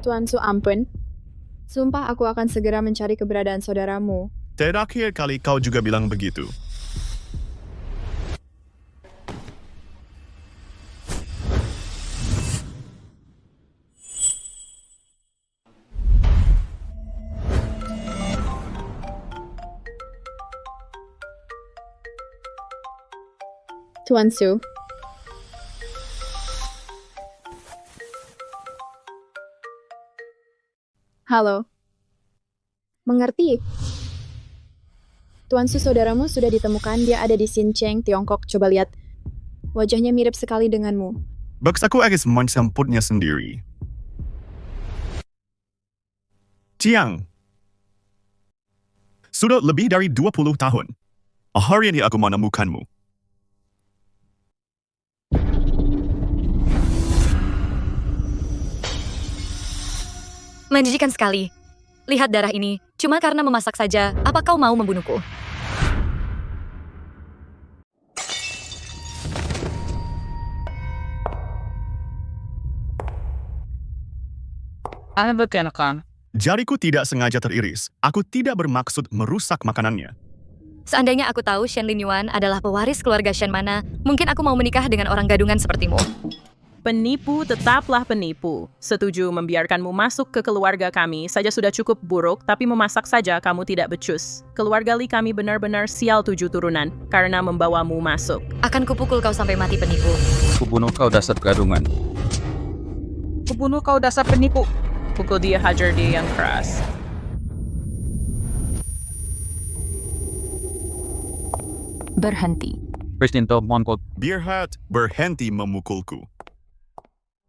Tuan Su ampun. Sumpah aku akan segera mencari keberadaan saudaramu. Terakhir kali kau juga bilang begitu. Tuan Su. Halo. Mengerti? Tuan Su, saudaramu sudah ditemukan. Dia ada di Xinjiang, Tiongkok. Coba lihat. Wajahnya mirip sekali denganmu. Box aku agak mencampurnya sendiri. Tiang. Sudah lebih dari 20 tahun. Hari ini aku menemukanmu. Menjijikan sekali. Lihat darah ini. Cuma karena memasak saja, apa kau mau membunuhku? Jariku tidak sengaja teriris. Aku tidak bermaksud merusak makanannya. Seandainya aku tahu Shen Linyuan adalah pewaris keluarga Shen mana, mungkin aku mau menikah dengan orang gadungan sepertimu. Penipu tetaplah penipu. Setuju membiarkanmu masuk ke keluarga kami saja sudah cukup buruk, tapi memasak saja kamu tidak becus. Keluarga Li kami benar-benar sial 7 turunan karena membawamu masuk. Akan kupukul kau sampai mati penipu. Kubunuh kau dasar gadungan. Kubunuh kau dasar penipu. Pukul dia, hajar dia yang keras. Berhenti. Kristinto Mongkot. Birhat berhenti memukulku.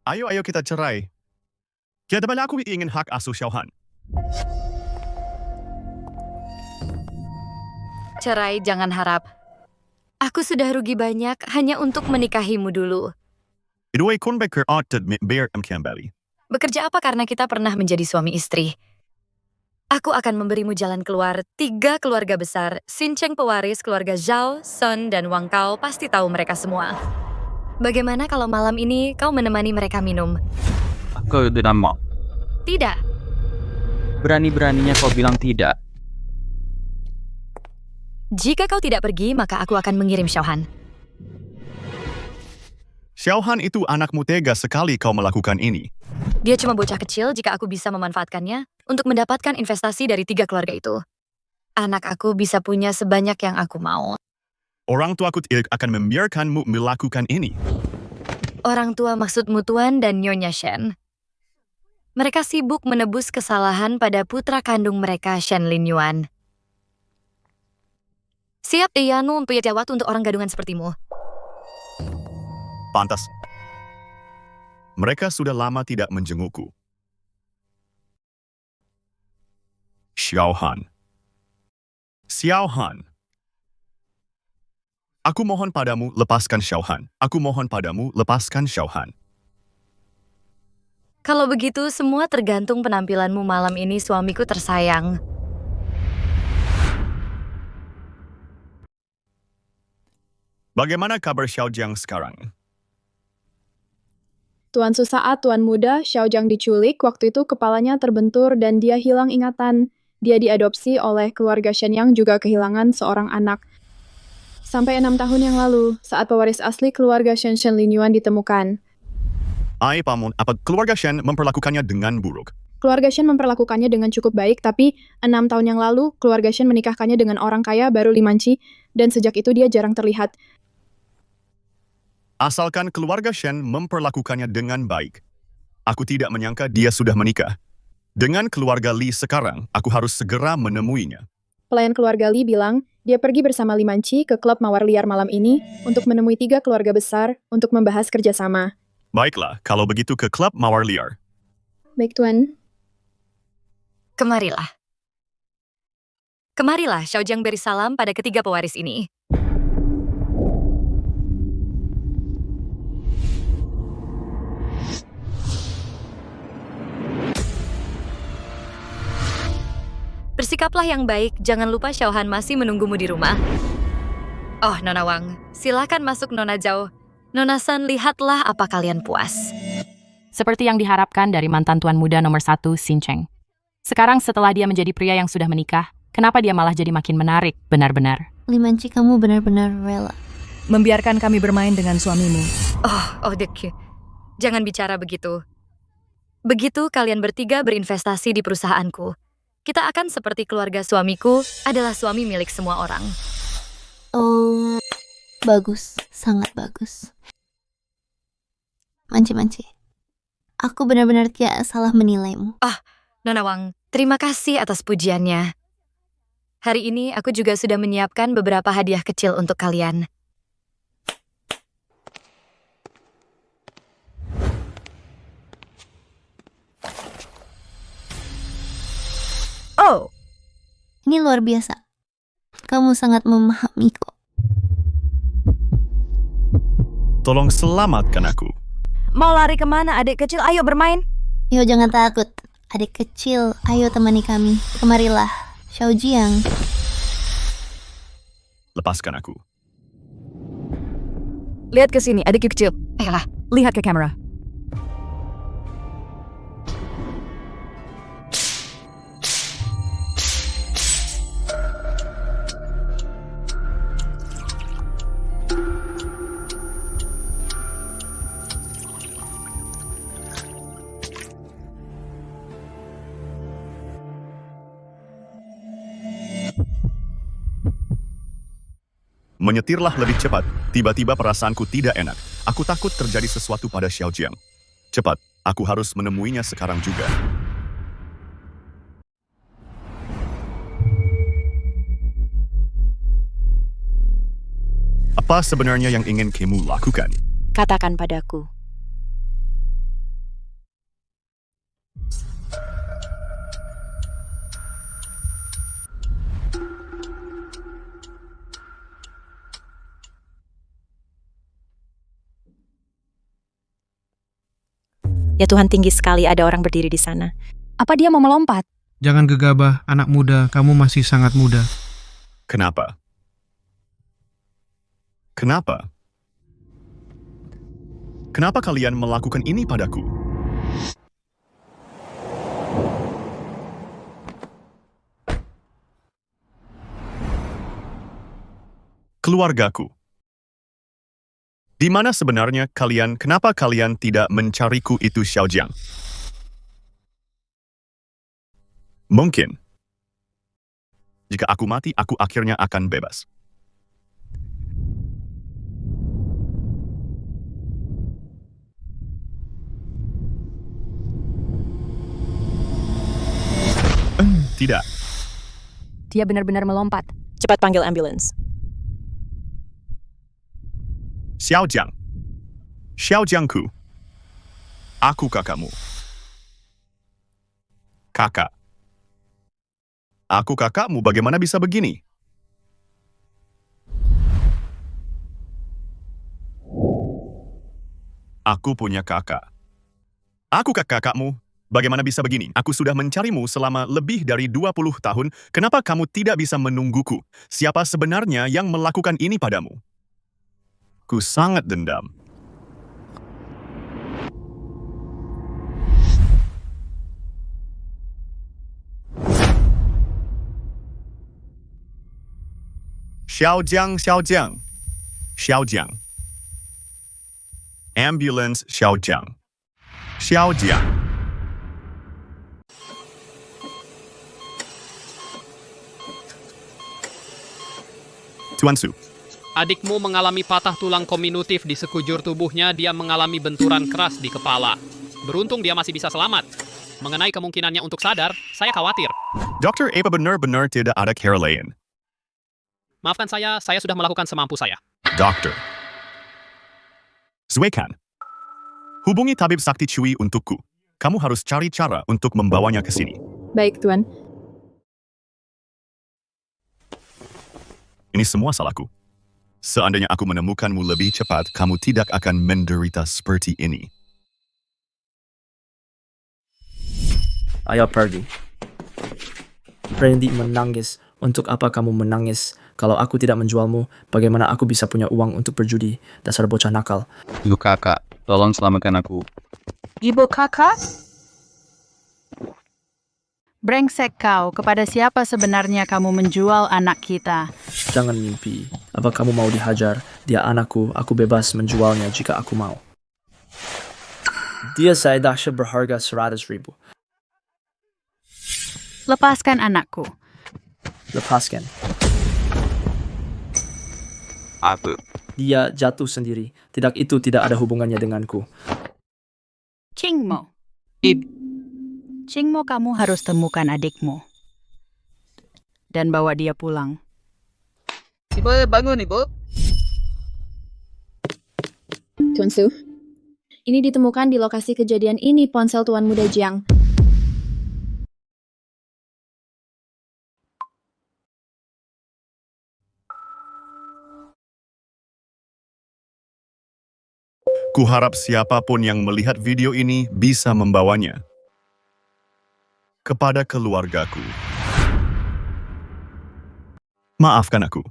Ayo kita cerai. Kita balik aku ingin hak asuh Xiaohan. Cerai jangan harap. Aku sudah rugi banyak hanya untuk menikahimu dulu. Idoi kunbeker otet mit bear kembali. Bekerja apa karena kita pernah menjadi suami istri? Aku akan memberimu jalan keluar. 3 keluarga besar, Xinjiang pewaris, keluarga Zhao, Sun, dan Wang Kao pasti tahu mereka semua. Bagaimana kalau malam ini kau menemani mereka minum? Aku tidak mau. Tidak. Berani-beraninya kau bilang tidak. Jika kau tidak pergi, maka aku akan mengirim Xiaohan. Xiaohan itu anakmu, tega sekali kau melakukan ini. Dia cuma bocah kecil jika aku bisa memanfaatkannya untuk mendapatkan investasi dari 3 keluarga itu. Anak aku bisa punya sebanyak yang aku mau. Orang tuaku tidak akan membiarkanmu melakukan ini. Orang tua maksudmu Tuan dan Nyonya Shen. Mereka sibuk menebus kesalahan pada putra kandung mereka, Shen Linyuan. Siap Iyanu Piyatawat untuk orang gadungan sepertimu. Pantas. Mereka sudah lama tidak menjengukku. Xiaohan. Aku mohon padamu, lepaskan Xiaohan. Aku mohon padamu, lepaskan Xiaohan. Kalau begitu, semua tergantung penampilanmu malam ini, suamiku tersayang. Bagaimana kabar Xiaojiang sekarang? Tuan Su, saat Tuan Muda Xiaojiang diculik, waktu itu kepalanya terbentur dan dia hilang ingatan. Dia diadopsi oleh keluarga Shen yang juga kehilangan seorang anak. Sampai 6 tahun yang lalu, saat pewaris asli keluarga Shen Linyuan ditemukan. Pamun, apa keluarga Shen memperlakukannya dengan buruk? Keluarga Shen memperlakukannya dengan cukup baik, tapi 6 tahun yang lalu, keluarga Shen menikahkannya dengan orang kaya baru Li Manqi, dan sejak itu dia jarang terlihat. Asalkan keluarga Shen memperlakukannya dengan baik. Aku tidak menyangka dia sudah menikah. Dengan keluarga Li sekarang, aku harus segera menemuinya. Pelayan keluarga Li bilang, dia pergi bersama Li Manqi ke klub mawar liar malam ini untuk menemui 3 keluarga besar untuk membahas kerjasama. Baiklah, kalau begitu ke klub mawar liar. Baik, Tuan. Kemarilah. Kemarilah, Xiaojiang beri salam pada ketiga pewaris ini. Bersikaplah yang baik, jangan lupa Xiaohan masih menunggumu di rumah. Oh, Nona Wang, silakan masuk Nona Zhao. Nona San, lihatlah apa kalian puas. Seperti yang diharapkan dari mantan tuan muda nomor 1, Xincheng. Sekarang setelah dia menjadi pria yang sudah menikah, kenapa dia malah jadi makin menarik, benar-benar. Limanci, kamu benar-benar rela. Membiarkan kami bermain dengan suamimu. Oh, Dek. Jangan bicara begitu. Begitu kalian bertiga berinvestasi di perusahaanku, kita akan seperti keluarga suamiku adalah suami milik semua orang. Oh, bagus. Sangat bagus. Manci. Aku benar-benar tidak salah menilaimu. Nona Wang, terima kasih atas pujiannya. Hari ini aku juga sudah menyiapkan beberapa hadiah kecil untuk kalian. Oh, Ini luar biasa. Kamu sangat memahamiku. Tolong selamatkan aku. mau lari kemana adik kecil? Ayo bermain. Yo, jangan takut. Adik kecil, ayo temani kami. Kemarilah, Xiaojiang. Lepaskan aku. Lihat ke sini, adik kecil. Ayolah. Lihat ke kamera. Menyetirlah lebih cepat. Tiba-tiba perasaanku tidak enak. Aku takut terjadi sesuatu pada Xiaojiang. Cepat, aku harus menemuinya sekarang juga. Apa sebenarnya yang ingin kamu lakukan? Katakan padaku. Ya Tuhan, tinggi sekali ada orang berdiri di sana. Apa dia mau melompat? Jangan gegabah, anak muda. Kamu masih sangat muda. Kenapa? Kenapa? Kenapa kalian melakukan ini padaku? Keluargaku. Di mana sebenarnya kalian? Kenapa kalian tidak mencariku itu Xiaojiang? Mungkin. Jika aku mati, aku akhirnya akan bebas. Tidak. Dia benar-benar melompat. Cepat panggil ambulans. Xiaojiang. Xiaojiangku. Aku kakakmu. Kakak. Aku kakakmu, bagaimana bisa begini? Aku punya kakak. Aku kakakmu, bagaimana bisa begini? Aku sudah mencarimu selama lebih dari 20 tahun. Kenapa kamu tidak bisa menungguku? Siapa sebenarnya yang melakukan ini padamu? Ku sangat dendam. Xiaojiang. Xiaojiang. Ambulance Xiaojiang. Xiaojiang. Tuan Su. Adikmu mengalami patah tulang kominutif di sekujur tubuhnya, dia mengalami benturan keras di kepala. Beruntung dia masih bisa selamat. Mengenai kemungkinannya untuk sadar, saya khawatir. Dokter, apa benar-benar tidak ada cara lain? Maafkan saya sudah melakukan semampu saya. Dokter. Zuekan. Hubungi tabib sakti Cui untukku. Kamu harus cari cara untuk membawanya ke sini. Baik, Tuan. Ini semua salahku. Seandainya aku menemukanmu lebih cepat, kamu tidak akan menderita seperti ini. Ayo pergi. Berhenti menangis. Untuk apa kamu menangis? Kalau aku tidak menjualmu, bagaimana aku bisa punya uang untuk berjudi? Dasar bocah nakal. Ibu kakak, tolong selamatkan aku. Ibu kakak? Brengsek kau, kepada siapa sebenarnya kamu menjual anak kita? Jangan mimpi. Apa kamu mau dihajar? Dia anakku, aku bebas menjualnya jika aku mau. Dia saya dahsyat berharga 100.000. Lepaskan anakku. Lepaskan. Apa? Dia jatuh sendiri. Itu tidak ada hubungannya denganku. Cingmo. Cingmo, kamu harus temukan adikmu. Dan bawa dia pulang. Ibu, bangun ibu. Tuan Su, ini ditemukan di lokasi kejadian ini ponsel Tuan Muda Jiang. Kuharap siapapun yang melihat video ini bisa membawanya kepada keluargaku. Maafkan aku.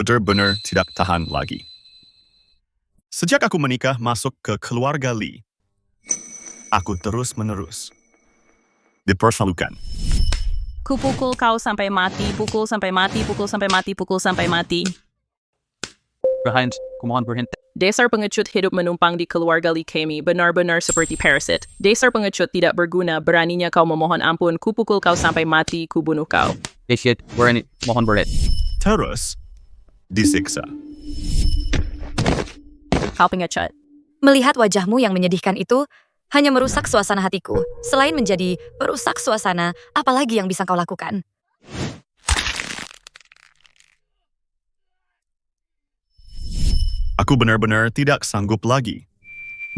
Benar-benar tidak tahan lagi. Sejak aku menikah masuk ke keluarga Lee, aku terus-menerus dipermalukan. Kupukul kau sampai mati, pukul sampai mati, pukul sampai mati, pukul sampai mati. Berhenti, kumohon berhenti. Dasar pengecut hidup menumpang di keluarga Lee kami benar-benar seperti parasit. Dasar pengecut tidak berguna, beraninya kau memohon ampun, kupukul kau sampai mati, kubunuh kau. Shit, berhenti, mohon berhenti. Terus disiksa. Kau pengecut. Melihat wajahmu yang menyedihkan itu hanya merusak suasana hatiku. Selain menjadi perusak suasana, apalagi yang bisa kau lakukan? Aku benar-benar tidak sanggup lagi.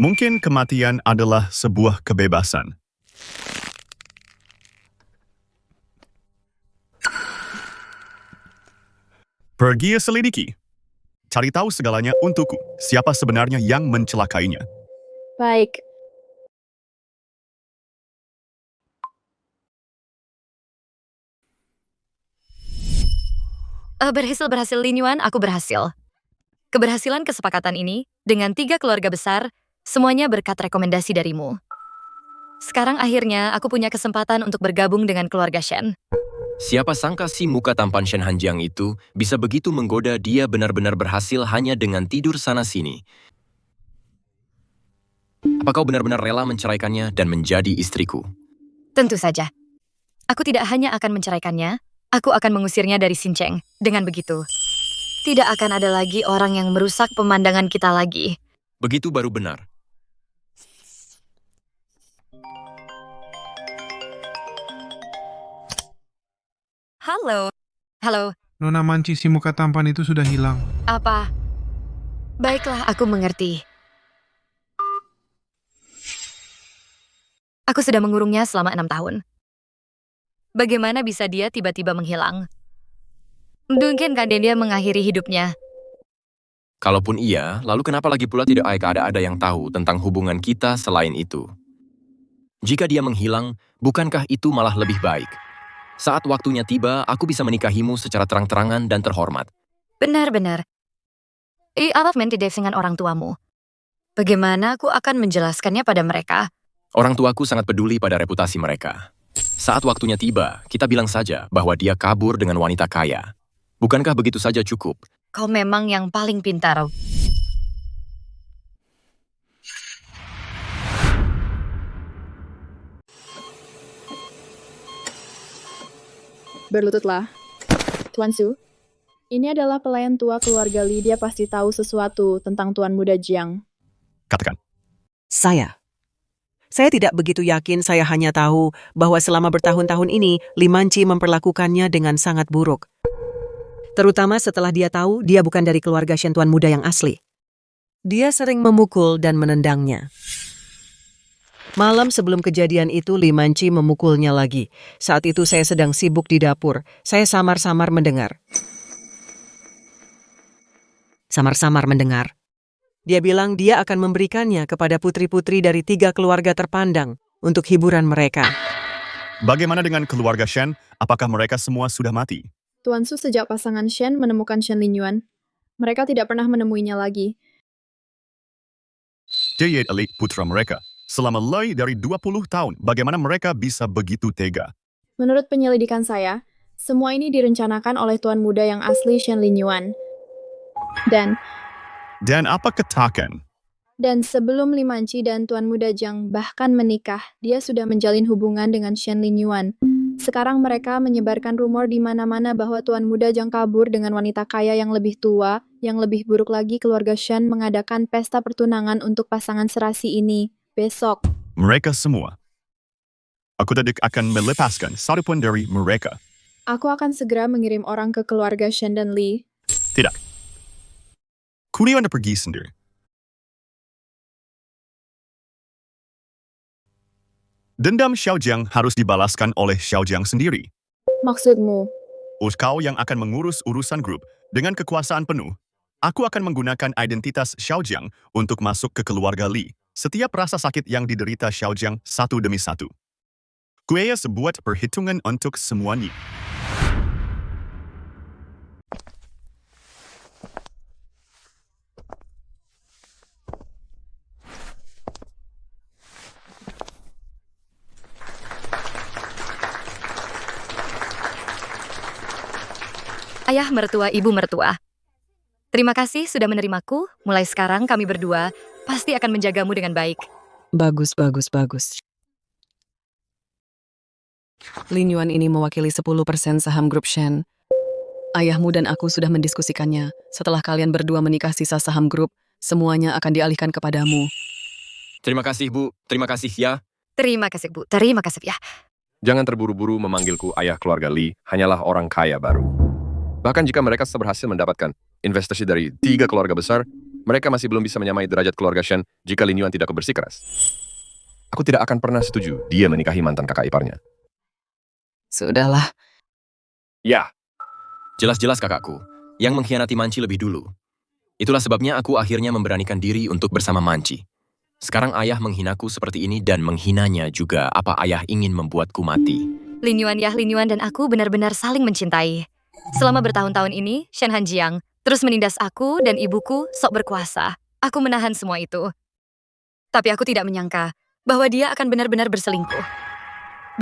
Mungkin kematian adalah sebuah kebebasan. Pergi selidiki. Cari tahu segalanya untukku. Siapa sebenarnya yang mencelakainya? Baik. Berhasil Lin Yuan, aku berhasil. Keberhasilan kesepakatan ini, dengan 3 keluarga besar, semuanya berkat rekomendasi darimu. Sekarang akhirnya aku punya kesempatan untuk bergabung dengan keluarga Shen. Siapa sangka si muka tampan Shen Hanjiang itu bisa begitu menggoda. Dia benar-benar berhasil hanya dengan tidur sana-sini. Apa kau benar-benar rela menceraikannya dan menjadi istriku? Tentu saja. Aku tidak hanya akan menceraikannya, aku akan mengusirnya dari Xincheng. Dengan begitu, tidak akan ada lagi orang yang merusak pemandangan kita lagi. Begitu baru benar. Halo. Halo. Nona Manci si muka tampan itu sudah hilang. Apa? Baiklah, aku mengerti. Aku sudah mengurungnya selama 6 tahun. Bagaimana bisa dia tiba-tiba menghilang? Mungkinkah dia mengakhiri hidupnya? Kalaupun iya, lalu kenapa lagi pula tidak ada yang tahu tentang hubungan kita selain itu? Jika dia menghilang, bukankah itu malah lebih baik? Saat waktunya tiba, aku bisa menikahimu secara terang-terangan dan terhormat. Benar-benar. Apa menti dengan orang tuamu? Bagaimana aku akan menjelaskannya pada mereka? Orang tuaku sangat peduli pada reputasi mereka. Saat waktunya tiba, kita bilang saja bahwa dia kabur dengan wanita kaya. Bukankah begitu saja cukup? Kau memang yang paling pintar. Berlututlah. Tuan Su, ini adalah pelayan tua keluarga Li. Dia pasti tahu sesuatu tentang Tuan Muda Jiang. Katakan. Saya tidak begitu yakin, saya hanya tahu bahwa selama bertahun-tahun ini, Li Manci memperlakukannya dengan sangat buruk. Terutama setelah dia tahu dia bukan dari keluarga Shen Tuan Muda yang asli. Dia sering memukul dan menendangnya. Malam sebelum kejadian itu, Li Manci memukulnya lagi. Saat itu saya sedang sibuk di dapur. Saya samar-samar mendengar. Dia bilang dia akan memberikannya kepada putri-putri dari 3 keluarga terpandang untuk hiburan mereka. Bagaimana dengan keluarga Shen? Apakah mereka semua sudah mati? Tuan Su sejak pasangan Shen menemukan Shen Linyuan. Mereka tidak pernah menemuinya lagi. Jayed Elik putra mereka. Selama lebih dari 20 tahun, bagaimana mereka bisa begitu tega? Menurut penyelidikan saya, semua ini direncanakan oleh tuan muda yang asli Shen Linyuan. Dan apa katakan? Dan sebelum Li Manci dan tuan muda Jiang bahkan menikah, dia sudah menjalin hubungan dengan Shen Linyuan. Sekarang mereka menyebarkan rumor di mana-mana bahwa tuan muda Jiang kabur dengan wanita kaya yang lebih tua. Yang lebih buruk lagi, keluarga Shen mengadakan pesta pertunangan untuk pasangan serasi ini besok. Mereka semua. Aku tidak akan melepaskan satupun dari mereka. Aku akan segera mengirim orang ke keluarga Shen dan Li. Tidak. Kuniwan pergi sendiri. Dendam Xiaojiang harus dibalaskan oleh Xiaojiang sendiri. Maksudmu? Kau yang akan mengurus urusan grup dengan kekuasaan penuh. Aku akan menggunakan identitas Xiaojiang untuk masuk ke keluarga Li. Setiap rasa sakit yang diderita Xiaojiang satu demi satu. Kuya sebuah perhitungan untuk semuanya. Ayah mertua, ibu mertua. Terima kasih sudah menerimaku. Mulai sekarang kami berdua pasti akan menjagamu dengan baik. Bagus. Linyuan ini mewakili 10% saham grup Shen. Ayahmu dan aku sudah mendiskusikannya. Setelah kalian berdua menikah sisa saham grup, semuanya akan dialihkan kepadamu. Terima kasih, Bu. Terima kasih, ya. Terima kasih, Bu. Terima kasih, ya. Jangan terburu-buru memanggilku ayah keluarga Li, hanyalah orang kaya baru. Bahkan jika mereka berhasil mendapatkan investasi dari 3 keluarga besar, mereka masih belum bisa menyamai derajat keluarga Shen jika Linyuan tidak bersikeras. Aku tidak akan pernah setuju dia menikahi mantan kakak iparnya. Sudahlah. Ya. Jelas-jelas kakakku, yang mengkhianati Manci lebih dulu. Itulah sebabnya aku akhirnya memberanikan diri untuk bersama Manci. Sekarang ayah menghinaku seperti ini dan menghinanya juga apa ayah ingin membuatku mati. Linyuan dan aku benar-benar saling mencintai. Selama bertahun-tahun ini, Shen Hanjiang terus menindas aku dan ibuku sok berkuasa. Aku menahan semua itu. Tapi aku tidak menyangka bahwa dia akan benar-benar berselingkuh.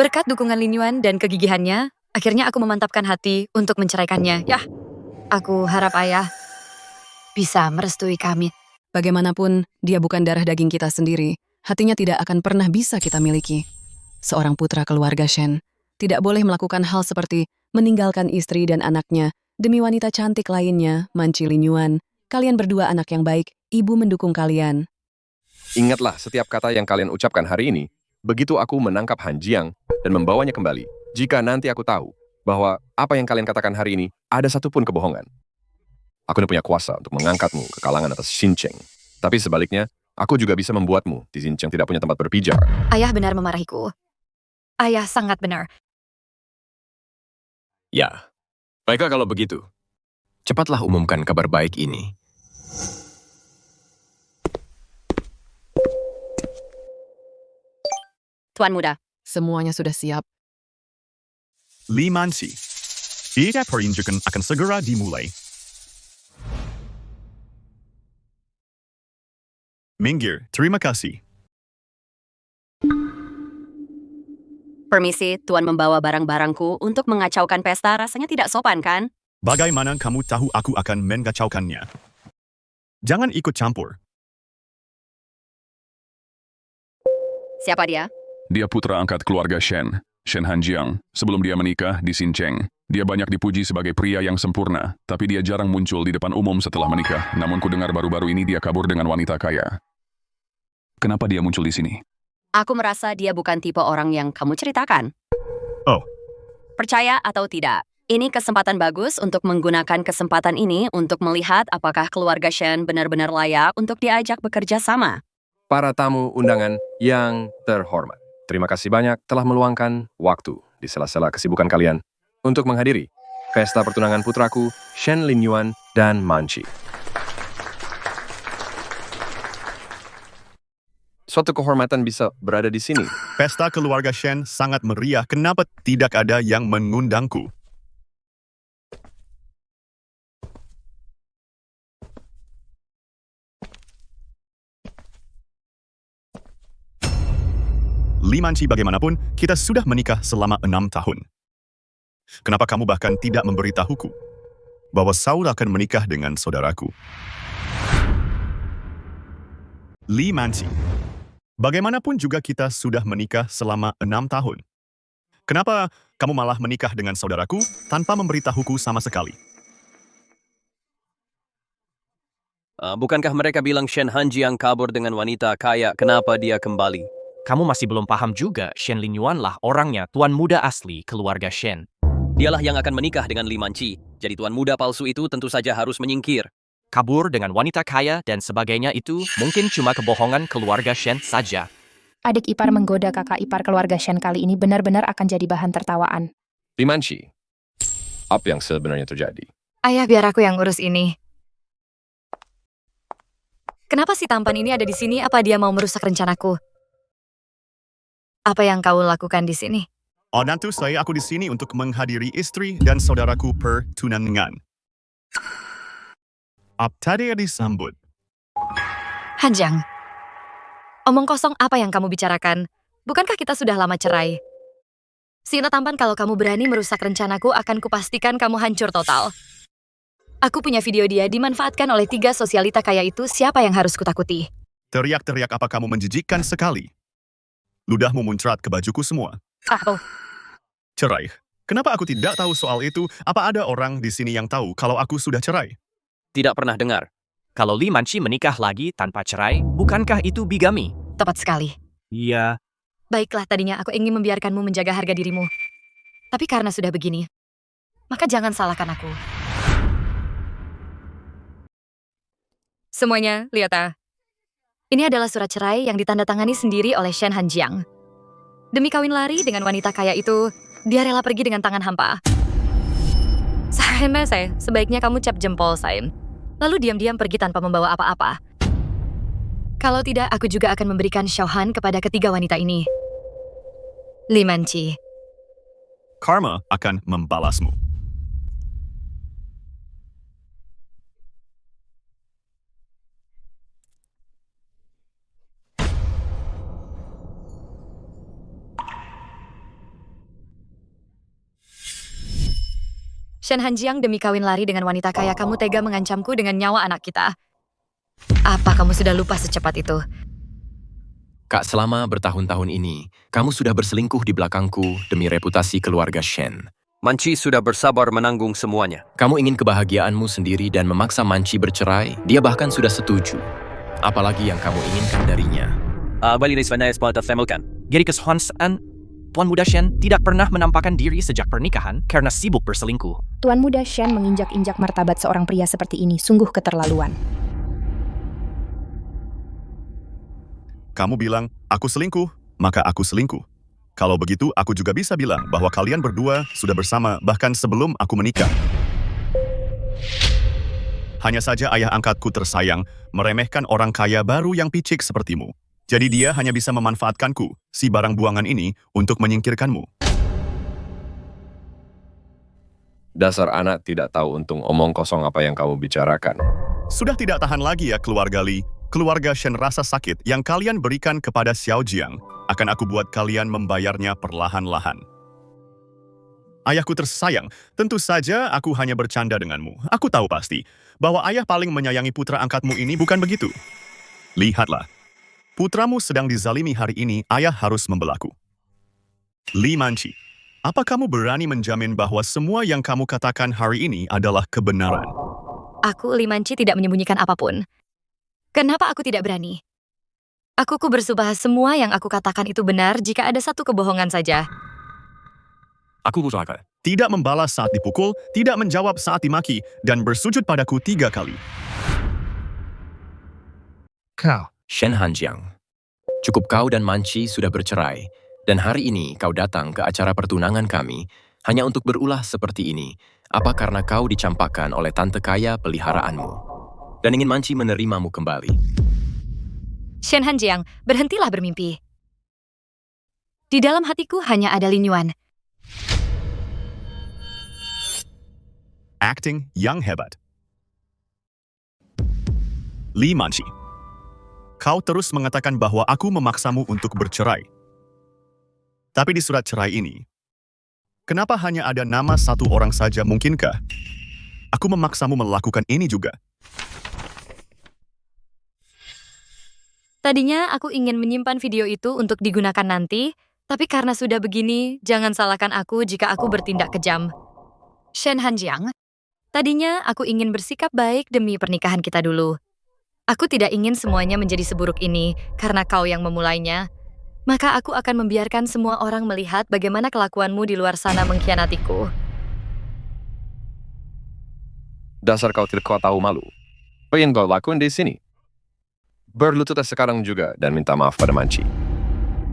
Berkat dukungan Linyuan dan kegigihannya, akhirnya aku memantapkan hati untuk menceraikannya. Yah, aku harap ayah bisa merestui kami. Bagaimanapun, dia bukan darah daging kita sendiri. Hatinya tidak akan pernah bisa kita miliki. Seorang putra keluarga Shen tidak boleh melakukan hal seperti meninggalkan istri dan anaknya demi wanita cantik lainnya, Manci Linyuan. Kalian berdua anak yang baik, ibu mendukung kalian. Ingatlah setiap kata yang kalian ucapkan hari ini, begitu aku menangkap Han Jiang dan membawanya kembali. Jika nanti aku tahu bahwa apa yang kalian katakan hari ini ada satupun kebohongan. Aku punya kuasa untuk mengangkatmu ke kalangan atas Xincheng. Tapi sebaliknya, aku juga bisa membuatmu di Xincheng tidak punya tempat berpijar. Ayah benar memarahiku. Ayah sangat benar. Ya, baiklah kalau begitu. Cepatlah umumkan kabar baik ini. Tuan muda. Semuanya sudah siap. Li Manci. Jika pertunjukan akan segera dimulai. Minggir, terima kasih. Permisi, Tuan membawa barang-barangku untuk mengacaukan pesta rasanya tidak sopan, kan? Bagaimana kamu tahu aku akan mengacaukannya? Jangan ikut campur. Siapa dia? Dia putra angkat keluarga Shen, Shen Hanjiang. Sebelum dia menikah di Xincheng, dia banyak dipuji sebagai pria yang sempurna, tapi dia jarang muncul di depan umum setelah menikah. Namun ku dengar baru-baru ini dia kabur dengan wanita kaya. Kenapa dia muncul di sini? Aku merasa dia bukan tipe orang yang kamu ceritakan. Oh. Percaya atau tidak, ini kesempatan bagus untuk menggunakan kesempatan ini untuk melihat apakah keluarga Shen benar-benar layak untuk diajak bekerja sama. Para tamu undangan yang terhormat, terima kasih banyak telah meluangkan waktu di sela-sela kesibukan kalian untuk menghadiri pesta pertunangan putraku Shen Linyuan dan Manci. Suatu kehormatan bisa berada di sini. Pesta keluarga Shen sangat meriah. Kenapa tidak ada yang mengundangku? Li Manci, bagaimanapun, kita sudah menikah selama 6 tahun. Kenapa kamu bahkan tidak memberitahuku bahwa Saul akan menikah dengan saudaraku? Li Manci, bagaimanapun juga kita sudah menikah selama 6 tahun. Kenapa kamu malah menikah dengan saudaraku tanpa memberitahuku sama sekali? Bukankah mereka bilang Shen Hanjiang kabur dengan wanita kaya, kenapa dia kembali? Kamu masih belum paham juga, Shen Linyuan lah orangnya, tuan muda asli keluarga Shen. Dialah yang akan menikah dengan Li Manci, jadi tuan muda palsu itu tentu saja harus menyingkir. Kabur dengan wanita kaya dan sebagainya itu mungkin cuma kebohongan keluarga Shen saja. Adik ipar menggoda kakak ipar keluarga Shen kali ini benar-benar akan jadi bahan tertawaan. Li Manci, apa yang sebenarnya terjadi? Ayah, biar aku yang urus ini. Kenapa si tampan ini ada di sini? Apa dia mau merusak rencanaku? Apa yang kau lakukan di sini? Oh, tentu saja aku di sini untuk menghadiri istri dan saudaraku pertunangan. Tadi disambut. Hanjiang, omong kosong apa yang kamu bicarakan? Bukankah kita sudah lama cerai? Sinta tampan, kalau kamu berani merusak rencanaku, akan kupastikan kamu hancur total. Aku punya video dia dimanfaatkan oleh 3 sosialita kaya itu, siapa yang harus kutakuti? Teriak-teriak apa kamu menjijikkan sekali? Ludahmu muncrat ke bajuku semua. Oh. Cerai. Kenapa aku tidak tahu soal itu? Apa ada orang di sini yang tahu kalau aku sudah cerai? Tidak pernah dengar. Kalau Li Manci menikah lagi tanpa cerai, bukankah itu bigami? Tepat sekali. Iya. Baiklah, tadinya aku ingin membiarkanmu menjaga harga dirimu. Tapi karena sudah begini, maka jangan salahkan aku. Semuanya, lihat ah. Ini adalah surat cerai yang ditandatangani sendiri oleh Shen Hanjiang. Demi kawin lari dengan wanita kaya itu, dia rela pergi dengan tangan hampa. Sebaiknya kamu cap jempol, Saim. Lalu diam-diam pergi tanpa membawa apa-apa. Kalau tidak, aku juga akan memberikan Xiaohan kepada ketiga wanita ini. Li Manci. Karma akan membalasmu. Shen Hanjiang, demi kawin lari dengan wanita kaya, kamu tega mengancamku dengan nyawa anak kita. Apa kamu sudah lupa secepat itu? Kak, selama bertahun-tahun ini, kamu sudah berselingkuh di belakangku demi reputasi keluarga Shen. Manci sudah bersabar menanggung semuanya. Kamu ingin kebahagiaanmu sendiri dan memaksa Manci bercerai, dia bahkan sudah setuju. Apalagi yang kamu inginkan darinya? Jadi kesohansaan, Tuan Muda Shen tidak pernah menampakkan diri sejak pernikahan karena sibuk berselingkuh. Tuan Muda Shen menginjak-injak martabat seorang pria seperti ini, sungguh keterlaluan. Kamu bilang, aku selingkuh, maka aku selingkuh. Kalau begitu, aku juga bisa bilang bahwa kalian berdua sudah bersama bahkan sebelum aku menikah. Hanya saja ayah angkatku tersayang meremehkan orang kaya baru yang picik sepertimu. Jadi dia hanya bisa memanfaatkanku, si barang buangan ini, untuk menyingkirkanmu. Dasar anak tidak tahu untung omong kosong apa yang kamu bicarakan. Sudah tidak tahan lagi ya keluarga Li. Keluarga Shen, rasa sakit yang kalian berikan kepada Xiao Jiang akan aku buat kalian membayarnya perlahan-lahan. Ayahku tersayang, tentu saja aku hanya bercanda denganmu. Aku tahu pasti bahwa ayah paling menyayangi putra angkatmu ini, bukan begitu? Lihatlah. Putramu sedang dizalimi hari ini, ayah harus membelaku. Li Manci, apa kamu berani menjamin bahwa semua yang kamu katakan hari ini adalah kebenaran? Aku, Li Manci, tidak menyembunyikan apapun. Kenapa aku tidak berani? Aku bersumpah semua yang aku katakan itu benar jika ada satu kebohongan saja. Aku berusaha. Tidak membalas saat dipukul, tidak menjawab saat dimaki, dan bersujud padaku 3 kali. Kau. Shen Hanjiang, cukup kau dan Manci sudah bercerai, dan hari ini kau datang ke acara pertunangan kami hanya untuk berulah seperti ini. Apa karena kau dicampakkan oleh tante kaya peliharaanmu dan ingin Manci menerimamu kembali? Shen Hanjiang, berhentilah bermimpi. Di dalam hatiku hanya ada Lin Yuan. Acting yang hebat. Li Manci, kau terus mengatakan bahwa aku memaksamu untuk bercerai. Tapi di surat cerai ini, kenapa hanya ada nama satu orang saja mungkinkah? Aku memaksamu melakukan ini juga. Tadinya aku ingin menyimpan video itu untuk digunakan nanti, tapi karena sudah begini, jangan salahkan aku jika aku bertindak kejam. Shen Hanjiang, tadinya aku ingin bersikap baik demi pernikahan kita dulu. Aku tidak ingin semuanya menjadi seburuk ini karena kau yang memulainya. Maka aku akan membiarkan semua orang melihat bagaimana kelakuanmu di luar sana mengkhianatiku. Dasar kau tidak kau tahu malu. Apa yang kau lakukan di sini? Berlututlah sekarang juga dan minta maaf pada Manci.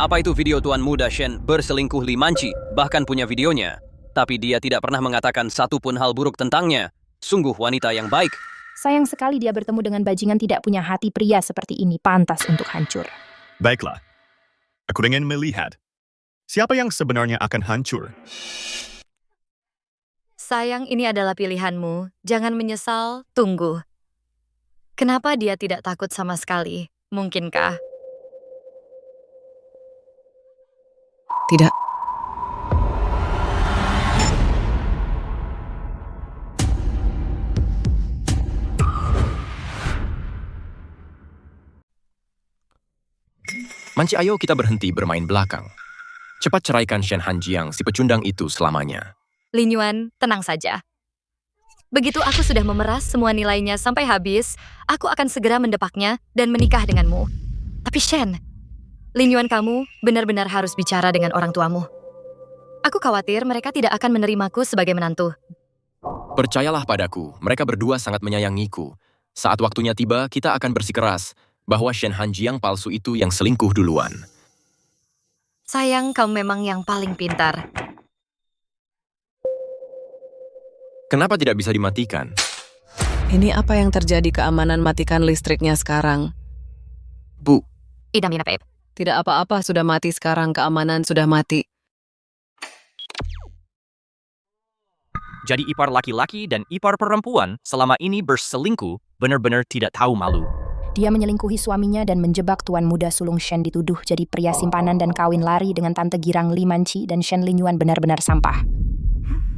Apa itu video tuan muda Shen berselingkuh Li Manci, bahkan punya videonya. Tapi dia tidak pernah mengatakan satu pun hal buruk tentangnya. Sungguh wanita yang baik. Sayang sekali dia bertemu dengan bajingan tidak punya hati. Pria seperti ini pantas untuk hancur. Baiklah, aku ingin melihat siapa yang sebenarnya akan hancur. Sayang, ini adalah pilihanmu. Jangan menyesal, tunggu. Kenapa dia tidak takut sama sekali? Mungkinkah? Tidak. Manci, ayo kita berhenti bermain belakang. Cepat ceraikan Shen Hanjiang, si pecundang itu selamanya. Lin Yuan, tenang saja. Begitu aku sudah memeras semua nilainya sampai habis, aku akan segera mendepaknya dan menikah denganmu. Tapi Shen, Lin Yuan, kamu benar-benar harus bicara dengan orang tuamu. Aku khawatir mereka tidak akan menerimaku sebagai menantu. Percayalah padaku, mereka berdua sangat menyayangiku. Saat waktunya tiba, kita akan bersikeras bahwa Shen Hanjiang palsu itu yang selingkuh duluan. Sayang, kau memang yang paling pintar. Kenapa tidak bisa dimatikan? Ini apa yang terjadi keamanan matikan listriknya sekarang? Bu. Idamina, Pep. Tidak apa-apa, sudah mati sekarang, keamanan sudah mati. Jadi ipar laki-laki dan ipar perempuan selama ini berselingkuh benar-benar tidak tahu malu. Dia menyelingkuhi suaminya dan menjebak tuan muda sulung Shen dituduh jadi pria simpanan dan kawin lari dengan tante girang Li Manci dan Shen Lin Yuan benar-benar sampah.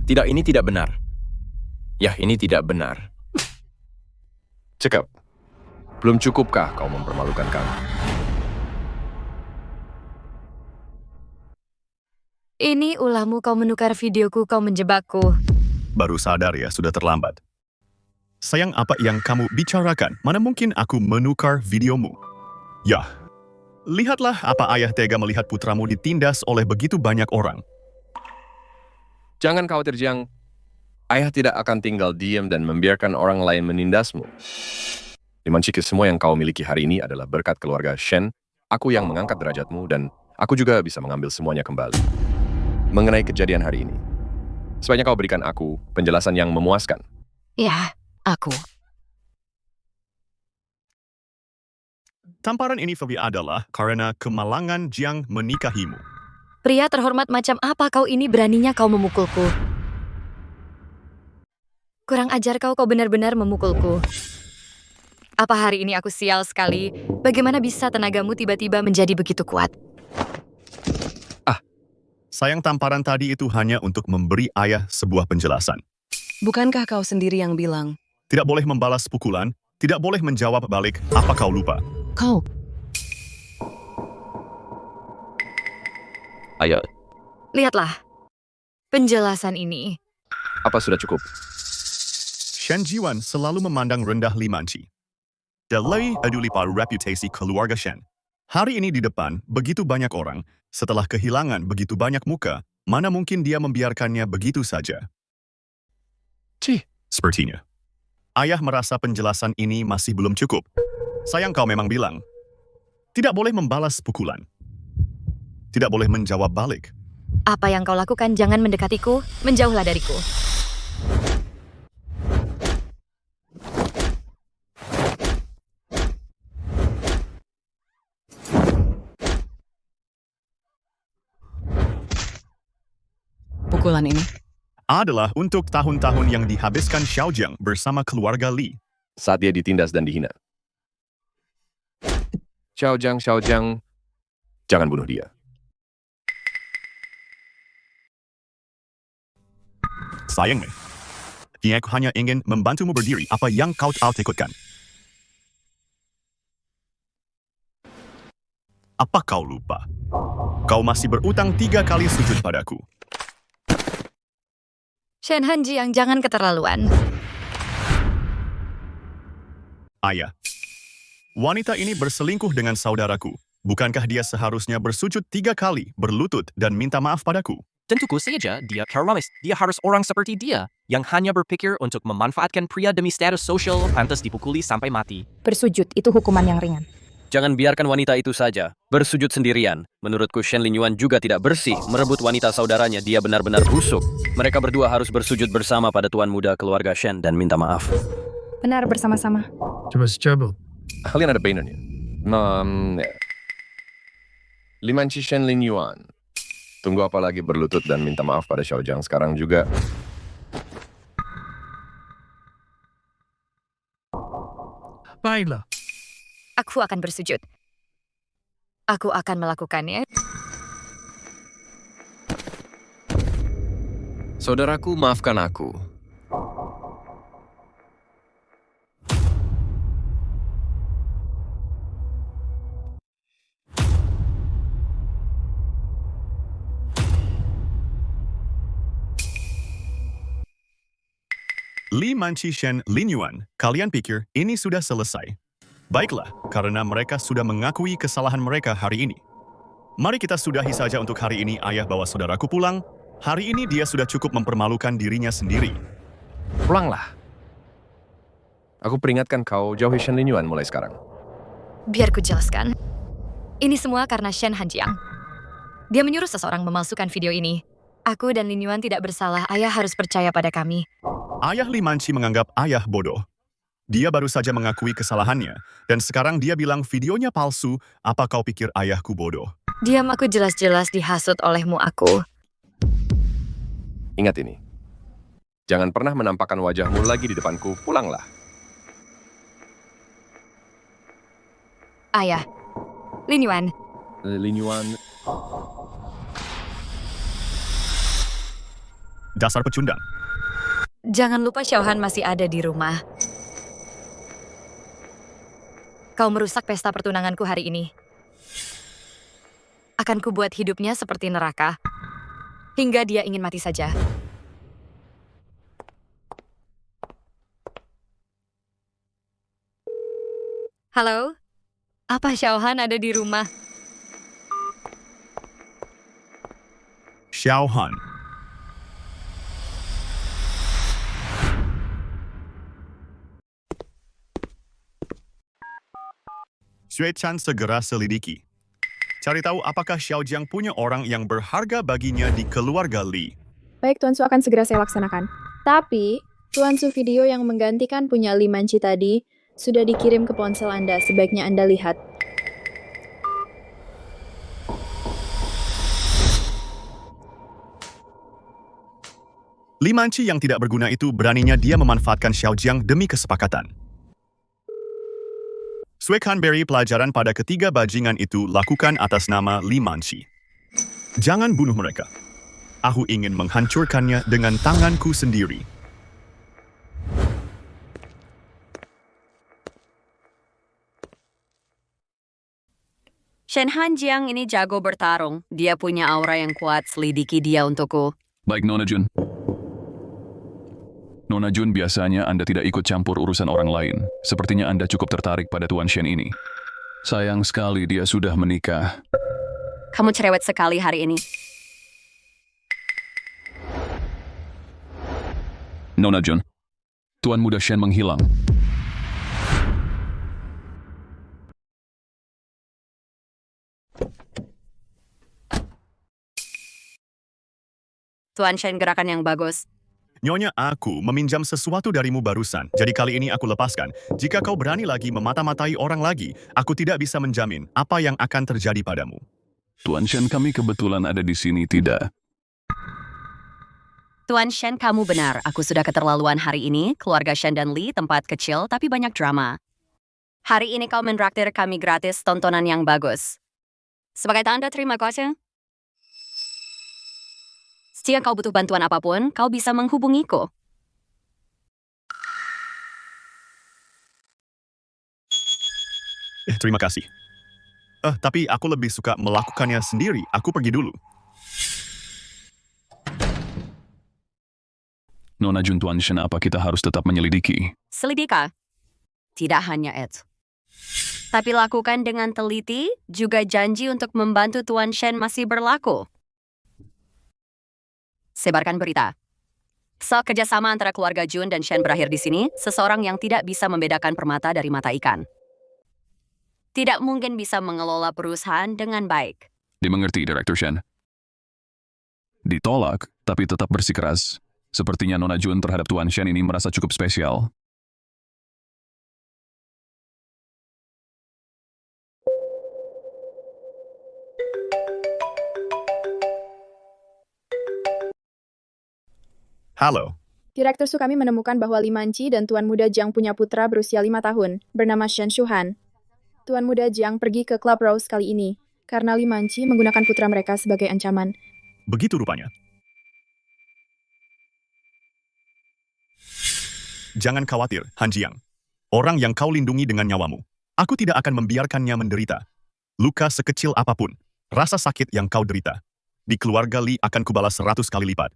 Tidak, ini tidak benar. Ya, ini tidak benar. Cekap. Belum cukupkah kau mempermalukan kami? Ini ulahmu, kau menukar videoku, kau menjebakku. Baru sadar ya, sudah terlambat. Sayang, apa yang kamu bicarakan? Mana mungkin aku menukar videomu? Yah, lihatlah apa ayah tega melihat putramu ditindas oleh begitu banyak orang. Jangan khawatir, Jiang. Ayah tidak akan tinggal diam dan membiarkan orang lain menindasmu. Li Manci, semua yang kau miliki hari ini adalah berkat keluarga Shen. Aku yang mengangkat derajatmu dan aku juga bisa mengambil semuanya kembali. Mengenai kejadian hari ini, sebaiknya kau berikan aku penjelasan yang memuaskan. Ya, aku. Tamparan ini adalah karena kemalangan Jiang menikahimu. Pria terhormat macam apa kau ini, beraninya kau memukulku? Kurang ajar kau benar-benar memukulku. Apa hari ini aku sial sekali? Bagaimana bisa tenagamu tiba-tiba menjadi begitu kuat? Sayang, tamparan tadi itu hanya untuk memberi ayah sebuah penjelasan. Bukankah kau sendiri yang bilang? Tidak boleh membalas pukulan, tidak boleh menjawab balik. Apa kau lupa? Kau. Ayo. Lihatlah. Penjelasan ini. Apa sudah cukup? Shen Jiwan selalu memandang rendah Li Manci. Delay peduli pada reputasi keluarga Shen. Hari ini di depan, begitu banyak orang, setelah kehilangan begitu banyak muka, mana mungkin dia membiarkannya begitu saja? Sepertinya. Ayah merasa penjelasan ini masih belum cukup. Sayang, kau memang bilang, tidak boleh membalas pukulan. Tidak boleh menjawab balik. Apa yang kau lakukan, jangan mendekatiku, menjauhlah dariku. Pukulan ini adalah untuk tahun-tahun yang dihabiskan Xiaojiang bersama keluarga Li. Saat dia ditindas dan dihina. Xiaojiang, jangan bunuh dia. Sayang, Mei. Aku hanya ingin membantumu berdiri apa yang kau takutkan. Apa kau lupa? Kau masih berutang 3 kali sujud padaku. Shen Hanjiang, jangan keterlaluan. Ayah, wanita ini berselingkuh dengan saudaraku. Bukankah dia seharusnya bersujud 3 kali, berlutut, dan minta maaf padaku? Tentuku saja dia keramis. Dia harus orang seperti dia, yang hanya berpikir untuk memanfaatkan pria demi status sosial, pantas dipukuli sampai mati. Bersujud itu hukuman yang ringan. Jangan biarkan wanita itu saja bersujud sendirian. Menurutku Shen Linyuan juga tidak bersih. Merebut wanita saudaranya, dia benar-benar busuk. Mereka berdua harus bersujud bersama pada tuan muda keluarga Shen dan minta maaf. Benar, bersama-sama. Coba. Kalian ada bannernya? Ya. Limanci Shen Linyuan. Tunggu apa lagi berlutut dan minta maaf pada Xiaojiang sekarang juga. Baiklah. Aku akan bersujud. Aku akan melakukannya. Saudaraku, maafkan aku. Li Manci Shen Linyuan, kalian pikir ini sudah selesai? Baiklah, karena mereka sudah mengakui kesalahan mereka hari ini. Mari kita sudahi saja untuk hari ini. Ayah bawa saudaraku pulang. Hari ini dia sudah cukup mempermalukan dirinya sendiri. Pulanglah. Aku peringatkan kau jauhi Shen Linyuan mulai sekarang. Biar ku jelaskan. Ini semua karena Shen Hanjiang. Dia menyuruh seseorang memalsukan video ini. Aku dan Linyuan tidak bersalah. Ayah harus percaya pada kami. Ayah Li Manci menganggap ayah bodoh. Dia baru saja mengakui kesalahannya, dan sekarang dia bilang videonya palsu. Apa kau pikir ayahku bodoh? Diam, aku jelas-jelas dihasut olehmu aku. Ingat ini. Jangan pernah menampakkan wajahmu lagi di depanku. Pulanglah. Ayah. Linyuan. Linyuan. Dasar pecundang. Jangan lupa Xiaohan masih ada di rumah. Kau merusak pesta pertunanganku hari ini. Akan kubuat hidupnya seperti neraka. Hingga dia ingin mati saja. Halo? Apa Xiaohan ada di rumah? Xiaohan. Xue Chan segera selidiki. Cari tahu apakah Xiaojiang punya orang yang berharga baginya di keluarga Li. Baik, Tuan Su akan segera saya laksanakan. Tapi, Tuan Su, video yang menggantikan punya Li Manci tadi sudah dikirim ke ponsel Anda. Sebaiknya Anda lihat. Li Manci yang tidak berguna itu beraninya dia memanfaatkan Xiaojiang demi kesepakatan. Sue Canberry pelajaran pada ketiga bajingan itu lakukan atas nama Li Manci. Jangan bunuh mereka. Aku ingin menghancurkannya dengan tanganku sendiri. Shen Hanjiang ini jago bertarung. Dia punya aura yang kuat, selidiki dia untukku. Baik, Nona Jun. Nona Jun, biasanya Anda tidak ikut campur urusan orang lain. Sepertinya Anda cukup tertarik pada Tuan Shen ini. Sayang sekali dia sudah menikah. Kamu cerewet sekali hari ini. Nona Jun, Tuan muda Shen menghilang. Tuan Shen, gerakan yang bagus. Nyonya, aku meminjam sesuatu darimu barusan, jadi kali ini aku lepaskan. Jika kau berani lagi memata-matai orang lagi, aku tidak bisa menjamin apa yang akan terjadi padamu. Tuan Shen, kami kebetulan ada di sini, tidak? Tuan Shen, kamu benar. Aku sudah keterlaluan hari ini. Keluarga Shen dan Li, tempat kecil tapi banyak drama. Hari ini kau menraktir kami gratis tontonan yang bagus. Sebagai tanda terima kasih. Jika kau butuh bantuan apapun, kau bisa menghubungiku. Terima kasih. Tapi aku lebih suka melakukannya sendiri. Aku pergi dulu. Nona Jun, Tuan Shen, apa kita harus tetap menyelidiki? Selidika. Tidak hanya itu. Tapi lakukan dengan teliti, juga janji untuk membantu Tuan Shen masih berlaku. Sebarkan berita. Saat kerjasama antara keluarga Jun dan Shen berakhir di sini, seseorang yang tidak bisa membedakan permata dari mata ikan tidak mungkin bisa mengelola perusahaan dengan baik. Dimengerti, Direktur Shen. Ditolak, tapi tetap bersikeras. Sepertinya Nona Jun terhadap Tuan Shen ini merasa cukup spesial. Halo. Direktur Su kami menemukan bahwa Li Manci dan Tuan Muda Jiang punya putra berusia 5 tahun, bernama Shen Shuhan. Tuan Muda Jiang pergi ke Club Rose kali ini, karena Li Manci menggunakan putra mereka sebagai ancaman. Begitu rupanya. Jangan khawatir, Han Jiang. Orang yang kau lindungi dengan nyawamu. Aku tidak akan membiarkannya menderita. Luka sekecil apapun, rasa sakit yang kau derita. Di keluarga Li akan kubalas 100 kali lipat.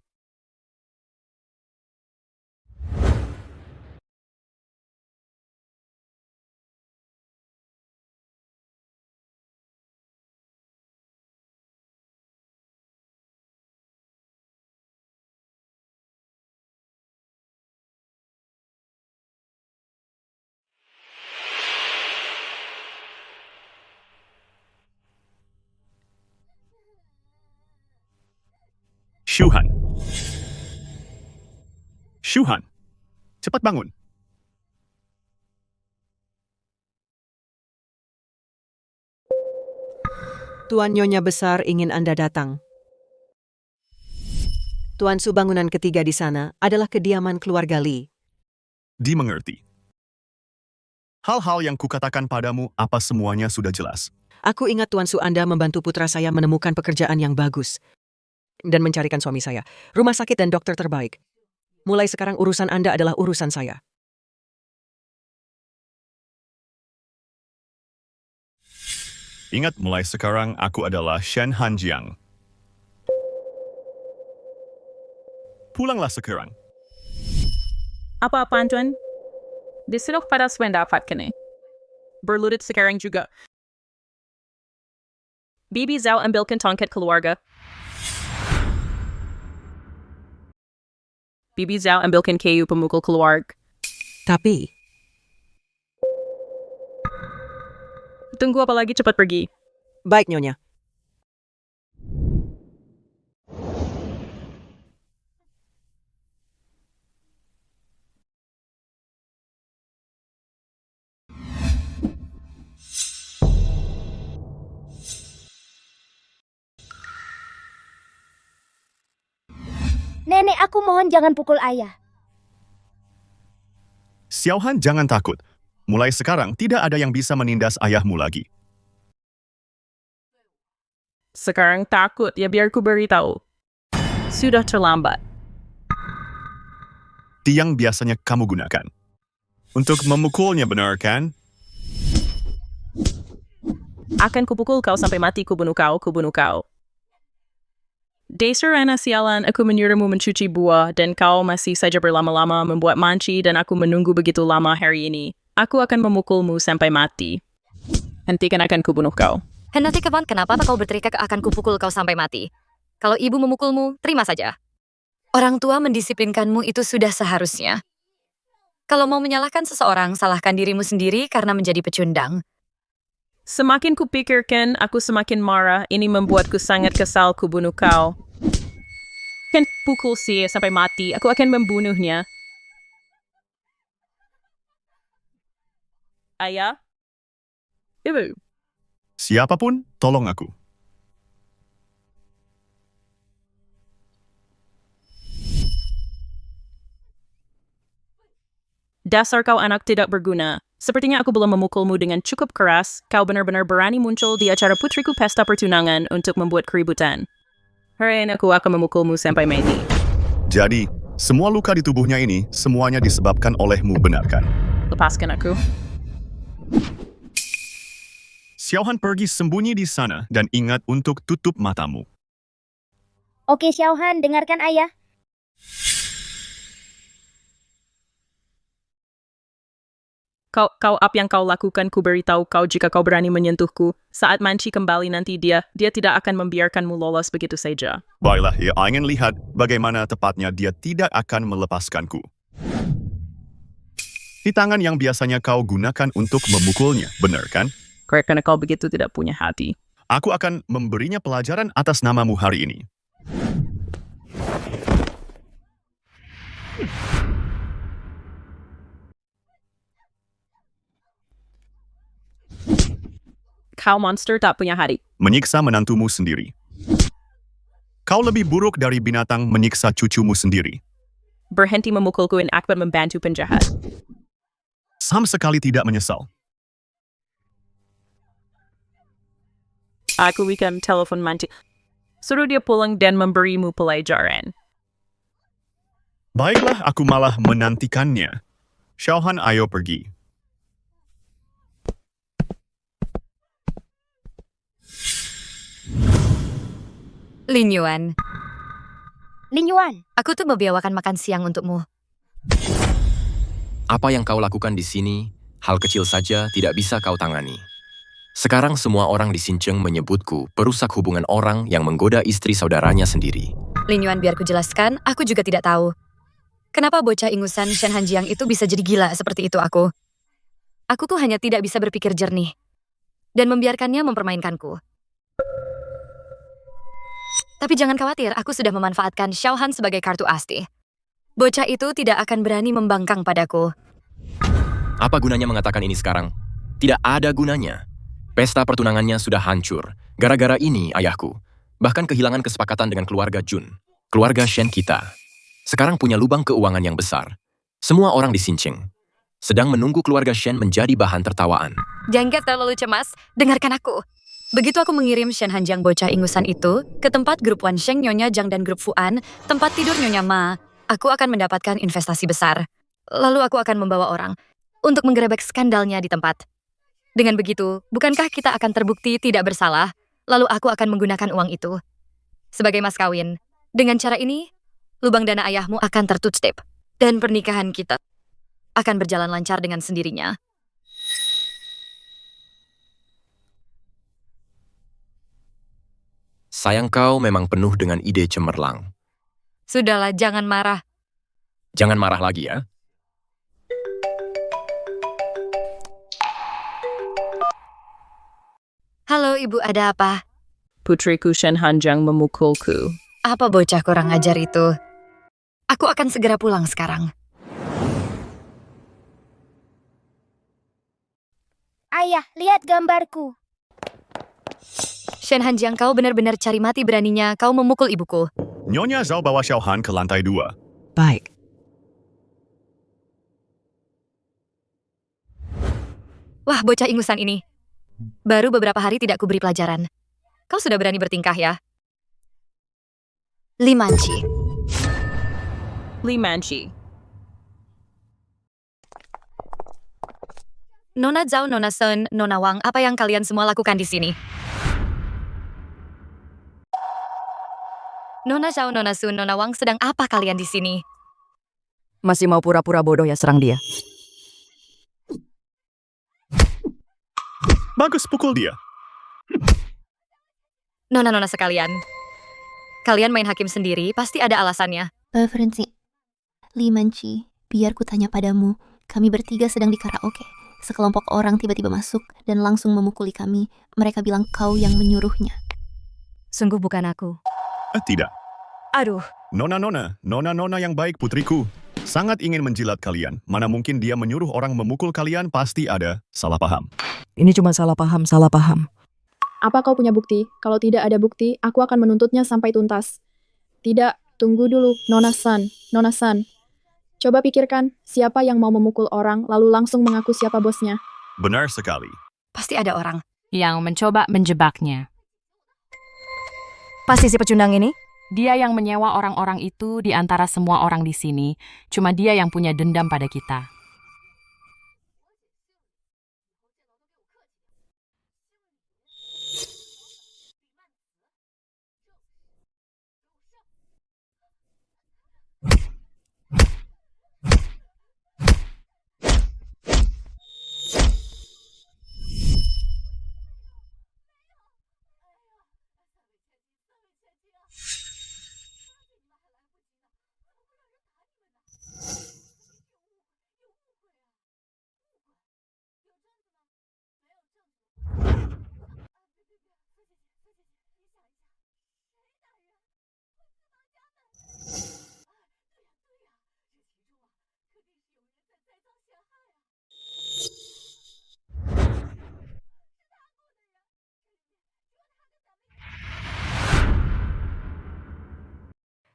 Shuhan. Shuhan, cepat bangun. Tuan Nyonya Besar ingin Anda datang. Tuan Su, bangunan ketiga di sana adalah kediaman keluarga Li. Dimengerti. Hal-hal yang kukatakan padamu, apa semuanya sudah jelas. Aku ingat Tuan Su, Anda membantu putra saya menemukan pekerjaan yang bagus dan mencarikan suami saya, rumah sakit dan dokter terbaik. Mulai sekarang urusan Anda adalah urusan saya. Ingat, mulai sekarang aku adalah Shen Han Jiang. Pulanglah sekarang. Apa-apaan, Tuan? Disunok pada swendapatkan eh. Berlutut sekarang juga. Bibi Zhao ambilkan tongkat keluarga. Bibi Zhao ambilkan kayu pemukul keluarga. Tapi tunggu apa lagi, cepat pergi. Baik, Nyonya. Nenek, aku mohon jangan pukul ayah. Xiaohan, jangan takut. Mulai sekarang tidak ada yang bisa menindas ayahmu lagi. Sekarang takut, ya biar ku beritahu. Sudah terlambat. Tiang biasanya kamu gunakan untuk memukulnya, benar kan? Akan kupukul kau sampai mati, kubunuh kau, kubunuh kau. Dasar anak sialan, aku menyuruhmu mencuci buah dan kau masih saja berlama-lama membuat manci dan aku menunggu begitu lama hari ini. Aku akan memukulmu sampai mati. Hentikan, akan kubunuh kau. Hentikan, kenapa kau berteriak akan kupukul kau sampai mati? Kalau ibu memukulmu, terima saja. Orang tua mendisiplinkanmu itu sudah seharusnya. Kalau mau menyalahkan seseorang, salahkan dirimu sendiri karena menjadi pecundang. Semakin kupikirkan, aku semakin marah. Ini membuatku sangat kesal, kubunuh kau. Kan pukul sih sampai mati. Aku akan membunuhnya. Ayah? Ibu? Siapapun, tolong aku. Dasar kau anak tidak berguna. Sepertinya aku belum memukulmu dengan cukup keras. Kau benar-benar berani muncul di acara putriku pesta pertunangan untuk membuat keributan. Hari ini aku akan memukulmu sampai mati. Jadi, semua luka di tubuhnya ini semuanya disebabkan olehmu, benar kan? Lepaskan aku. Xiaohan pergi sembunyi di sana dan ingat untuk tutup matamu. Oke Xiaohan, dengarkan ayah. Kau apa yang kau lakukan, ku beritahu kau jika kau berani menyentuhku. Saat Manci kembali nanti dia tidak akan membiarkanmu lolos begitu saja. Baiklah, ia ingin lihat bagaimana tepatnya dia tidak akan melepaskanku. Di tangan yang biasanya kau gunakan untuk memukulnya, benar kan? Karena kau begitu tidak punya hati. Aku akan memberinya pelajaran atas namamu hari ini. Kau monster tak punya hati. Menyiksa menantumu sendiri. Kau lebih buruk dari binatang menyiksa cucumu sendiri. Berhenti memukulku dan akibat membantu penjahat. Sama sekali tidak menyesal. Aku akan telepon Manci. Suruh dia pulang dan memberimu pelajaran. Baiklah, aku malah menantikannya. Xiaohan, ayo pergi. Lin Yuan, aku tuh membiawakan makan siang untukmu. Apa yang kau lakukan di sini, hal kecil saja tidak bisa kau tangani. Sekarang semua orang di Xincheng menyebutku perusak hubungan orang yang menggoda istri saudaranya sendiri. Lin Yuan, biar ku jelaskan, aku juga tidak tahu. Kenapa bocah ingusan Shen Hanjiang itu bisa jadi gila seperti itu aku? Aku tuh hanya tidak bisa berpikir jernih. Dan membiarkannya mempermainkanku. Tapi jangan khawatir, aku sudah memanfaatkan Xiaohan sebagai kartu asti. Bocah itu tidak akan berani membangkang padaku. Apa gunanya mengatakan ini sekarang? Tidak ada gunanya. Pesta pertunangannya sudah hancur. Gara-gara ini, ayahku. Bahkan kehilangan kesepakatan dengan keluarga Jun. Keluarga Shen kita. Sekarang punya lubang keuangan yang besar. Semua orang di Xincheng sedang menunggu keluarga Shen menjadi bahan tertawaan. Jangan terlalu cemas, dengarkan aku. Begitu aku mengirim Shen Hanjiang bocah ingusan itu ke tempat grup Wan Sheng, Nyonya Zhang dan grup Fuan, tempat tidur Nyonya Ma, aku akan mendapatkan investasi besar. Lalu aku akan membawa orang untuk menggerebek skandalnya di tempat. Dengan begitu, bukankah kita akan terbukti tidak bersalah? Lalu aku akan menggunakan uang itu sebagai mas kawin. Dengan cara ini, lubang dana ayahmu akan tertutup dan pernikahan kita akan berjalan lancar dengan sendirinya. Sayang kau memang penuh dengan ide cemerlang. Sudahlah, jangan marah. Jangan marah lagi ya. Halo ibu, ada apa? Putriku Shen Hanjiang memukulku. Apa bocah kurang ajar itu? Aku akan segera pulang sekarang. Ayah, lihat gambarku. Shen Hanjiang, kau benar-benar cari mati beraninya kau memukul ibuku. Nyonya Zhao bawa Xiaohan ke lantai 2. Baik. Wah, bocah ingusan ini. Baru beberapa hari tidak kuberi pelajaran. Kau sudah berani bertingkah ya? Li Manci. Nona Zhao, Nona Sun, Nona Wang, apa yang kalian semua lakukan di sini? Nona Zhao, Nona Sun, Nona Wang, sedang apa kalian di sini? Masih mau pura-pura bodoh ya, serang dia. Bagus, pukul dia. Nona-nona sekalian, kalian main hakim sendiri, pasti ada alasannya. Preferensi. Li Manci, biar ku tanya padamu, kami bertiga sedang di karaoke. Sekelompok orang tiba-tiba masuk dan langsung memukuli kami. Mereka bilang kau yang menyuruhnya. Sungguh bukan aku. Tidak. Aduh. Nona yang baik putriku. Sangat ingin menjilat kalian. Mana mungkin dia menyuruh orang memukul kalian, pasti ada salah paham. Ini cuma salah paham. Apa kau punya bukti? Kalau tidak ada bukti, aku akan menuntutnya sampai tuntas. Tidak, tunggu dulu, Nona San. Coba pikirkan, siapa yang mau memukul orang, lalu langsung mengaku siapa bosnya? Benar sekali. Pasti ada orang yang mencoba menjebaknya. Pasti si pecundang ini Dia yang menyewa orang-orang itu di antara semua orang di sini. Cuma dia yang punya dendam pada kita.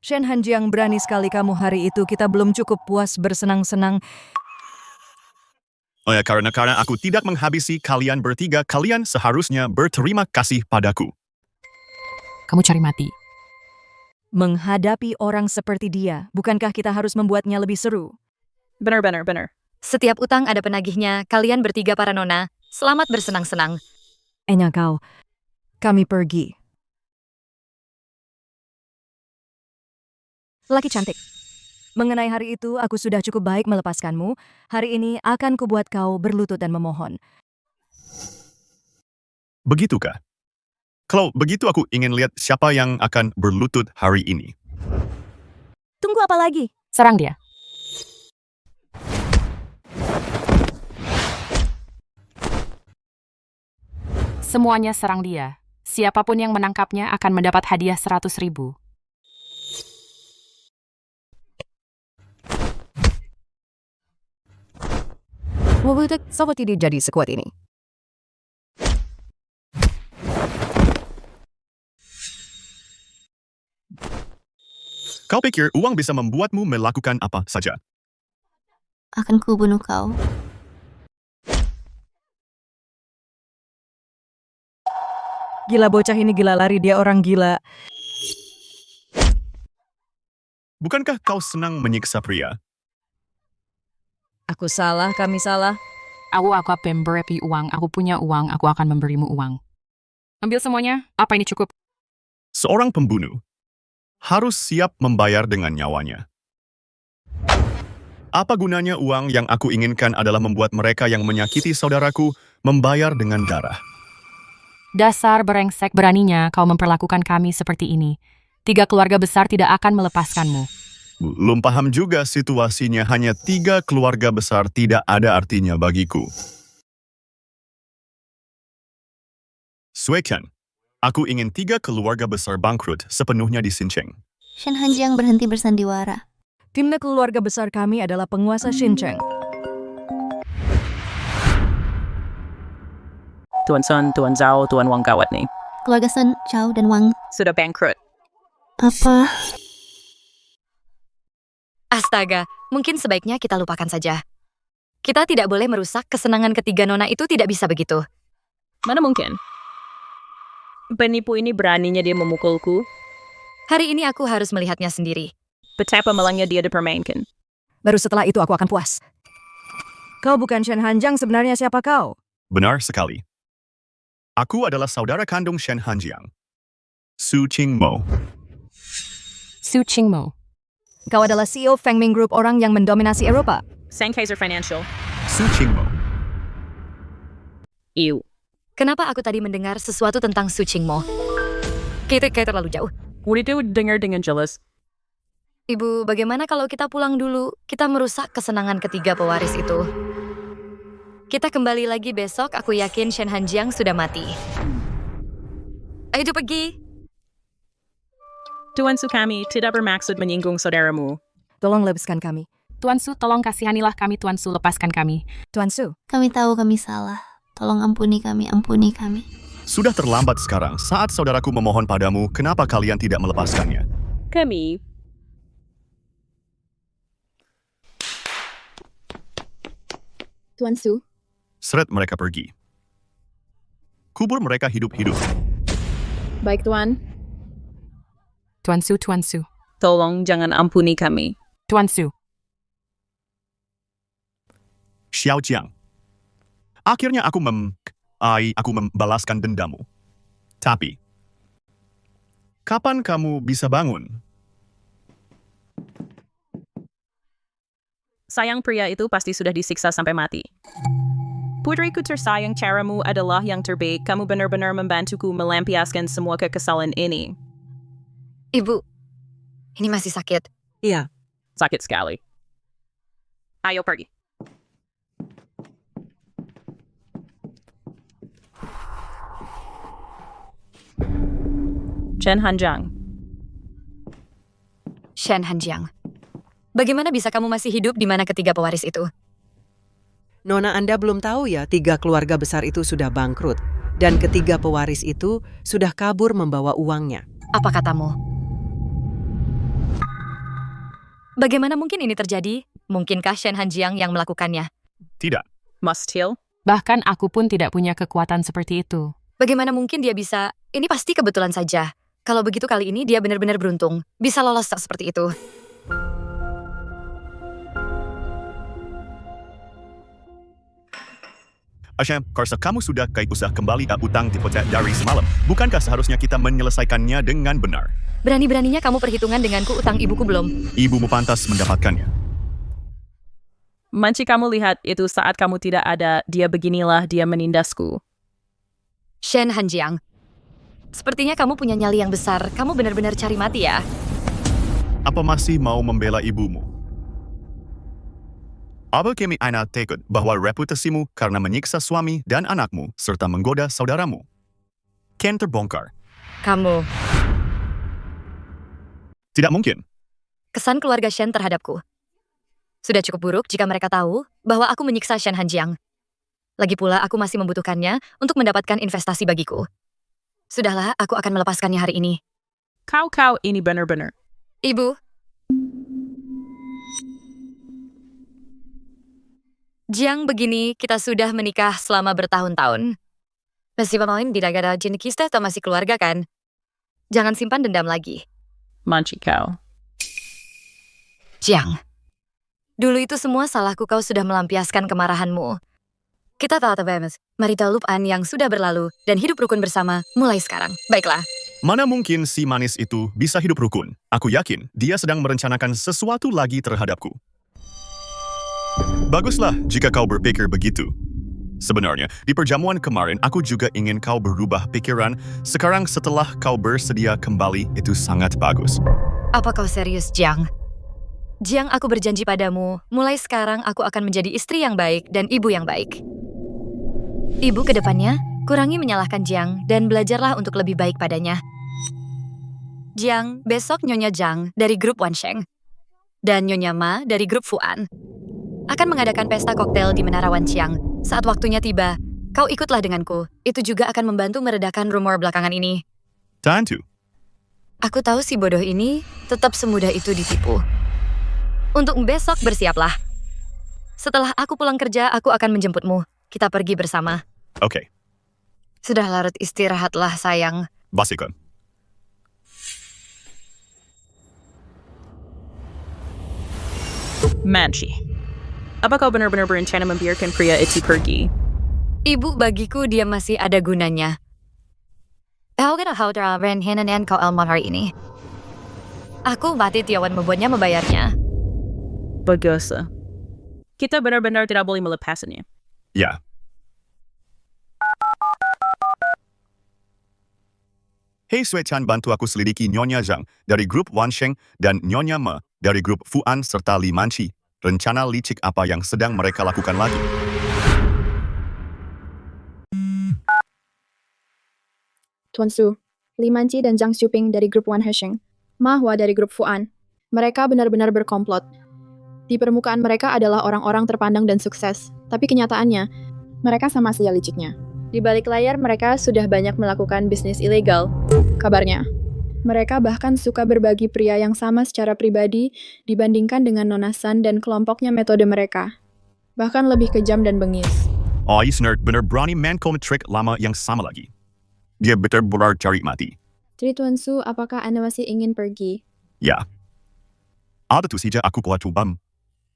Shen Hanjiang, berani sekali kamu hari itu. Kita belum cukup puas bersenang-senang. Oh ya, karena aku tidak menghabisi kalian bertiga, kalian seharusnya berterima kasih padaku. Kamu cari mati. Menghadapi orang seperti dia, bukankah kita harus membuatnya lebih seru? Benar. Setiap utang ada penagihnya. Kalian bertiga para nona, selamat bersenang-senang. Enya kau, kami pergi. Laki cantik. Mengenai hari itu, aku sudah cukup baik melepaskanmu. Hari ini akan kubuat kau berlutut dan memohon. Begitukah? Kalau begitu aku ingin lihat siapa yang akan berlutut hari ini. Tunggu apa lagi? Serang dia. Semuanya serang dia. Siapapun yang menangkapnya akan mendapat hadiah 100.000. Wobutek, sobat tidak jadi sekuat ini. Kau pikir uang bisa membuatmu melakukan apa saja? Akan kubunuh kau. Gila bocah ini, gila lari, dia orang gila. Bukankah kau senang menyiksa pria? Aku salah, kami salah. Aku akan memberi uang. Aku punya uang. Aku akan memberimu uang. Ambil semuanya. Apa ini cukup? Seorang pembunuh harus siap membayar dengan nyawanya. Apa gunanya uang? Yang aku inginkan adalah membuat mereka yang menyakiti saudaraku membayar dengan darah. Dasar brengsek, beraninya kau memperlakukan kami seperti ini. 3 keluarga besar tidak akan melepaskanmu. Belum paham juga situasinya, hanya 3 keluarga besar tidak ada artinya bagiku. Suekan, aku ingin 3 keluarga besar bangkrut sepenuhnya di Xincheng. Shen Hanjiang berhenti bersandiwara. Timnya keluarga besar kami adalah penguasa Xincheng. Tuan Sun, Tuan Zhao, Tuan Wang gawat nih. Keluarga Sun, Zhao, dan Wang sudah bangkrut. Apa? Astaga, mungkin sebaiknya kita lupakan saja. Kita tidak boleh merusak kesenangan ketiga nona itu, tidak bisa begitu. Mana mungkin? Penipu ini beraninya dia memukulku. Hari ini aku harus melihatnya sendiri. Betapa melangnya dia dipermainkan. Baru setelah itu aku akan puas. Kau bukan Shen Hanjiang, sebenarnya siapa kau? Benar sekali. Aku adalah saudara kandung Shen Hanjiang. Su Qingmo. Su Qingmo. Kau adalah CEO Fengming Group, orang yang mendominasi Eropa. Sennheiser Financial. Su Qingmo. Iu. Kenapa aku tadi mendengar sesuatu tentang Su Qingmo? Kayak terlalu jauh. Itu dengar dengan jelas. Ibu, bagaimana kalau kita pulang dulu? Kita merusak kesenangan ketiga pewaris itu. Kita kembali lagi besok, aku yakin Shen Hanjiang sudah mati. Ayo pergi. Tuan Su, kami tidak bermaksud menyinggung saudaramu. Tolong lepaskan kami. Tuan Su, tolong kasihanilah kami. Tuan Su, lepaskan kami. Tuan Su. Kami tahu kami salah. Tolong ampuni kami, ampuni kami. Sudah terlambat sekarang. Saat saudaraku memohon padamu, kenapa kalian tidak melepaskannya? Kami. Tuan Su. Seret mereka pergi. Kubur mereka hidup-hidup. Baik, Tuan. Tuan Su. Tolong jangan ampuni kami. Tuan Su. Xiao Jiang. Akhirnya aku membalaskan dendamu. Tapi, kapan kamu bisa bangun? Sayang pria itu pasti sudah disiksa sampai mati. Putriku tersayang, caramu adalah yang terbaik. Kamu benar-benar membantuku melampiaskan semua kekesalan ini. Ibu, ini masih sakit. Iya. Sakit sekali. Ayo pergi. Shen Hanjiang. Shen Hanjiang. Bagaimana bisa kamu masih hidup di mana ketiga pewaris itu? Nona, Anda belum tahu ya, 3 keluarga besar itu sudah bangkrut. Dan ketiga pewaris itu sudah kabur membawa uangnya. Apa katamu? Bagaimana mungkin ini terjadi? Mungkinkah Shen Hanjiang yang melakukannya? Tidak. Mustil. Bahkan aku pun tidak punya kekuatan seperti itu. Bagaimana mungkin dia bisa? Ini pasti kebetulan saja. Kalau begitu kali ini dia benar-benar beruntung. Bisa lolos seperti itu. Asha, karena kamu sudah usah kembali utang dipotek dari semalam. Bukankah seharusnya kita menyelesaikannya dengan benar? Berani-beraninya kamu perhitungan denganku utang ibuku belum? Ibumu pantas mendapatkannya. Manci, kamu lihat itu saat kamu tidak ada, dia beginilah dia menindasku. Shen Hanjiang. Sepertinya kamu punya nyali yang besar. Kamu benar-benar cari mati ya? Apa masih mau membela ibumu? Apa kami anak takut bahwa reputasimu karena menyiksa suami dan anakmu serta menggoda saudaramu Ken terbongkar? Kamu. Tidak mungkin. Kesan keluarga Shen terhadapku sudah cukup buruk jika mereka tahu bahwa aku menyiksa Shen Hanjiang. Lagi pula aku masih membutuhkannya untuk mendapatkan investasi bagiku. Sudahlah, aku akan melepaskannya hari ini. Kau ini benar-benar. Ibu. Jiang, begini kita sudah menikah selama bertahun-tahun. Meskipun tidak ada jin kita masih keluarga kan? Jangan simpan dendam lagi. Manci kau. Jiang. Dulu itu semua salahku, kau sudah melampiaskan kemarahanmu. Kita tahu mari kita lupakan yang sudah berlalu dan hidup rukun bersama mulai sekarang. Baiklah. Mana mungkin si manis itu bisa hidup rukun? Aku yakin dia sedang merencanakan sesuatu lagi terhadapku. Baguslah jika kau berpikir begitu. Sebenarnya, di perjamuan kemarin aku juga ingin kau berubah pikiran. Sekarang setelah kau bersedia kembali, itu sangat bagus. Apa kau serius, Jiang? Jiang, aku berjanji padamu, mulai sekarang aku akan menjadi istri yang baik dan ibu yang baik. Ibu ke depannya, kurangi menyalahkan Jiang dan belajarlah untuk lebih baik padanya. Jiang, besok Nyonya Zhang dari grup Wansheng dan Nyonya Ma dari grup Fuan akan mengadakan pesta koktail di Menara Wanxiang. Saat waktunya tiba, kau ikutlah denganku. Itu juga akan membantu meredakan rumor belakangan ini. Tentu. Aku tahu si bodoh ini tetap semudah itu ditipu. Untuk besok bersiaplah. Setelah aku pulang kerja, aku akan menjemputmu. Kita pergi bersama. Oke. Sudah larut, istirahatlah sayang. Basikan. Manci. Apa kau benar-benar berencana membiarkan pria itu pergi? Ibu, bagiku dia masih ada gunanya. Kau kena renhenan kau elmon hari ini. Aku mati Tiawan membuatnya membayarnya. Bagus. Kita benar-benar tidak boleh melepasnya. Ya. Hei Sui Chan, bantu aku selidiki Nyonya Zhang dari grup Wansheng dan Nyonya Ma dari grup Fuan serta Li Manci. Rencana licik apa yang sedang mereka lakukan lagi? Tuan Su, Li Manci dan Zhang Xiuping dari grup Wan Hesheng, Ma Hua dari grup Fuan. Mereka benar-benar berkomplot. Di permukaan mereka adalah orang-orang terpandang dan sukses, tapi kenyataannya, mereka sama saja liciknya. Di balik layar mereka sudah banyak melakukan bisnis ilegal, kabarnya. Mereka bahkan suka berbagi pria yang sama secara pribadi dibandingkan dengan Nona San dan kelompoknya metode mereka. Bahkan lebih kejam dan bengis. Oh, Isner benar berani main trik lama yang sama lagi. Dia benar-benar cari mati. Jadi Tuan Su, apakah Anda masih ingin pergi? Ya. Ada tu saja aku kuat ubam.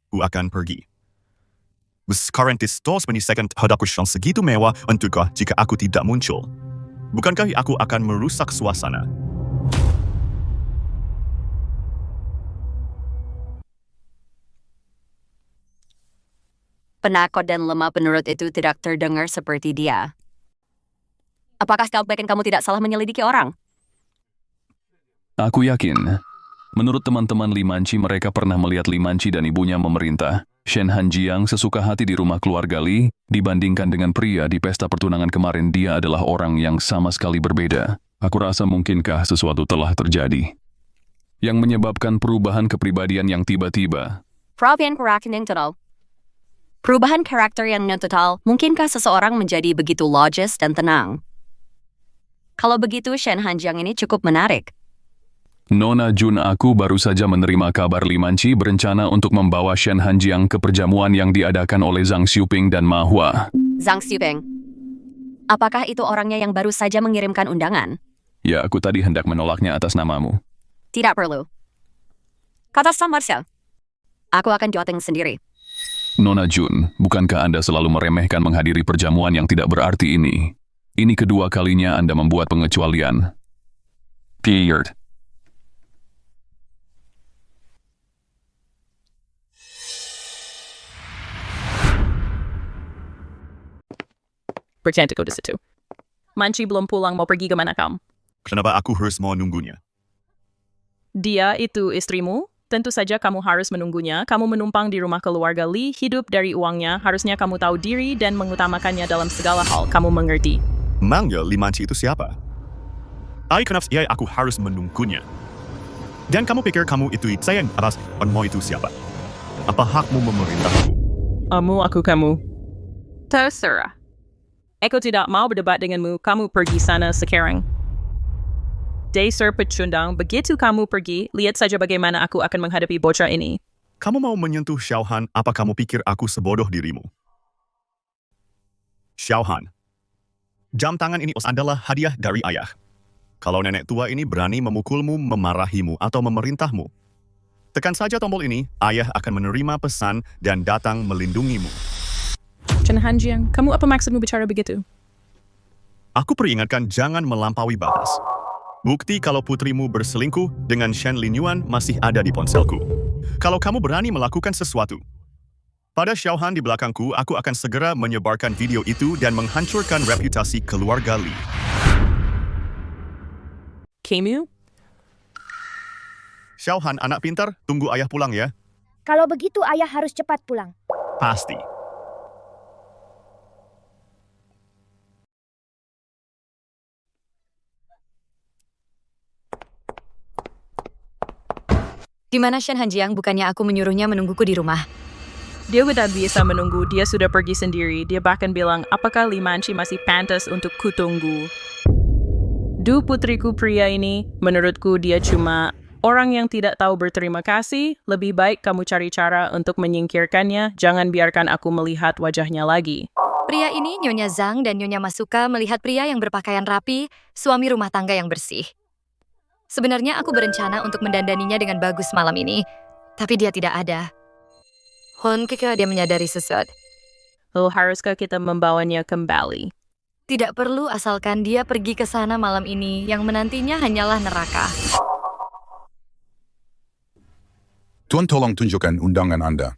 Aku akan pergi. Sekarang distos menyelesaikan hadaku yang segitu mewah untukkah jika aku tidak muncul? Bukankah aku akan merusak suasana? Penakut dan lemah penurut itu tidak terdengar seperti dia. Apakah kau pikir kamu tidak salah menyelidiki orang? Aku yakin. Menurut teman-teman Limanci, mereka pernah melihat Limanci dan ibunya memerintah. Shen Hanjiang sesuka hati di rumah keluarga Li, dibandingkan dengan pria di pesta pertunangan kemarin, dia adalah orang yang sama sekali berbeda. Aku rasa mungkinkah sesuatu telah terjadi yang menyebabkan perubahan kepribadian yang tiba-tiba. Perubahan karakter yang total. Perubahan karakter yang total, mungkinkah seseorang menjadi begitu logis dan tenang? Kalau begitu, Shen Hanjiang ini cukup menarik. Nona Jun, aku baru saja menerima kabar Limanci berencana untuk membawa Shen Hanjiang ke perjamuan yang diadakan oleh Zhang Xiuping dan Ma Hua. Zhang Xiuping. Apakah itu orangnya yang baru saja mengirimkan undangan? Ya, aku tadi hendak menolaknya atas namamu. Tidak perlu. Kata Sam Marcel. Aku akan joteng sendiri. Nona Jun, bukankah Anda selalu meremehkan menghadiri perjamuan yang tidak berarti ini? Ini kedua kalinya Anda membuat pengecualian. Pierre. Bercantik di situ. Manci belum pulang, mau pergi kemana kamu? Kenapa aku harus menunggunya? Dia itu istrimu? Tentu saja kamu harus menunggunya. Kamu menumpang di rumah keluarga Li, hidup dari uangnya. Harusnya kamu tahu diri dan mengutamakannya dalam segala hal. Kamu mengerti? Emangnya Limanci itu siapa? Kenapa aku harus menunggunya? Dan kamu pikir kamu itu saya yang atas mau itu siapa? Apa hakmu memerintahku? Kamu. Terserah. Aku tidak mau berdebat denganmu. Kamu pergi sana sekarang. Dasar pecundang, begitu kamu pergi, lihat saja bagaimana aku akan menghadapi bocah ini. Kamu mau menyentuh Xiaohan, apa kamu pikir aku sebodoh dirimu? Xiaohan, jam tangan ini adalah hadiah dari ayah. Kalau nenek tua ini berani memukulmu, memarahimu, atau memerintahmu, tekan saja tombol ini, ayah akan menerima pesan dan datang melindungimu. Shen Hanjiang, kamu apa maksudmu bicara begitu? Aku peringatkan jangan melampaui batas. Bukti kalau putrimu berselingkuh dengan Shen Linyuan masih ada di ponselku. Kalau kamu berani melakukan sesuatu pada Xiaohan di belakangku, aku akan segera menyebarkan video itu dan menghancurkan reputasi keluarga Li. Kamu? Xiaohan, anak pintar, tunggu ayah pulang ya. Kalau begitu ayah harus cepat pulang. Pasti. Di mana Shen Hanjiang? Bukannya aku menyuruhnya menungguku di rumah. Dia tidak bisa menunggu, dia sudah pergi sendiri. Dia bahkan bilang, apakah Limanci masih pantas untuk kutunggu? Duh, putriku pria ini, menurutku dia cuma orang yang tidak tahu berterima kasih. Lebih baik kamu cari cara untuk menyingkirkannya. Jangan biarkan aku melihat wajahnya lagi. Pria ini, Nyonya Zhang dan Nyonya Masuka melihat pria yang berpakaian rapi, suami rumah tangga yang bersih. Sebenarnya aku berencana untuk mendandaninya dengan bagus malam ini, tapi dia tidak ada. Ketika dia menyadari sesuatu. Haruskah kita membawanya kembali? Tidak perlu, asalkan dia pergi ke sana malam ini, yang menantinya hanyalah neraka. Tuan, tolong tunjukkan undangan Anda.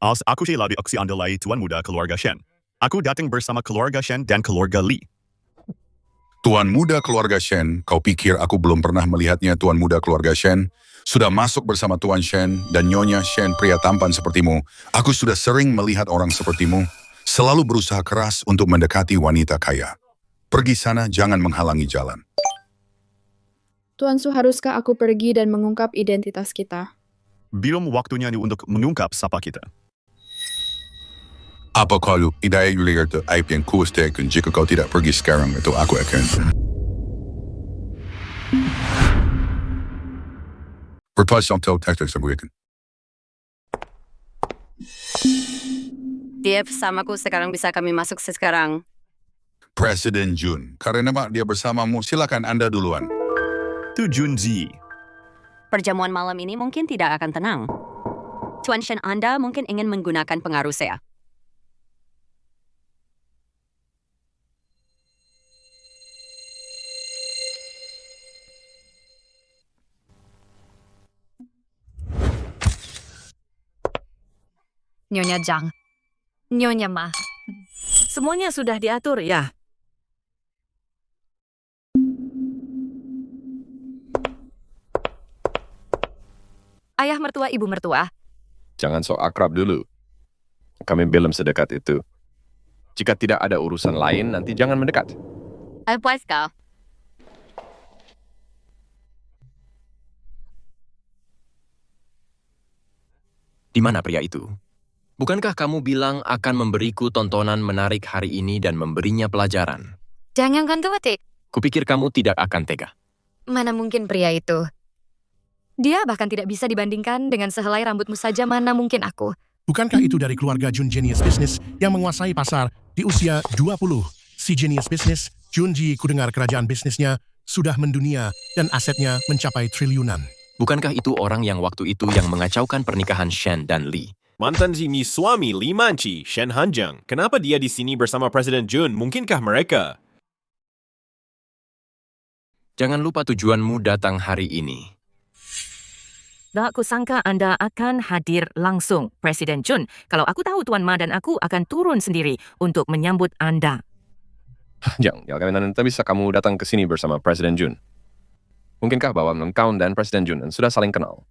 Aku telah di aksi andalai Tuan Muda Keluarga Shen. Aku datang bersama keluarga Shen dan keluarga Li. Tuan Muda Keluarga Shen, kau pikir aku belum pernah melihatnya? Tuan Muda Keluarga Shen sudah masuk bersama Tuan Shen dan Nyonya Shen, pria tampan sepertimu. Aku sudah sering melihat orang sepertimu selalu berusaha keras untuk mendekati wanita kaya. Pergi sana, jangan menghalangi jalan. Tuan Su, haruskah aku pergi dan mengungkap identitas kita? Belum waktunya untuk mengungkap siapa kita. Apa kalau tidak lihat aib yang kuasakan? Jika kau tidak pergi sekarang, itu aku akan berpasang tahu teknik sebuahkan. Dia bersamaku sekarang, bisa kami masuk sekarang? Presiden Jun, karena dia bersamamu, silakan Anda duluan. Itu Junji. Perjamuan malam ini mungkin tidak akan tenang. Tuan Shen, Anda mungkin ingin menggunakan pengaruh saya. Nyonya Zhang, Nyonya Ma. Semuanya sudah diatur, ya? Ayah mertua, ibu mertua. Jangan sok akrab dulu. Kami belum sedekat itu. Jika tidak ada urusan lain, nanti jangan mendekat. Puas kau? Di mana pria itu? Bukankah kamu bilang akan memberiku tontonan menarik hari ini dan memberinya pelajaran? Jangan Kantuwati. Kupikir kamu tidak akan tega. Mana mungkin pria itu? Dia bahkan tidak bisa dibandingkan dengan sehelai rambutmu saja, mana mungkin aku. Bukankah itu dari keluarga Jun Genius Business yang menguasai pasar di usia 20? Si Genius Business, Junji, kudengar kerajaan bisnisnya sudah mendunia dan asetnya mencapai triliunan. Bukankah itu orang yang waktu itu yang mengacaukan pernikahan Shen dan Li? Mantan Zimi suami Li Manqi, Shen Hanjiang. Kenapa dia di sini bersama Presiden Jun? Mungkinkah mereka? Jangan lupa tujuanmu datang hari ini. Tak kusangka Anda akan hadir langsung, Presiden Jun. Kalau aku tahu Tuan Ma dan aku akan turun sendiri untuk menyambut Anda. Jangan nanti bisa kamu datang ke sini bersama Presiden Jun. Mungkinkah bahwa engkau dan Presiden Jun sudah saling kenal?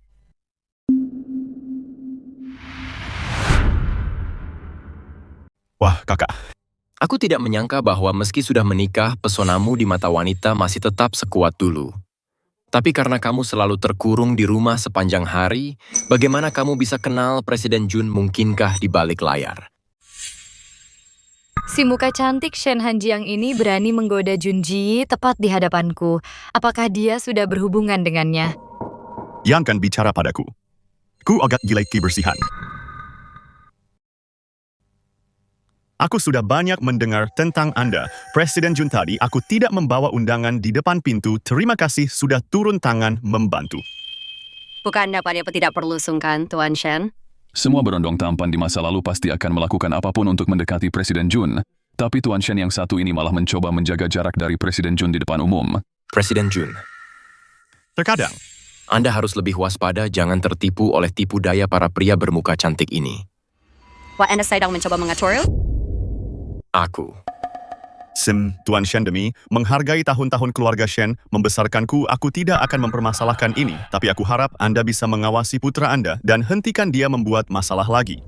Wah, kakak. Aku tidak menyangka bahwa meski sudah menikah, pesonamu di mata wanita masih tetap sekuat dulu. Tapi karena kamu selalu terkurung di rumah sepanjang hari, bagaimana kamu bisa kenal Presiden Jun mungkinkah di balik layar? Si muka cantik Shen Hanjiang ini berani menggoda Junji tepat di hadapanku. Apakah dia sudah berhubungan dengannya? Yang kan bicara padaku. Ku agak gila kebersihan. Aku sudah banyak mendengar tentang Anda. Presiden Jun tadi, aku tidak membawa undangan di depan pintu. Terima kasih sudah turun tangan membantu. Bukan dapat tidak perlu sungkan, Tuan Shen. Semua berondong tampan di masa lalu pasti akan melakukan apapun untuk mendekati Presiden Jun. Tapi Tuan Shen yang satu ini malah mencoba menjaga jarak dari Presiden Jun di depan umum. Presiden Jun. Terkadang. Anda harus lebih waspada, jangan tertipu oleh tipu daya para pria bermuka cantik ini. Wah, Anda sedang mencoba mengatur? Aku. Tuan Shen demi menghargai tahun-tahun keluarga Shen membesarkanku, aku tidak akan mempermasalahkan ini. Tapi aku harap Anda bisa mengawasi putra Anda dan hentikan dia membuat masalah lagi.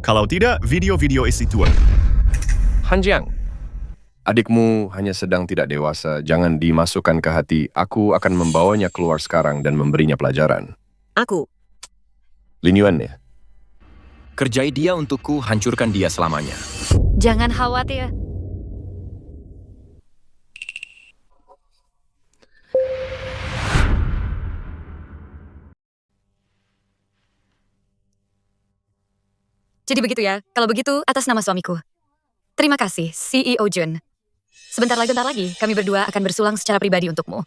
Kalau tidak, video-video isi tua. Hanjiang, adikmu hanya sedang tidak dewasa. Jangan dimasukkan ke hati. Aku akan membawanya keluar sekarang dan memberinya pelajaran. Aku. Lin Yuan ya? Kerjai dia untukku, hancurkan dia selamanya. Jangan khawatir. Jadi begitu ya. Kalau begitu, atas nama suamiku. Terima kasih, CEO Jun. Sebentar lagi, kami berdua akan bersulang secara pribadi untukmu.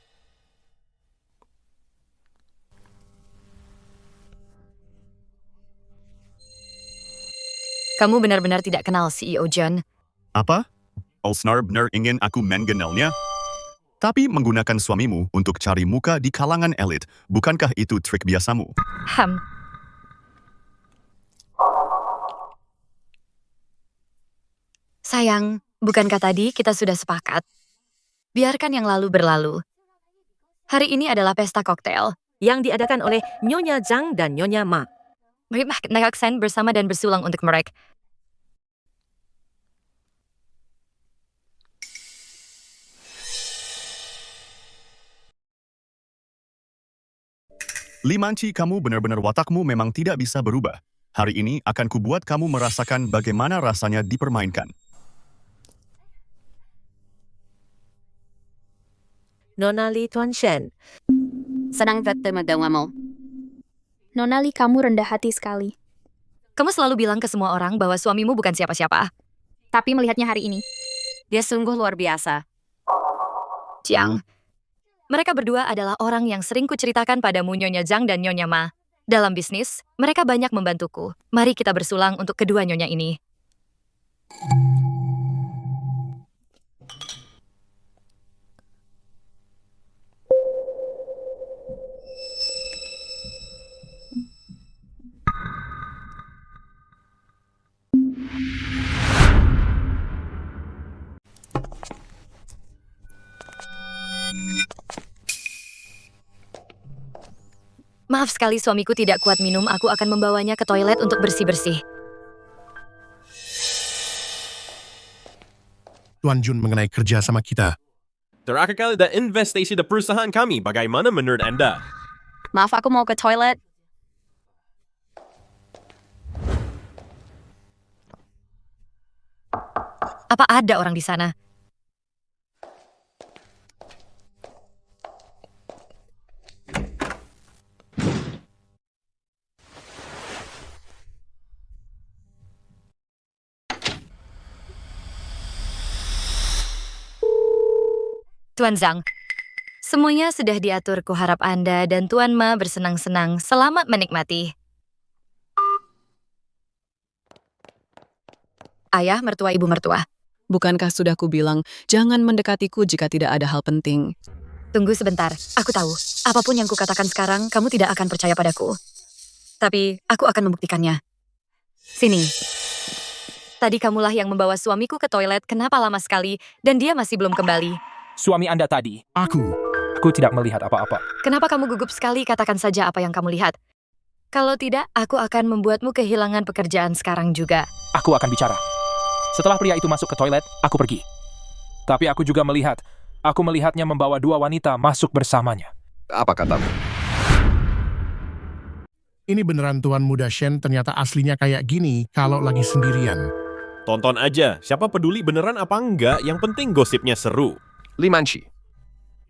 Kamu benar-benar tidak kenal CEO Jun. Apa? Olsnar benar ingin aku mengenalnya? Tapi menggunakan suamimu untuk cari muka di kalangan elit, bukankah itu trik biasamu? Sayang, bukankah tadi kita sudah sepakat? Biarkan yang lalu berlalu. Hari ini adalah pesta koktail yang diadakan oleh Nyonya Zhang dan Nyonya Ma. Mari naik aksen bersama dan bersulang untuk mereka. Li Manqi, kamu benar-benar watakmu memang tidak bisa berubah. Hari ini akan kubuat kamu merasakan bagaimana rasanya dipermainkan. Nona Li, Tuan Shen. Senang bertemu denganmu. Nona Li, kamu rendah hati sekali. Kamu selalu bilang ke semua orang bahwa suamimu bukan siapa-siapa. Tapi melihatnya hari ini, dia sungguh luar biasa. Jiang, Mereka berdua adalah orang yang sering kuceritakan padamu Nyonya Zhang dan Nyonya Ma. Dalam bisnis, mereka banyak membantuku. Mari kita bersulang untuk kedua nyonya ini. Maaf sekali suamiku tidak kuat minum, aku akan membawanya ke toilet untuk bersih-bersih. Tuan Jun mengenai kerja sama kita. Terakhir kali ada investasi di perusahaan kami. Bagaimana menurut Anda? Maaf, aku mau ke toilet. Apa ada orang di sana? Tuan Zhang, semuanya sudah diatur, kuharap Anda dan Tuan Ma bersenang-senang. Selamat menikmati. Ayah, mertua, ibu mertua. Bukankah sudah kubilang, jangan mendekatiku jika tidak ada hal penting. Tunggu sebentar, aku tahu. Apapun yang kukatakan sekarang, kamu tidak akan percaya padaku. Tapi, aku akan membuktikannya. Sini. Tadi kamulah yang membawa suamiku ke toilet, kenapa lama sekali, dan dia masih belum kembali. Suami Anda tadi. Aku tidak melihat apa-apa. Kenapa kamu gugup sekali? Katakan saja apa yang kamu lihat. Kalau tidak, aku akan membuatmu kehilangan pekerjaan sekarang juga. Aku akan bicara. Setelah pria itu masuk ke toilet, aku pergi. Tapi aku juga melihat. Aku melihatnya membawa dua wanita masuk bersamanya. Apa katamu? Ini beneran Tuan Muda Shen ternyata aslinya kayak gini kalau lagi sendirian. Tonton aja, siapa peduli beneran apa enggak, yang penting gosipnya seru. Limanci,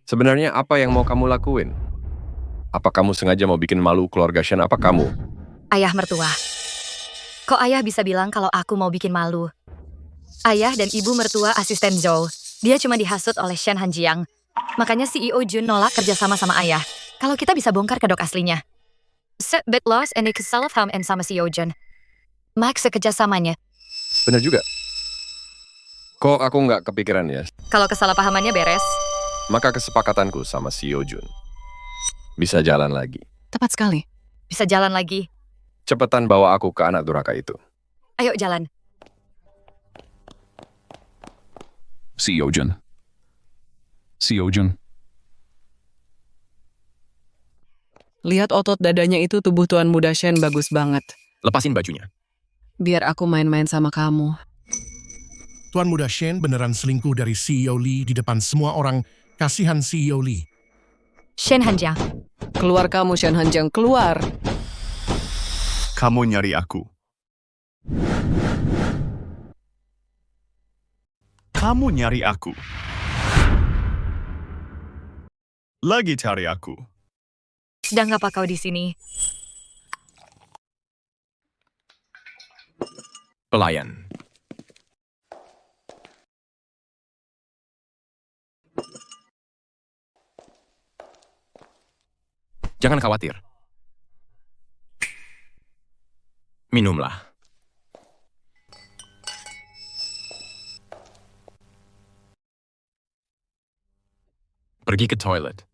sebenarnya apa yang mau kamu lakuin? Apa kamu sengaja mau bikin malu keluarga Shen? Apa kamu? Ayah mertua. Kok ayah bisa bilang kalau aku mau bikin malu? Ayah dan ibu mertua asisten Zhou. Dia cuma dihasut oleh Shen Hanjiang. Makanya CEO Jun nolak kerjasama sama ayah. Kalau kita bisa bongkar kedok aslinya. Set bit loss and kesalahpahaman sama CEO Jun. Max sekerjasamanya. Benar juga. Kok aku nggak kepikiran ya? Kalau kesalahpahamannya beres, Maka kesepakatanku sama CEO Jun bisa jalan lagi. Tepat sekali. bisa jalan lagi. Cepetan bawa aku ke anak durhaka itu. Ayo jalan. CEO Jun. CEO Jun. Lihat otot dadanya itu, tubuh Tuan Muda Shen bagus banget. Lepasin bajunya. Biar aku main-main sama kamu. Tuan Muda Shen beneran selingkuh dari CEO Lee di depan semua orang. Kasihan CEO Lee. Shen Hanjiang. Keluar kamu, Shen Hanjiang, keluar. Kamu nyari aku. Kamu nyari aku. Lagi cari aku. Sedang apa kau di sini? Pelayan. Jangan khawatir. Minumlah. Pergi ke toilet.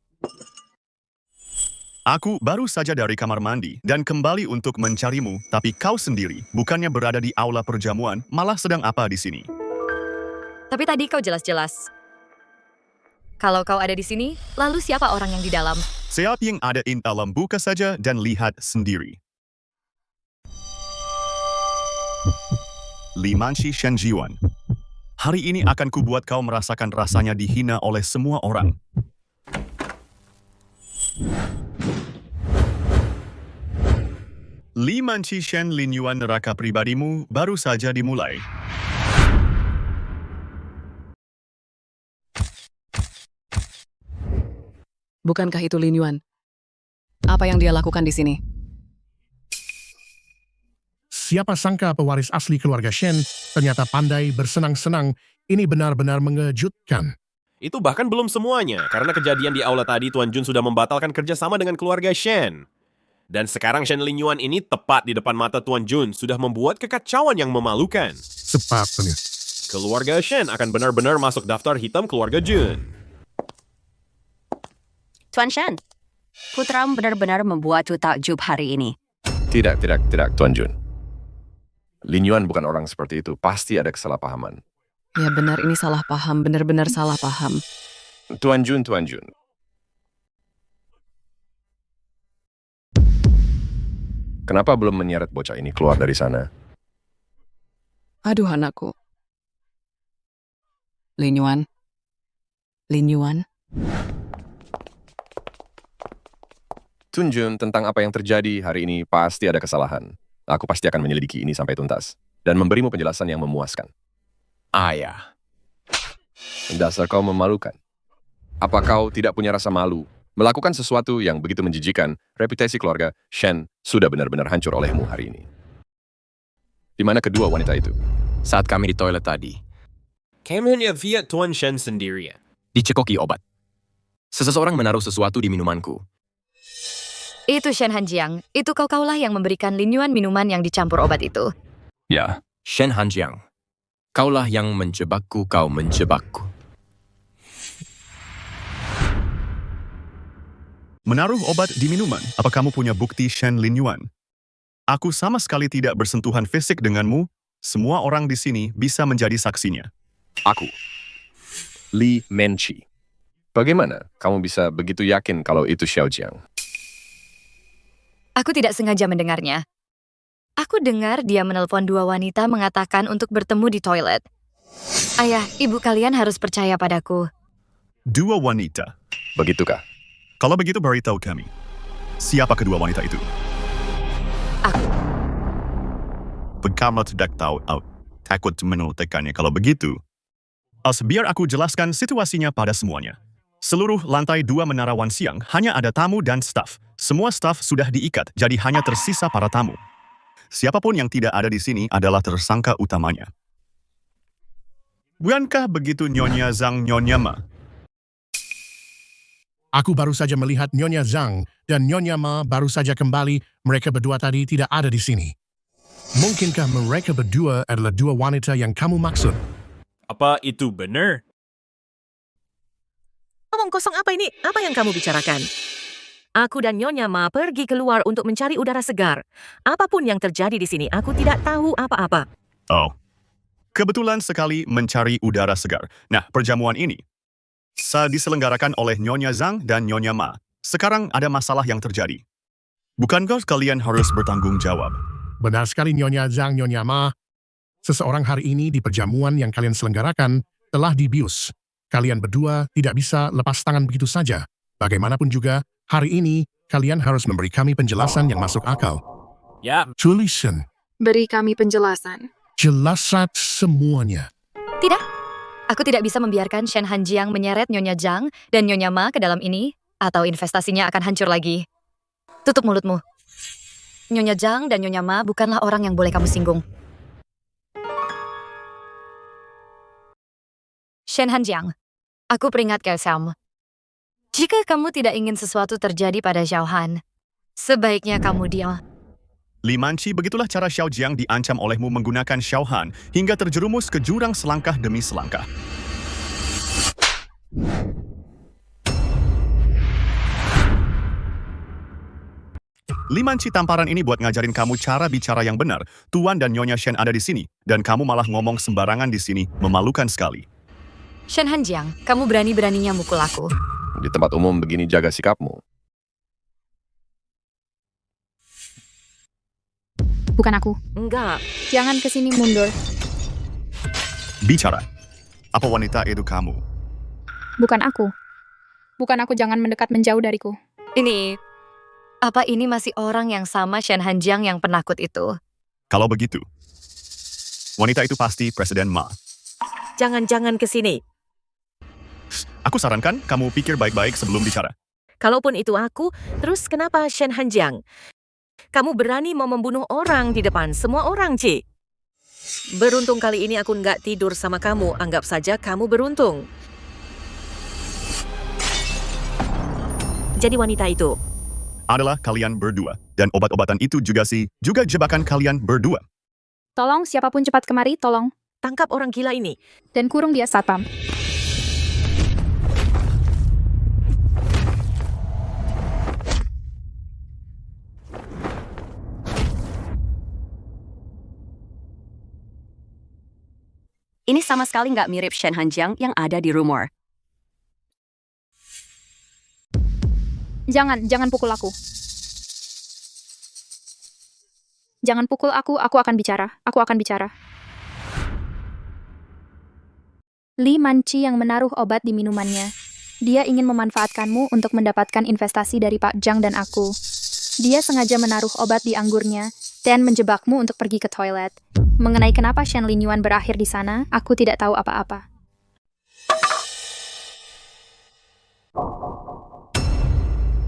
Aku baru saja dari kamar mandi dan kembali untuk mencarimu, tapi kau sendiri bukannya berada di aula perjamuan, malah sedang apa di sini? Tapi tadi kau jelas-jelas. Kalau kau ada di sini, lalu siapa orang yang di dalam? Siapa yang ada di dalam, buka saja dan lihat sendiri. Limanci Shenjiwan. Hari ini akan kubuat kau merasakan rasanya dihina oleh semua orang. Limanci Shen Linyuan, neraka pribadimu baru saja dimulai. Bukankah itu Lin Yuan? Apa yang dia lakukan di sini? Siapa sangka pewaris asli keluarga Shen ternyata pandai bersenang-senang. Ini benar-benar mengejutkan. Itu bahkan belum semuanya, karena kejadian di aula tadi Tuan Jun sudah membatalkan kerjasama dengan keluarga Shen. Dan sekarang Shen Linyuan ini tepat di depan mata Tuan Jun sudah membuat kekacauan yang memalukan. Sepatutnya. Keluarga Shen akan benar-benar masuk daftar hitam keluarga Jun. Tuan Shen, putramu benar-benar membuatku takjub hari ini. Tidak, Tuan Jun. Lin Yuan bukan orang seperti itu. Pasti ada kesalahpahaman. Ya benar, ini salah paham, benar-benar salah paham. Tuan Jun. Kenapa belum menyeret bocah ini keluar dari sana? Aduh anakku. Lin Yuan. Tun Jun, tentang apa yang terjadi hari ini pasti ada kesalahan. Aku pasti akan menyelidiki ini sampai tuntas. Dan memberimu penjelasan yang memuaskan. Ayah. Dasar kau memalukan. Apa kau tidak punya rasa malu? Melakukan sesuatu yang begitu menjijikan, reputasi keluarga Shen sudah benar-benar hancur olehmu hari ini. Di mana kedua wanita itu? Saat kami di toilet tadi, Kami hanya lihat Tuan Shen sendirian. dicekoki obat. Seseorang menaruh sesuatu di minumanku. Itu Shen Hanjiang. Itu kau-kaulah yang memberikan Lin Yuan minuman yang dicampur obat itu. Ya. Shen Hanjiang. Kaulah yang menjebakku, kau menjebakku. Menaruh obat di minuman. Apa kamu punya bukti, Shen Linyuan? Aku sama sekali tidak bersentuhan fisik denganmu. Semua orang di sini bisa menjadi saksinya. Aku, Li Menchi. Bagaimana kamu bisa begitu yakin kalau itu Xiao Jiang? Aku tidak sengaja mendengarnya. Aku dengar dia menelpon dua wanita mengatakan untuk bertemu di toilet. Ayah, ibu kalian harus percaya padaku. Dua wanita. Begitukah? Kalau begitu beritahu kami. Siapa kedua wanita itu? Aku. Kamu tidak tahu. Takut menolakkannya kalau begitu. Biar aku jelaskan situasinya pada semuanya. Seluruh lantai 2 Menara Wan Xiang hanya ada tamu dan staf. Semua staf sudah diikat, jadi hanya tersisa para tamu. Siapapun yang tidak ada di sini adalah tersangka utamanya. Bukankah begitu Nyonya Zhang, Nyonya Ma? Aku baru saja melihat Nyonya Zhang dan Nyonya Ma baru saja kembali. Mereka berdua tadi tidak ada di sini. Mungkinkah mereka berdua adalah dua wanita yang kamu maksud? Apa itu benar? Omong kosong apa ini? Apa yang kamu bicarakan? Aku dan Nyonya Ma pergi keluar untuk mencari udara segar. Apapun yang terjadi di sini, aku tidak tahu apa-apa. Oh, kebetulan sekali mencari udara segar. Nah, perjamuan ini diselenggarakan oleh Nyonya Zhang dan Nyonya Ma. Sekarang ada masalah yang terjadi. Bukankah kalian harus bertanggung jawab? Benar sekali Nyonya Zhang, Nyonya Ma. Seseorang hari ini di perjamuan yang kalian selenggarakan telah dibius. Kalian berdua tidak bisa lepas tangan begitu saja. Bagaimanapun juga, hari ini kalian harus memberi kami penjelasan yang masuk akal. Ya. Tulisan. Beri kami penjelasan. Jelaskan semuanya. Tidak. Aku tidak bisa membiarkan Shen Hanjiang menyeret Nyonya Zhang dan Nyonya Ma ke dalam ini, atau investasinya akan hancur lagi. Tutup mulutmu. Nyonya Zhang dan Nyonya Ma bukanlah orang yang boleh kamu singgung. Shen Hanjiang, aku peringatkan kamu. Jika kamu tidak ingin sesuatu terjadi pada Xiao Han, sebaiknya kamu diam. Li Manci, begitulah cara Xiao Jiang diancam olehmu menggunakan Xiao Han hingga terjerumus ke jurang selangkah demi selangkah. Li Manci, tamparan ini buat ngajarin kamu cara bicara yang benar. Tuan dan Nyonya Shen ada di sini, dan kamu malah ngomong sembarangan di sini, memalukan sekali. Shen Hanjiang, kamu berani-beraninya mukul aku. Di tempat umum begini jaga sikapmu. Bukan aku. Enggak. Jangan kesini, mundur. Bicara. Apa wanita itu kamu? Bukan aku. Bukan aku, jangan mendekat menjauh dariku. Apa ini masih orang yang sama Shen Hanjiang yang penakut itu? Kalau begitu, wanita itu pasti Presiden Ma. Jangan-jangan kesini. Aku sarankan kamu pikir baik-baik sebelum bicara. Kalaupun itu aku, terus kenapa Shen Hanjiang? Kamu berani mau membunuh orang di depan semua orang, Ci? Beruntung kali ini aku nggak tidur sama kamu. Anggap saja kamu beruntung. jadi wanita itu? Adalah kalian berdua. Dan obat-obatan itu juga jebakan kalian berdua. Tolong, siapapun cepat kemari, tolong. Tangkap orang gila ini. Dan kurung dia, Satpam. Ini sama sekali nggak mirip Shen Hanjiang yang ada di rumor. Jangan pukul aku. Jangan pukul aku akan bicara. Aku akan bicara. Li Manci yang menaruh obat di minumannya. Dia ingin memanfaatkanmu untuk mendapatkan investasi dari Pak Zhang dan aku. Dia sengaja menaruh obat di anggurnya dan menjebakmu untuk pergi ke toilet. Mengenai kenapa Shen Linyuan berakhir di sana, aku tidak tahu apa-apa.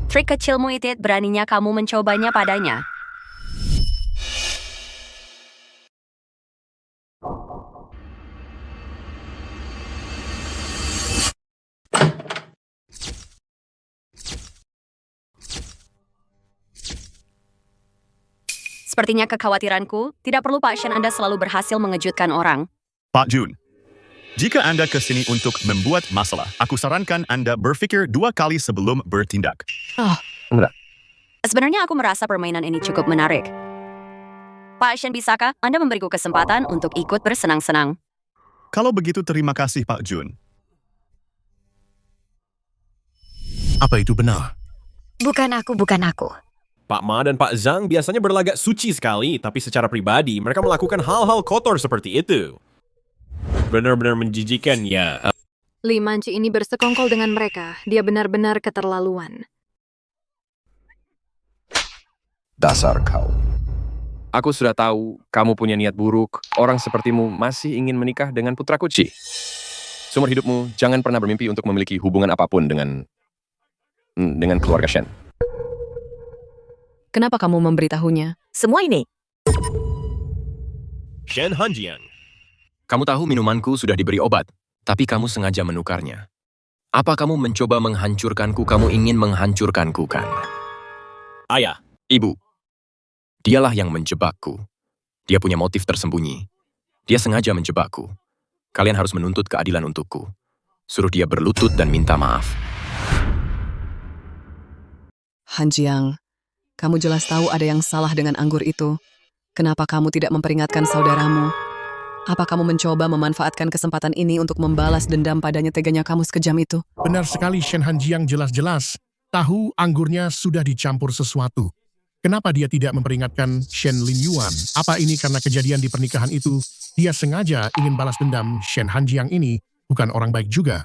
Trik kecilmu itu, beraninya kamu mencobanya padanya. Sepertinya kekhawatiranku, tidak perlu Pak Shen Anda selalu berhasil mengejutkan orang. Pak Jun, jika Anda kesini untuk membuat masalah, aku sarankan Anda berpikir 2 kali sebelum bertindak. Enggak. Sebenarnya aku merasa permainan ini cukup menarik. Pak Shen, bisakah Anda memberiku kesempatan untuk ikut bersenang-senang? Kalau begitu terima kasih Pak Jun. Apa itu benar? Bukan aku. Pak Ma dan Pak Zhang biasanya berlagak suci sekali, tapi secara pribadi mereka melakukan hal-hal kotor seperti itu. Benar-benar menjijikan, ya. Li Manci ini bersekongkol dengan mereka. Dia benar-benar keterlaluan. Dasar kau. Aku sudah tahu kamu punya niat buruk. Orang sepertimu masih ingin menikah dengan putra Kuci. Seumur hidupmu, jangan pernah bermimpi untuk memiliki hubungan apapun dengan keluarga Shen. Kenapa kamu memberitahunya? Semua ini. Shen Hanjiang. Kamu tahu minumanku sudah diberi obat, tapi kamu sengaja menukarnya. Apa kamu mencoba menghancurkanku? Kamu ingin menghancurkanku, kan? Ayah. Ibu. Dialah yang menjebakku. Dia punya motif tersembunyi. Dia sengaja menjebakku. Kalian harus menuntut keadilan untukku. Suruh dia berlutut dan minta maaf. Hanjiang, kamu jelas tahu ada yang salah dengan anggur itu. Kenapa kamu tidak memperingatkan saudaramu? Apa kamu mencoba memanfaatkan kesempatan ini untuk membalas dendam padanya? Teganya kamu sekejam itu? Benar sekali, Shen Hanjiang jelas-jelas tahu anggurnya sudah dicampur sesuatu. Kenapa dia tidak memperingatkan Shen Linyuan? Apa ini karena kejadian di pernikahan itu? Dia sengaja ingin balas dendam. Shen Hanjiang ini bukan orang baik juga.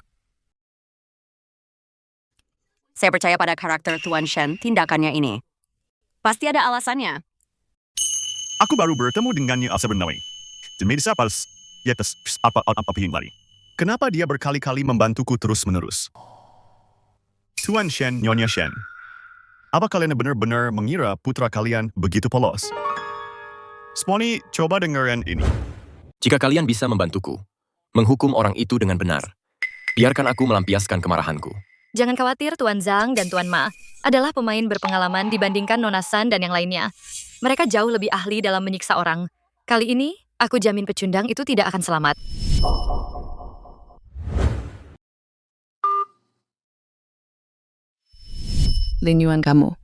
Saya percaya pada karakter Tuan Shen, tindakannya ini. Pasti ada alasannya. Aku baru bertemu dengannya sebenarnya. Demisa pas, ya tes apa lari. Kenapa dia berkali-kali membantuku terus-menerus? Tuan Shen, Nyonya Shen. Apa kalian benar-benar mengira putra kalian begitu polos? Sponi, coba dengerin ini. Jika kalian bisa membantuku, menghukum orang itu dengan benar, biarkan aku melampiaskan kemarahanku. Jangan khawatir, Tuan Zhang dan Tuan Ma adalah pemain berpengalaman dibandingkan Nona San dan yang lainnya. Mereka jauh lebih ahli dalam menyiksa orang. Kali ini, aku jamin pecundang itu tidak akan selamat. Linyuan kamu.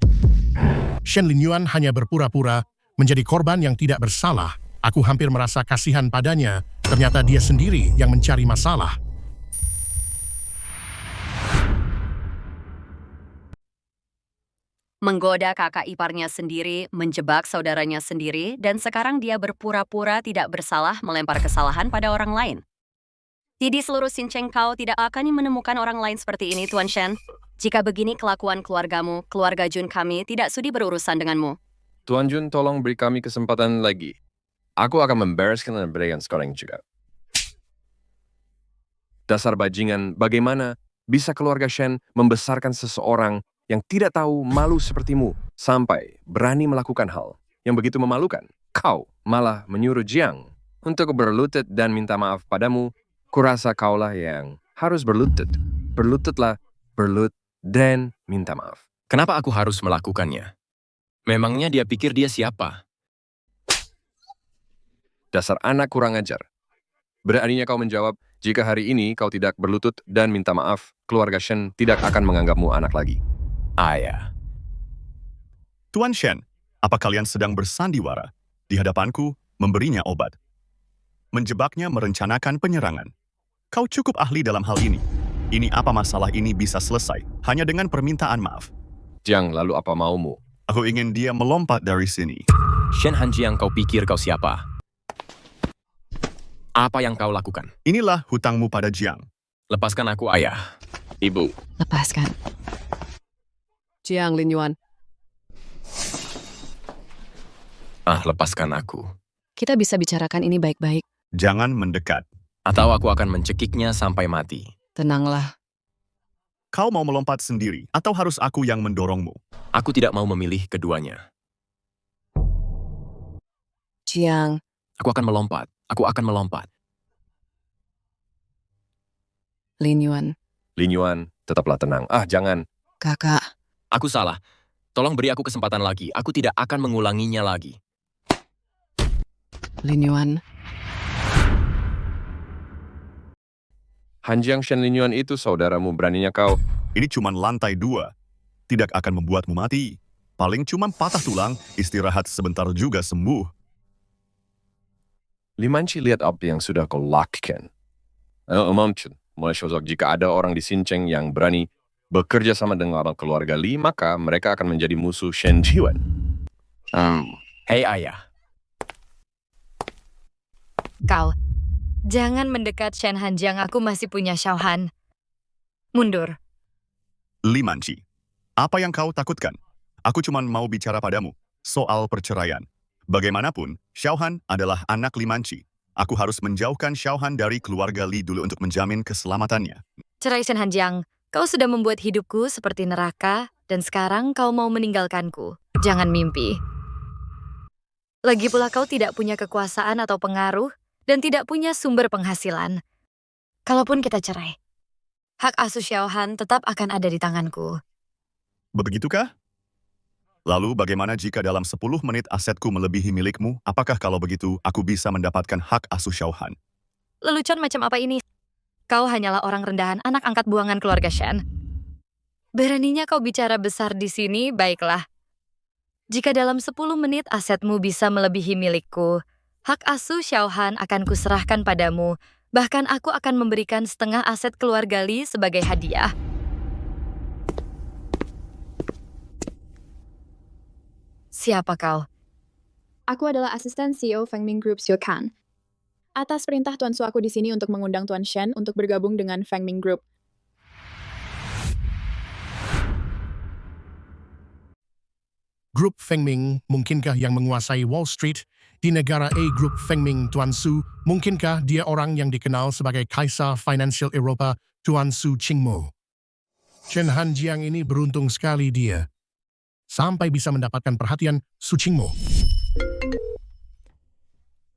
Shen Linyuan hanya berpura-pura menjadi korban yang tidak bersalah. Aku hampir merasa kasihan padanya. Ternyata dia sendiri yang mencari masalah. Menggoda kakak iparnya sendiri, menjebak saudaranya sendiri, dan sekarang dia berpura-pura tidak bersalah melempar kesalahan pada orang lain. Di seluruh Xincheng kau tidak akan menemukan orang lain seperti ini, Tuan Shen. Jika begini kelakuan keluargamu, keluarga Jun kami tidak sudi berurusan denganmu. Tuan Jun, tolong beri kami kesempatan lagi. Aku akan membereskan dan berikan sekarang juga. Dasar bajingan, bagaimana bisa keluarga Shen membesarkan seseorang yang tidak tahu malu sepertimu sampai berani melakukan hal yang begitu memalukan? Kau malah menyuruh Jiang untuk berlutut dan minta maaf padamu. Kurasa kaulah yang harus berlutut. Berlututlah, berlut dan minta maaf. Kenapa aku harus melakukannya? Memangnya dia pikir dia siapa? Dasar anak kurang ajar. Beraninya kau menjawab, jika hari ini kau tidak berlutut dan minta maaf, keluarga Shen tidak akan menganggapmu anak lagi. Ayah. Tuan Shen, apa kalian sedang bersandiwara? Di hadapanku, memberinya obat. Menjebaknya merencanakan penyerangan. Kau cukup ahli dalam hal ini. Ini apa masalah ini bisa selesai hanya dengan permintaan maaf. Jiang, lalu apa maumu? Aku ingin dia melompat dari sini. Shen Hanjiang, kau pikir kau siapa? Apa yang kau lakukan? Inilah hutangmu pada Jiang. Lepaskan aku, ayah. Ibu. Lepaskan. Jiang Linyuan, Lepaskan aku. kita bisa bicarakan ini baik-baik. Jangan mendekat. Atau aku akan mencekiknya sampai mati. Tenanglah. Kau mau melompat sendiri atau harus aku yang mendorongmu? Aku tidak mau memilih keduanya. Jiang, Aku akan melompat. Aku akan melompat. Linyuan, Linyuan, tetaplah tenang. Jangan. kakak, Aku salah. Tolong beri aku kesempatan lagi. Aku tidak akan mengulanginya lagi. Linyuan, Hanjiang Shen Linyuan itu saudaramu, beraninya kau. Ini cuma lantai 2. Tidak akan membuatmu mati. Paling cuma patah tulang, istirahat sebentar juga sembuh. Limanci, lihat apa yang sudah kau lakukan. Mancun, mulai sosok jika ada orang di Xincheng yang berani bekerja sama dengan orang keluarga Li, maka mereka akan menjadi musuh Shen Jiwan. Hei ayah. Kau, jangan mendekat Shen Hanjiang, aku masih punya Xiaohan. Mundur. Limanci, apa yang kau takutkan? Aku cuma mau bicara padamu soal perceraian. Bagaimanapun, Xiaohan adalah anak Limanci. Aku harus menjauhkan Xiaohan dari keluarga Li dulu untuk menjamin keselamatannya. Cerai Shen Hanjiang, kau sudah membuat hidupku seperti neraka, dan sekarang kau mau meninggalkanku. Jangan mimpi. Lagi pula kau tidak punya kekuasaan atau pengaruh, dan tidak punya sumber penghasilan. Kalaupun kita cerai, hak asuh Xiaohan tetap akan ada di tanganku. Begitukah? Lalu bagaimana jika dalam 10 menit asetku melebihi milikmu? Apakah kalau begitu aku bisa mendapatkan hak asuh Xiaohan? Lelucon macam apa ini? Kau hanyalah orang rendahan anak angkat buangan keluarga Shen. Beraninya kau bicara besar di sini, baiklah. Jika dalam 10 menit asetmu bisa melebihi milikku, hak asuh Xiaohan akan kuserahkan padamu. Bahkan aku akan memberikan setengah aset keluarga Li sebagai hadiah. Siapa kau? Aku adalah asisten CEO Fengming Group Xiu Kan. Atas perintah Tuan Su aku di sini untuk mengundang Tuan Shen untuk bergabung dengan Fengming Group. Grup Fengming, mungkinkah yang menguasai Wall Street? Di negara A Grup Fengming, Tuan Su, mungkinkah dia orang yang dikenal sebagai Kaisar Financial Eropa, Tuan Su Qingmo? Shen Hanjiang ini beruntung sekali dia. Sampai bisa mendapatkan perhatian Su Qingmo.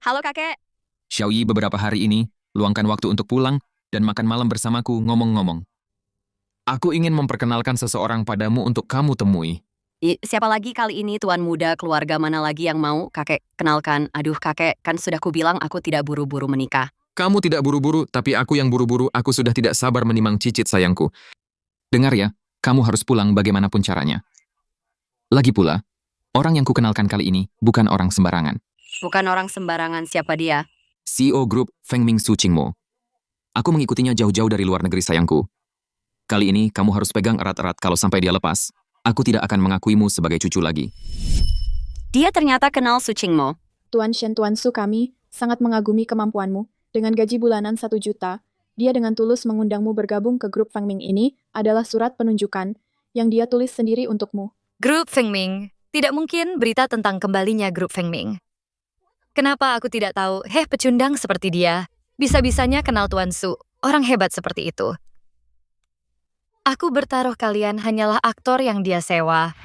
Halo kakek. Xiaoyi beberapa hari ini, luangkan waktu untuk pulang dan makan malam bersamaku ngomong-ngomong. Aku ingin memperkenalkan seseorang padamu untuk kamu temui. Siapa lagi kali ini tuan muda keluarga mana lagi yang mau kakek kenalkan? Aduh kakek, kan sudah kubilang aku tidak buru-buru menikah. Kamu tidak buru-buru, tapi aku yang buru-buru. Aku sudah tidak sabar menimang cicit sayangku. Dengar ya, kamu harus pulang bagaimanapun caranya. Lagi pula, orang yang kukenalkan kali ini bukan orang sembarangan. Bukan orang sembarangan, siapa dia? CEO Group Fengming Su Qingmo. Aku mengikutinya jauh-jauh dari luar negeri sayangku. Kali ini kamu harus pegang erat-erat, kalau sampai dia lepas, aku tidak akan mengakuimu sebagai cucu lagi. Dia ternyata kenal Su Qingmo. Tuan Shen, Tuan Su, kami sangat mengagumi kemampuanmu. Dengan gaji bulanan 1 juta, dia dengan tulus mengundangmu bergabung ke grup Fengming ini adalah surat penunjukan yang dia tulis sendiri untukmu. Grup Fengming. Tidak mungkin berita tentang kembalinya grup Fengming. Kenapa aku tidak tahu? Pecundang seperti dia. Bisa-bisanya kenal Tuan Su. Orang hebat seperti itu. Aku bertaruh kalian hanyalah aktor yang dia sewa.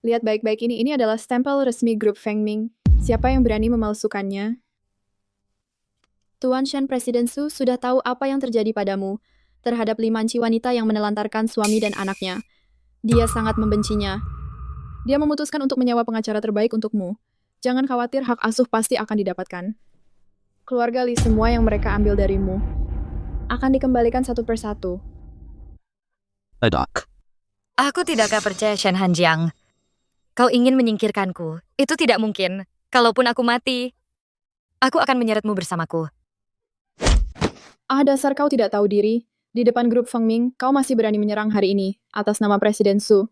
Lihat baik-baik ini adalah stempel resmi grup Fengming. Siapa yang berani memalsukannya? Tuan Shen, Presiden Su sudah tahu apa yang terjadi padamu. terhadap Limanci wanita yang menelantarkan suami dan anaknya. Dia sangat membencinya. Dia memutuskan untuk menyewa pengacara terbaik untukmu. Jangan khawatir, hak asuh pasti akan didapatkan. Keluarga Li, semua yang mereka ambil darimu akan dikembalikan satu persatu. Aku tidak akan percaya, Shen Hanjiang. Kau ingin menyingkirkanku. Itu tidak mungkin. Kalaupun aku mati, aku akan menyeretmu bersamaku. Dasar kau tidak tahu diri. Di depan grup Feng Ming, kau masih berani menyerang hari ini, atas nama Presiden Su.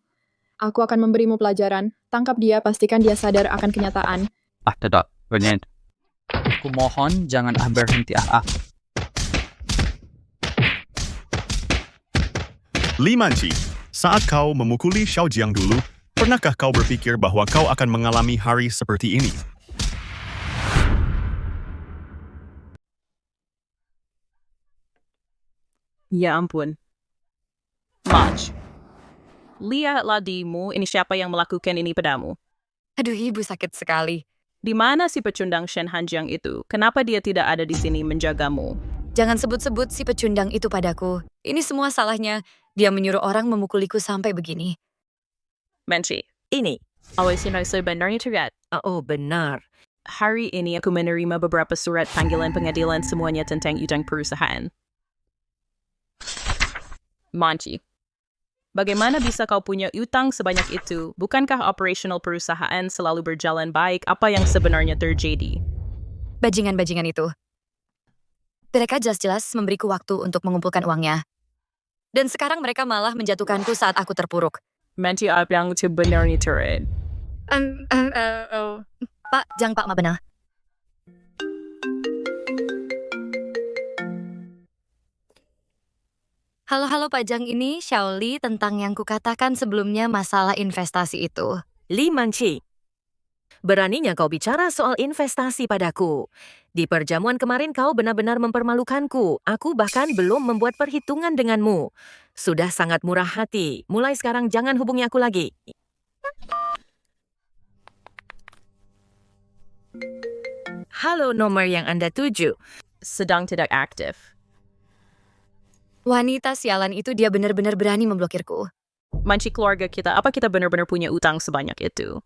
Aku akan memberimu pelajaran. Tangkap dia, pastikan dia sadar akan kenyataan. Tidak, benar. Aku mohon jangan berhenti. Limanci, saat kau memukuli Xiao Jiang dulu, pernahkah kau berpikir bahwa kau akan mengalami hari seperti ini? Ya ampun. Maj. Lihatlah dirimu, ini siapa yang melakukan ini padamu? Aduh, ibu sakit sekali. Di mana si pecundang Shen Hanjiang itu? Kenapa dia tidak ada di sini menjagamu? Jangan sebut-sebut si pecundang itu padaku. Ini semua salahnya. Dia menyuruh orang memukuliku sampai begini. Menci. Ini. Awasin sebenarnya tidak. Oh, benar. Hari ini aku menerima beberapa surat panggilan pengadilan semuanya tentang utang perusahaan. Manci. Bagaimana bisa kau punya utang sebanyak itu? Bukankah operasional perusahaan selalu berjalan baik? Apa yang sebenarnya terjadi? Bajingan-bajingan itu. Mereka jelas-jelas memberiku waktu untuk mengumpulkan uangnya. Dan sekarang mereka malah menjatuhkanku saat aku terpuruk. Manci, apa yang sebenarnya terjadi? Pak, jangan Pak Mabena. Halo Pak Jang, ini Xiaoli tentang yang kukatakan sebelumnya masalah investasi itu. Limanci, beraninya kau bicara soal investasi padaku. Di perjamuan kemarin kau benar-benar mempermalukanku. Aku bahkan belum membuat perhitungan denganmu. Sudah sangat murah hati. Mulai sekarang jangan hubungi aku lagi. Halo, nomor yang Anda tuju. Sedang tidak aktif. Wanita sialan itu, dia benar-benar berani memblokirku. Manci, keluarga kita, apa kita benar-benar punya utang sebanyak itu?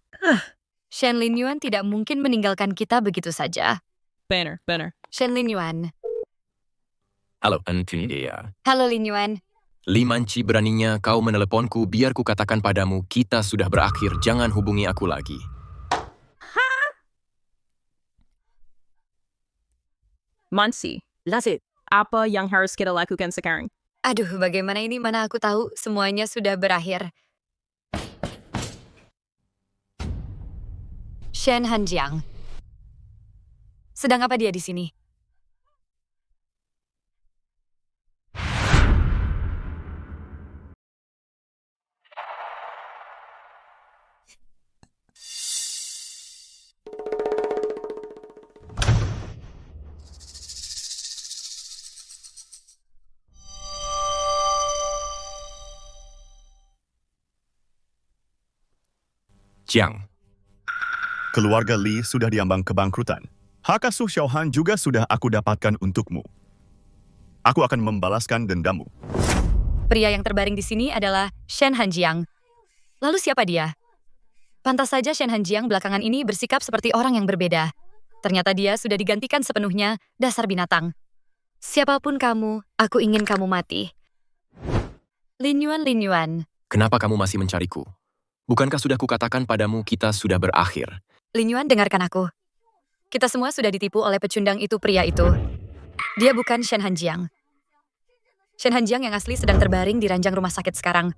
Shen Linyuan tidak mungkin meninggalkan kita begitu saja. Benar. Shen Linyuan. Halo, ini dia. Halo Linyuan. Limanci, beraninya kau meneleponku biar ku katakan padamu kita sudah berakhir, jangan hubungi aku lagi. Manci. Lazit. Apa yang harus kita lakukan sekarang? Aduh, bagaimana ini? Mana aku tahu semuanya sudah berakhir. Shen Hanjiang. Sedang apa dia di sini? Jiang. Keluarga Li sudah diambang kebangkrutan. Hak asuh Xiaohan juga sudah aku dapatkan untukmu. Aku akan membalaskan dendammu. Pria yang terbaring di sini adalah Shen Hanjiang. Lalu siapa dia? Pantas saja Shen Hanjiang belakangan ini bersikap seperti orang yang berbeda. Ternyata dia sudah digantikan sepenuhnya, dasar binatang. Siapapun kamu, aku ingin kamu mati. Linyuan. Kenapa kamu masih mencariku? Bukankah sudah kukatakan padamu kita sudah berakhir? Linyuan, dengarkan aku. Kita semua sudah ditipu oleh pecundang itu, pria itu. Dia bukan Shen Hanjiang. Shen Hanjiang yang asli sedang terbaring di ranjang rumah sakit sekarang.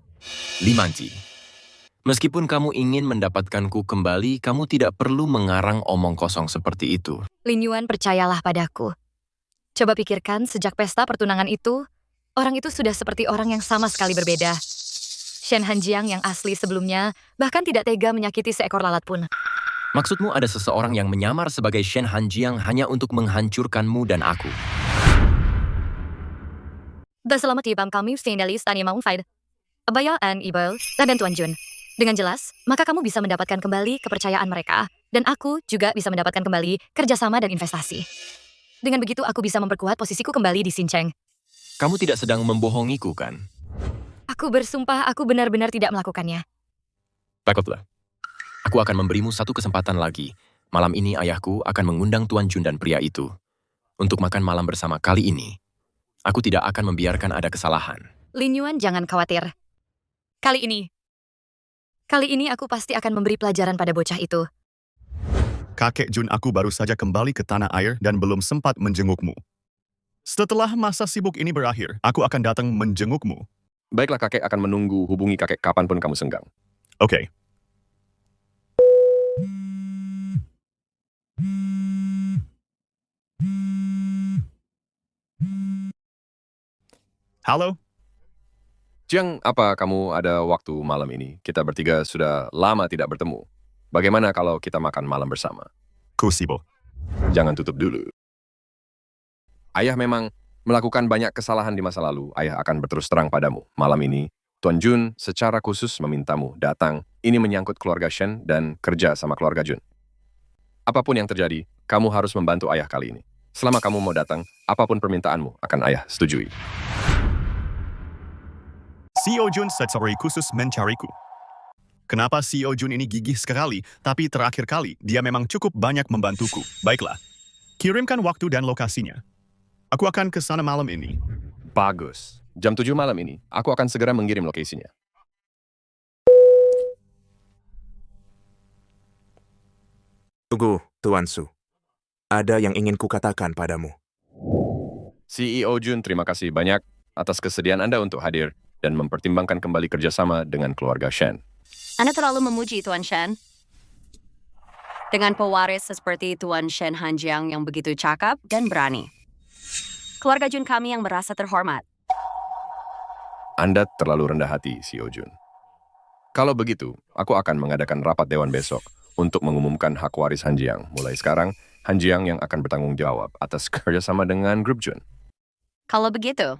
Limanci, meskipun kamu ingin mendapatkanku kembali, kamu tidak perlu mengarang omong kosong seperti itu. Linyuan, percayalah padaku. Coba pikirkan, sejak pesta pertunangan itu, orang itu sudah seperti orang yang sama sekali berbeda. Shen Hanjiang yang asli sebelumnya bahkan tidak tega menyakiti seekor lalat pun. Maksudmu ada seseorang yang menyamar sebagai Shen Hanjiang hanya untuk menghancurkanmu dan aku? Dan selamat datang kami Stendalis Tanya Maungfaid. Abayaan Ibel dan Tuan Jun. Dengan jelas, maka kamu bisa mendapatkan kembali kepercayaan mereka. Dan aku juga bisa mendapatkan kembali kerjasama dan investasi. Dengan begitu aku bisa memperkuat posisiku kembali di Xincheng. Kamu tidak sedang membohongiku, kan? Aku bersumpah aku benar-benar tidak melakukannya. Baiklah. Aku akan memberimu satu kesempatan lagi. Malam ini ayahku akan mengundang Tuan Jun dan pria itu untuk makan malam bersama kali ini. Aku tidak akan membiarkan ada kesalahan. Lin Yuan, jangan khawatir. Kali ini aku pasti akan memberi pelajaran pada bocah itu. Kakek Jun, aku baru saja kembali ke tanah air dan belum sempat menjengukmu. Setelah masa sibuk ini berakhir, aku akan datang menjengukmu. Baiklah, kakek akan menunggu. Hubungi kakek kapanpun kamu senggang. Oke. Halo? Jiang, apa kamu ada waktu malam ini? Kita bertiga sudah lama tidak bertemu. Bagaimana kalau kita makan malam bersama? Ku sibuk. Jangan tutup dulu. Ayah memang melakukan banyak kesalahan di masa lalu. Ayah akan berterus terang padamu. Malam ini, Tuan Jun secara khusus memintamu datang. Ini menyangkut keluarga Shen dan kerja sama keluarga Jun. Apapun yang terjadi, kamu harus membantu ayah kali ini. Selama kamu mau datang, apapun permintaanmu akan ayah setujui. CEO Jun secara khusus mencariku. Kenapa CEO Jun ini gigih sekali, tapi terakhir kali dia memang cukup banyak membantuku. Baiklah, kirimkan waktu dan lokasinya. Aku akan ke sana malam ini. Bagus. Jam 7 malam ini, aku akan segera mengirim lokasinya. Tunggu, Tuan Su. Ada yang ingin kukatakan padamu. CEO Jun, terima kasih banyak atas kesediaan Anda untuk hadir dan mempertimbangkan kembali kerjasama dengan keluarga Shen. Anda terlalu memuji Tuan Shen. Dengan pewaris seperti Tuan Shen Hanjiang yang begitu cakap dan berani. Keluarga Jun kami yang merasa terhormat. Anda terlalu rendah hati, CEO Jun. Kalau begitu, aku akan mengadakan rapat dewan besok untuk mengumumkan hak waris Hanjiang. Mulai sekarang, Hanjiang yang akan bertanggung jawab atas kerjasama dengan grup Jun. Kalau begitu,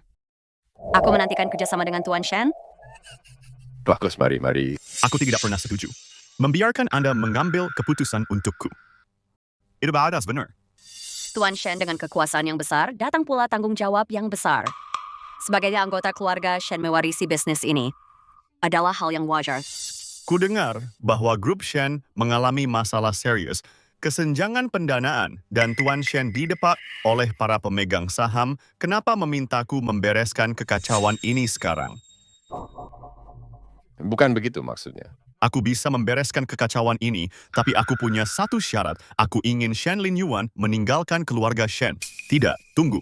aku menantikan kerjasama dengan Tuan Shen. Bagus, mari. Aku tidak pernah setuju. Membiarkan Anda mengambil keputusan untukku. Itu batas benar. Tuan Shen dengan kekuasaan yang besar, datang pula tanggung jawab yang besar. Sebagai anggota keluarga Shen mewarisi bisnis ini adalah hal yang wajar. Ku dengar bahwa grup Shen mengalami masalah serius, kesenjangan pendanaan, dan Tuan Shen didepak oleh para pemegang saham. Kenapa memintaku membereskan kekacauan ini sekarang? Bukan begitu maksudnya. Aku bisa membereskan kekacauan ini, tapi aku punya satu syarat. Aku ingin Shen Lin Yuan meninggalkan keluarga Shen. Tidak, tunggu.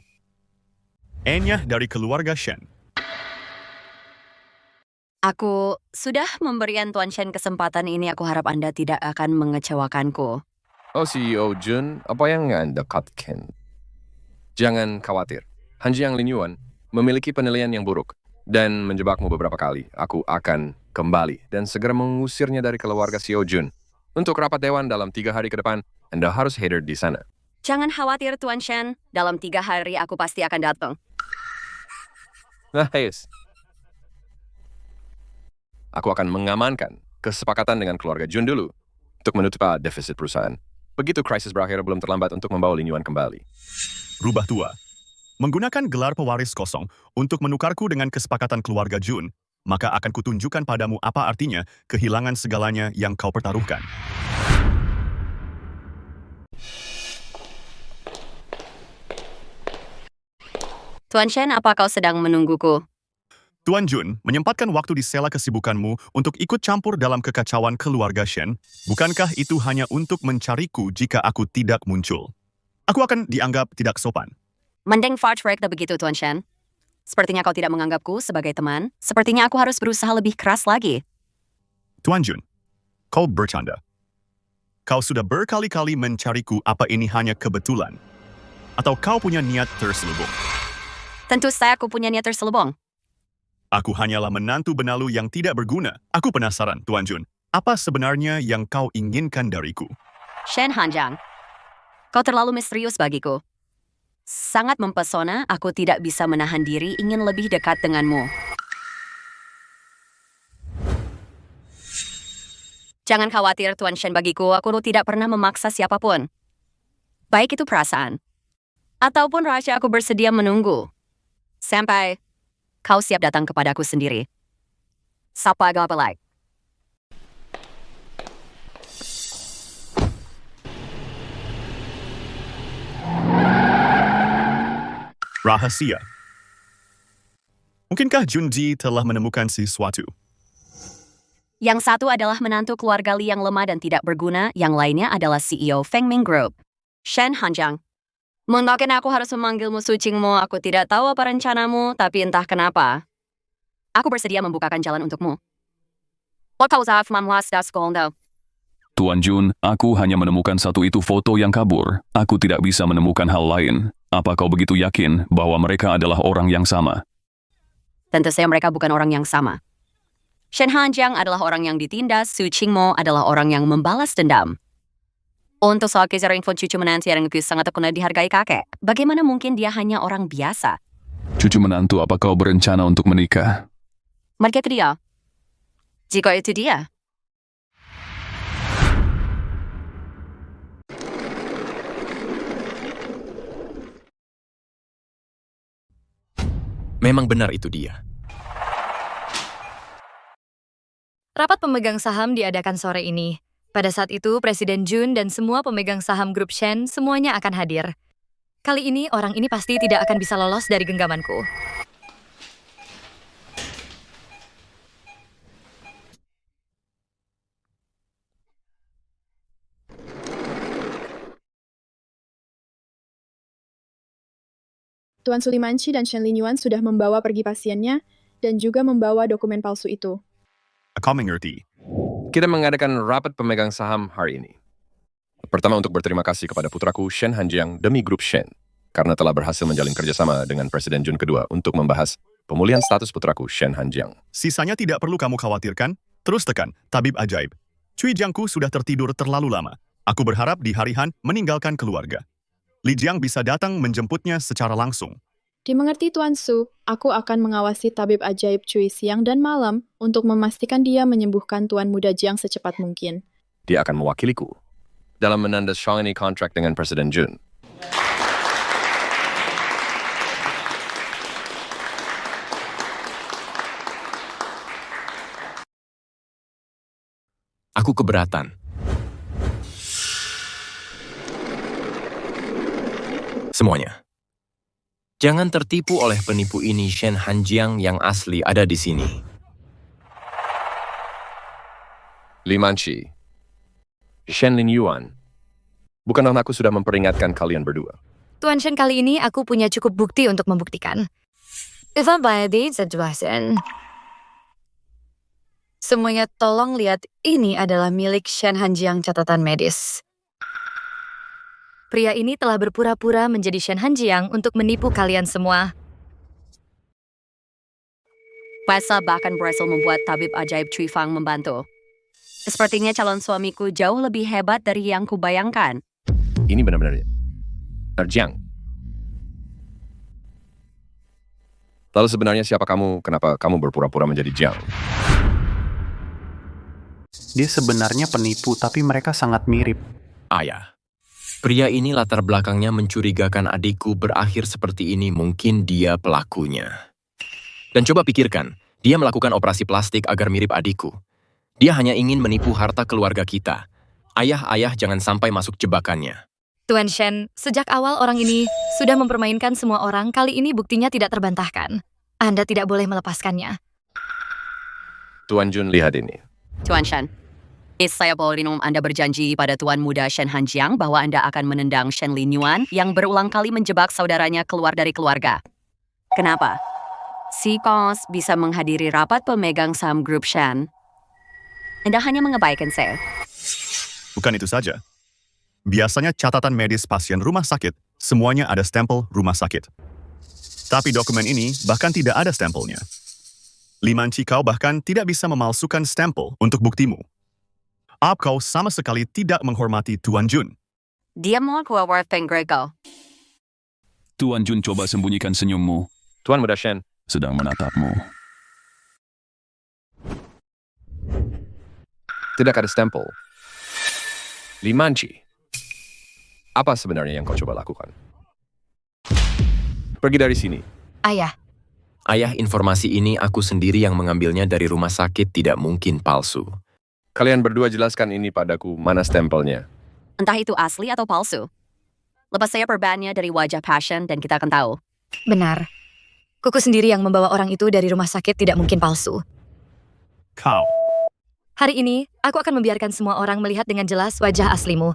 Enya dari keluarga Shen. Aku sudah memberikan Tuan Shen kesempatan ini. Aku harap Anda tidak akan mengecewakanku. Oh, CEO Jun, apa yang Anda katakan? Jangan khawatir. Hanjiang Lin Yuan memiliki penilaian yang buruk dan menjebakmu beberapa kali. Aku akan kembali dan segera mengusirnya dari keluarga CEO Jun. Untuk rapat dewan dalam 3 hari ke depan, Anda harus hadir di sana. Jangan khawatir Tuan Shen, dalam 3 hari aku pasti akan datang. Nice. Aku akan mengamankan kesepakatan dengan keluarga Jun dulu untuk menutup defisit perusahaan. Begitu krisis berakhir, belum terlambat untuk membawa Lin Yuan kembali. Rubah tua. Menggunakan gelar pewaris kosong untuk menukarku dengan kesepakatan keluarga Jun, maka akan kutunjukkan padamu apa artinya kehilangan segalanya yang kau pertaruhkan. Tuan Shen, apa kau sedang menungguku? Tuan Jun, menyempatkan waktu di sela kesibukanmu untuk ikut campur dalam kekacauan keluarga Shen, bukankah itu hanya untuk mencariku jika aku tidak muncul? Aku akan dianggap tidak sopan. Mending Fartrek begitu Tuan Shen. Sepertinya kau tidak menganggapku sebagai teman. Sepertinya aku harus berusaha lebih keras lagi. Tuan Jun, kau bercanda. Kau sudah berkali-kali mencariku, apa ini hanya kebetulan? Atau kau punya niat terselubung? Tentu saya aku punya niat terselubung. Aku hanyalah menantu benalu yang tidak berguna. Aku penasaran, Tuan Jun. Apa sebenarnya yang kau inginkan dariku? Shen Hanjiang, kau terlalu misterius bagiku. Sangat mempesona, aku tidak bisa menahan diri ingin lebih dekat denganmu. Jangan khawatir Tuan Shen, bagiku aku tidak pernah memaksa siapapun. Baik itu perasaan, ataupun rahasia, aku bersedia menunggu. Sampai kau siap datang kepadaku sendiri. Sapa apa like? Rahasia. Mungkinkah Junji telah menemukan sesuatu? Yang satu adalah menantu keluarga Li yang lemah dan tidak berguna, yang lainnya adalah CEO Fengming Group, Shen Hanjiang. Mungkin aku harus memanggilmu Sucingmu, aku tidak tahu apa rencanamu, tapi entah kenapa. Aku bersedia membukakan jalan untukmu. Tuan Jun, aku hanya menemukan satu itu foto yang kabur. Aku tidak bisa menemukan hal lain. Apa kau begitu yakin bahwa mereka adalah orang yang sama? Tentu saja mereka bukan orang yang sama. Shen Hanjiang adalah orang yang ditindas, Su Qingmo adalah orang yang membalas dendam. Untuk soal kejar info cucu menantu yang sangat terkenal dihargai kakek, bagaimana mungkin dia hanya orang biasa? Cucu menantu, apa kau berencana untuk menikah? Mereka ke dia. Jika itu dia. Memang benar itu dia. Rapat pemegang saham diadakan sore ini. Pada saat itu, Presiden Jun dan semua pemegang saham grup Shen semuanya akan hadir. Kali ini, orang ini pasti tidak akan bisa lolos dari genggamanku. Tuan Sulimanci dan Shen Linyuan sudah membawa pergi pasiennya dan juga membawa dokumen palsu itu. Kau mengerti. Kita mengadakan rapat pemegang saham hari ini. Pertama untuk berterima kasih kepada putraku Shen Hanjiang demi grup Shen, karena telah berhasil menjalin kerjasama dengan Presiden Jun kedua untuk membahas pemulihan status putraku Shen Hanjiang. Sisanya tidak perlu kamu khawatirkan. Terus tekan, tabib ajaib. Cui Jiangku sudah tertidur terlalu lama. Aku berharap di hari Han meninggalkan keluarga. Li Jiang bisa datang menjemputnya secara langsung. Dimengerti Tuan Su, aku akan mengawasi tabib ajaib Cui siang dan malam untuk memastikan dia menyembuhkan Tuan Muda Jiang secepat mungkin. Dia akan mewakiliku dalam menandatangani kontrak dengan Presiden Jun. Aku keberatan. Semuanya. Jangan tertipu oleh penipu ini. Shen Hanjiang yang asli ada di sini. Li Manci, Shen Linyuan, bukankah aku sudah memperingatkan kalian berdua? Tuan Shen, kali ini aku punya cukup bukti untuk membuktikan. Semuanya tolong lihat, ini adalah milik Shen Hanjiang catatan medis. Pria ini telah berpura-pura menjadi Shen Hanjiang untuk menipu kalian semua. Pasal bahkan berhasil membuat tabib ajaib Cui Fang membantu. Sepertinya calon suamiku jauh lebih hebat dari yang kubayangkan. Ini benar-benar Jiang. Lalu sebenarnya siapa kamu? Kenapa kamu berpura-pura menjadi Jiang? Dia sebenarnya penipu, tapi mereka sangat mirip. Ayah. Pria ini latar belakangnya mencurigakan adikku berakhir seperti ini, mungkin dia pelakunya. Dan coba pikirkan, dia melakukan operasi plastik agar mirip adikku. Dia hanya ingin menipu harta keluarga kita. Ayah, jangan sampai masuk jebakannya. Tuan Shen, sejak awal orang ini sudah mempermainkan semua orang, kali ini buktinya tidak terbantahkan. Anda tidak boleh melepaskannya. Tuan Jun, lihat ini. Tuan Shen, saya boleh Anda berjanji pada Tuan Muda Shen Hanjiang bahwa Anda akan menendang Shen Linyuan yang berulang kali menjebak saudaranya keluar dari keluarga. Kenapa? Si Kos bisa menghadiri rapat pemegang saham grup Shen. Anda hanya mengabaikan saya. Bukan itu saja. Biasanya catatan medis pasien rumah sakit, semuanya ada stempel rumah sakit. Tapi dokumen ini bahkan tidak ada stempelnya. Li Manci, kau bahkan tidak bisa memalsukan stempel untuk buktimu. Kau sama sekali tidak menghormati Tuan Jun. Dia mau keluar Grego. Tuan Jun, coba sembunyikan senyummu. Tuan Muda Shen sedang menatapmu. Tidak ada stempel. Li Manci, apa sebenarnya yang kau coba lakukan? Pergi dari sini. Ayah, Ayah, informasi ini aku sendiri yang mengambilnya dari rumah sakit, tidak mungkin palsu. Kalian berdua jelaskan ini padaku, mana stempelnya? Entah itu asli atau palsu. Lepas saya perbannya dari wajah pasien dan kita akan tahu. Benar. Kuku sendiri yang membawa orang itu dari rumah sakit, tidak mungkin palsu. Kau. Hari ini, aku akan membiarkan semua orang melihat dengan jelas wajah aslimu.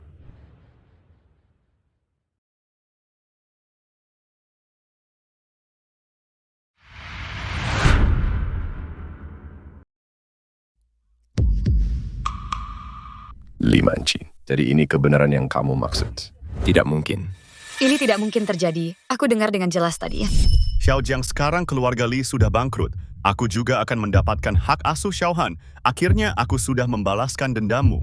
Limanci. Jadi ini kebenaran yang kamu maksud? Tidak mungkin. Ini tidak mungkin terjadi. Aku dengar dengan jelas tadi. Xiao Jiang, sekarang keluarga Li sudah bangkrut. Aku juga akan mendapatkan hak asuh Xiao Han. Akhirnya aku sudah membalaskan dendammu.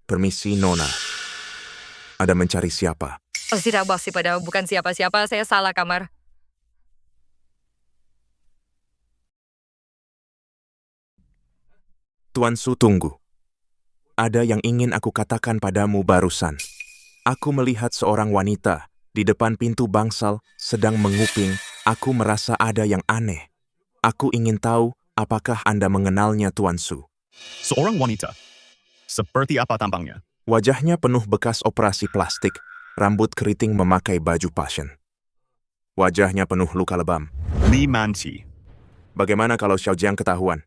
Permisi, Nona. Ada mencari siapa? Oh, tidak basi pada bukan siapa-siapa, saya salah kamar. Tuan Su, tunggu. Ada yang ingin aku katakan padamu barusan. Aku melihat seorang wanita di depan pintu bangsal sedang menguping. Aku merasa ada yang aneh. Aku ingin tahu apakah Anda mengenalnya, Tuan Su. Seorang wanita? Seperti apa tampangnya? Wajahnya penuh bekas operasi plastik, rambut keriting memakai baju pasien. Wajahnya penuh luka lebam. Li Manci. Bagaimana kalau Xiao Jiang ketahuan?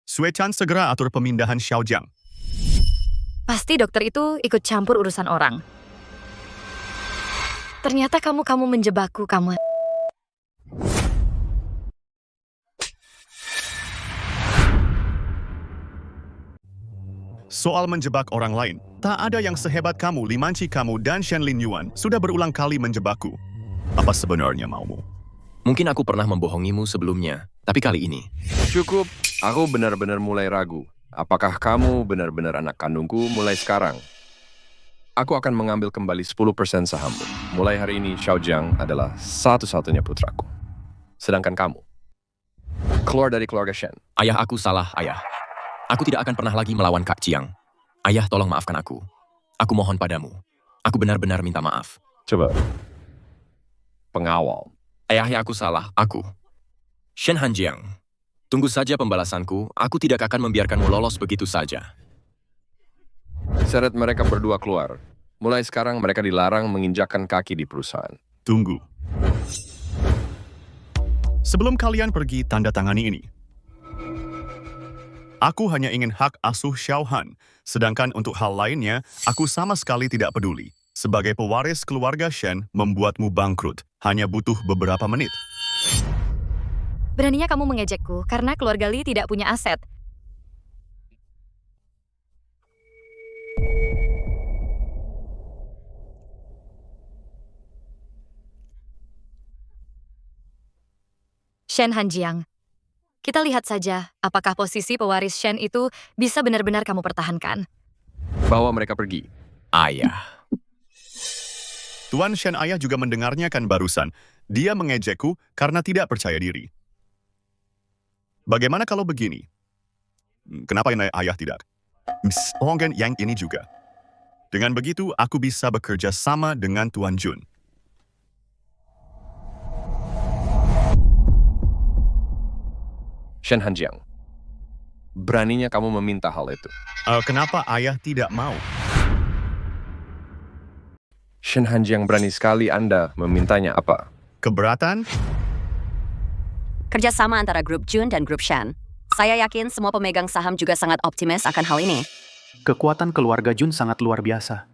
Sue Chan, segera atur pemindahan Xiao Jiang. Pasti dokter itu ikut campur urusan orang. Ternyata kamu menjebakku, kamu. Soal menjebak orang lain, tak ada yang sehebat kamu, Li Manci. Kamu dan Shen Lin Yuan sudah berulang kali menjebakku. Apa sebenarnya maumu? Mungkin aku pernah membohongimu sebelumnya, tapi kali ini. Cukup, aku benar-benar mulai ragu. Apakah kamu benar-benar anak kandungku mulai sekarang? Aku akan mengambil kembali 10% sahammu. Mulai hari ini, Xiao Jiang adalah satu-satunya putraku. Sedangkan kamu, keluar dari keluarga Shen. Ayah, aku salah, ayah. Aku tidak akan pernah lagi melawan Kak Jiang. Ayah, tolong maafkan aku. Aku mohon padamu. Aku benar-benar minta maaf. Coba. Pengawal. Ayah, aku salah, aku. Shen Hanjiang, tunggu saja pembalasanku. Aku tidak akan membiarkanmu lolos begitu saja. Seret mereka berdua keluar. Mulai sekarang mereka dilarang menginjakkan kaki di perusahaan. Tunggu. Sebelum kalian pergi, tanda tangani ini. Aku hanya ingin hak asuh Xiao Han, sedangkan untuk hal lainnya, aku sama sekali tidak peduli. Sebagai pewaris keluarga Shen, membuatmu bangkrut. Hanya butuh beberapa menit. Beraninya kamu mengejekku karena keluarga Li tidak punya aset. Shen Hanjiang, kita lihat saja apakah posisi pewaris Shen itu bisa benar-benar kamu pertahankan. Bawa mereka pergi. Ayah. Tuan Shen, ayah juga mendengarnya kan barusan. Dia mengejekku karena tidak percaya diri. Bagaimana kalau begini? Kenapa ayah tidak? Mungkin yang ini juga. Dengan begitu, aku bisa bekerja sama dengan Tuan Jun. Shen Hanjiang, beraninya kamu meminta hal itu? Kenapa ayah tidak mau? Shen Hanjiang, berani sekali Anda memintanya apa? Keberatan? Kerjasama antara grup Jun dan grup Shen. Saya yakin semua pemegang saham juga sangat optimis akan hal ini. Kekuatan keluarga Jun sangat luar biasa.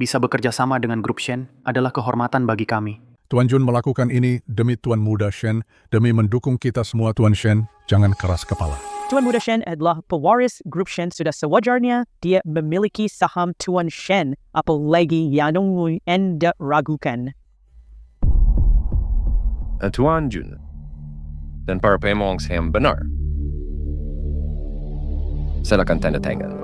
Bisa bekerja sama dengan grup Shen adalah kehormatan bagi kami. Tuan Jun melakukan ini demi Tuan Muda Shen, demi mendukung kita semua Tuan Shen, jangan keras kepala. Tuan Muda Shen adalah pewaris grup Shen, sudah sewajarnya dia memiliki saham Tuan Shen, apalagi yang Anda ragukan. Tuan Jun dan para pemong saham benar. Silakan tanda tangan.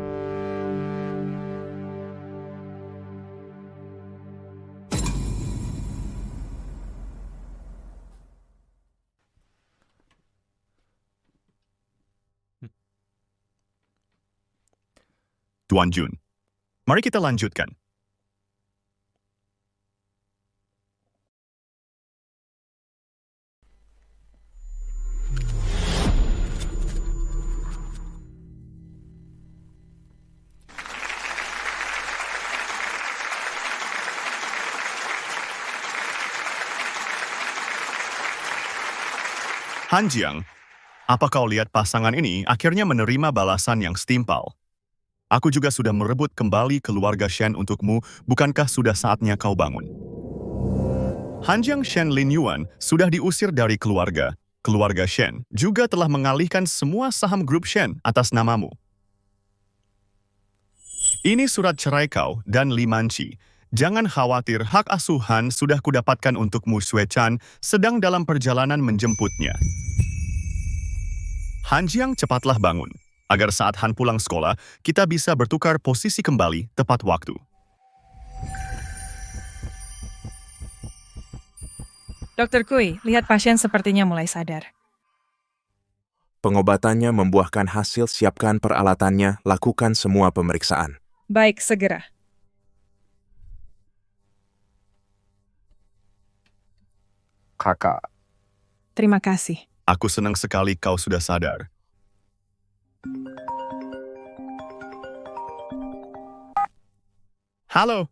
Tuan Jun, mari kita lanjutkan. Han Jiang, apa kau lihat pasangan ini akhirnya menerima balasan yang setimpal? Aku juga sudah merebut kembali keluarga Shen untukmu, bukankah sudah saatnya kau bangun? Han Jiang Shen Lin Yuan sudah diusir dari keluarga. Keluarga Shen juga telah mengalihkan semua saham grup Shen atas namamu. Ini surat cerai kau dan Li Manqi. Jangan khawatir, hak asuh Han sudah kudapatkan untukmu. Sui Chan sedang dalam perjalanan menjemputnya. Han Jiang, cepatlah bangun, agar saat Han pulang sekolah, kita bisa bertukar posisi kembali tepat waktu. Dr. Kui, lihat pasien sepertinya mulai sadar. Pengobatannya membuahkan hasil, siapkan peralatannya, lakukan semua pemeriksaan. Baik, segera. Kakak. Terima kasih. Aku senang sekali kau sudah sadar. Halo.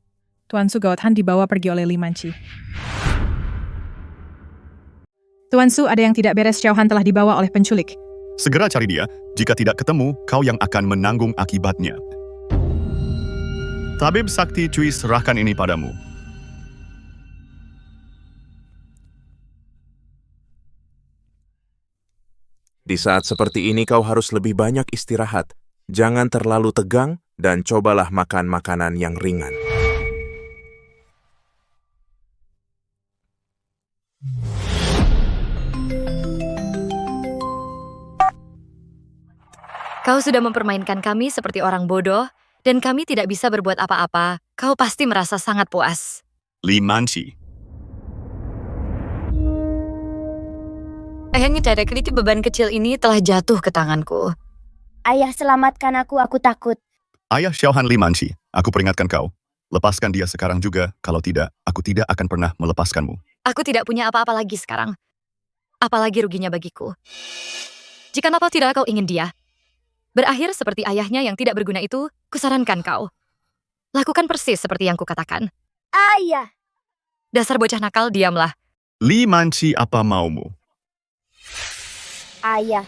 Tuan Su Gaothan dibawa pergi oleh Li Manqi. Tuan Su, ada yang tidak beres. Xiao Han telah dibawa oleh penculik. Segera cari dia. Jika tidak ketemu, kau yang akan menanggung akibatnya. Tabib Sakti Cui, serahkan ini padamu. Di saat seperti ini kau harus lebih banyak istirahat. Jangan terlalu tegang dan cobalah makan makanan yang ringan. Kau sudah mempermainkan kami seperti orang bodoh, dan kami tidak bisa berbuat apa-apa. Kau pasti merasa sangat puas. Li Manqi. Ayahnya directly beban kecil ini telah jatuh ke tanganku. Ayah, selamatkan aku takut. Ayah Xiao Han, Li Manqi, aku peringatkan kau. Lepaskan dia sekarang juga, kalau tidak, aku tidak akan pernah melepaskanmu. Aku tidak punya apa-apa lagi sekarang. Apalagi ruginya bagiku. Jika apa tidak kau ingin dia berakhir seperti ayahnya yang tidak berguna itu, kusarankan kau lakukan persis seperti yang kukatakan. Ayah! Dasar bocah nakal, diamlah. Li Manqi, apa maumu? Ayah.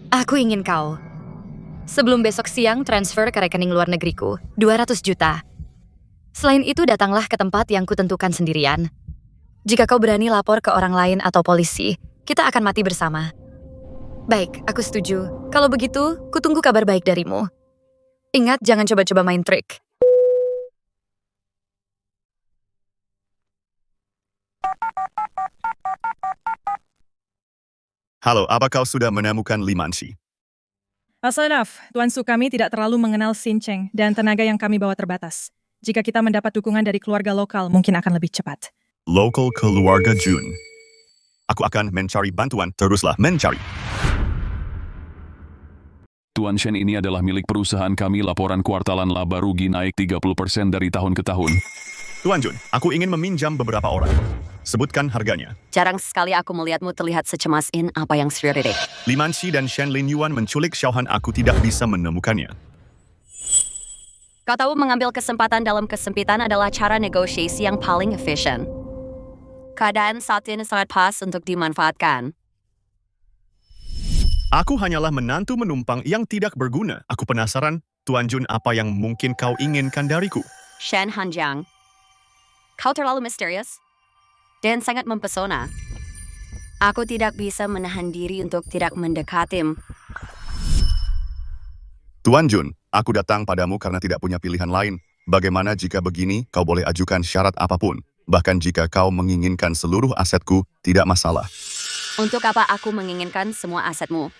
Aku ingin kau sebelum besok siang transfer ke rekening luar negeriku 200 juta. Selain itu datanglah ke tempat yang kutentukan sendirian. Jika kau berani lapor ke orang lain atau polisi, kita akan mati bersama. Baik, aku setuju. Kalau begitu, kutunggu kabar baik darimu. Ingat, jangan coba-coba main trik. Halo, apa kau sudah menemukan Li Manqi? Asalaf, Tuan Su, kami tidak terlalu mengenal Xin Cheng dan tenaga yang kami bawa terbatas. Jika kita mendapat dukungan dari keluarga lokal, mungkin akan lebih cepat. Lokal keluarga Jun. Aku akan mencari bantuan, teruslah mencari. Tuan Shen, ini adalah milik perusahaan kami. Laporan kuartalan laba rugi naik 30% dari tahun ke tahun. Tuan Jun, aku ingin meminjam beberapa orang. Sebutkan harganya. Jarang sekali aku melihatmu terlihat secemas in apa yang serius. Li Manqi dan Shen Lin Yuan menculik Xiao Han, aku tidak bisa menemukannya. Kau tahu, mengambil kesempatan dalam kesempitan adalah cara negosiasi yang paling efisien. Keadaan saat ini sangat pas untuk dimanfaatkan. Aku hanyalah menantu menumpang yang tidak berguna. Aku penasaran, Tuan Jun, apa yang mungkin kau inginkan dariku? Shen Hanjiang, kau terlalu misterius dan sangat mempesona. Aku tidak bisa menahan diri untuk tidak mendekatimu. Tuan Jun, aku datang padamu karena tidak punya pilihan lain. Bagaimana jika begini, kau boleh ajukan syarat apapun. Bahkan jika kau menginginkan seluruh asetku, tidak masalah. Untuk apa aku menginginkan semua asetmu?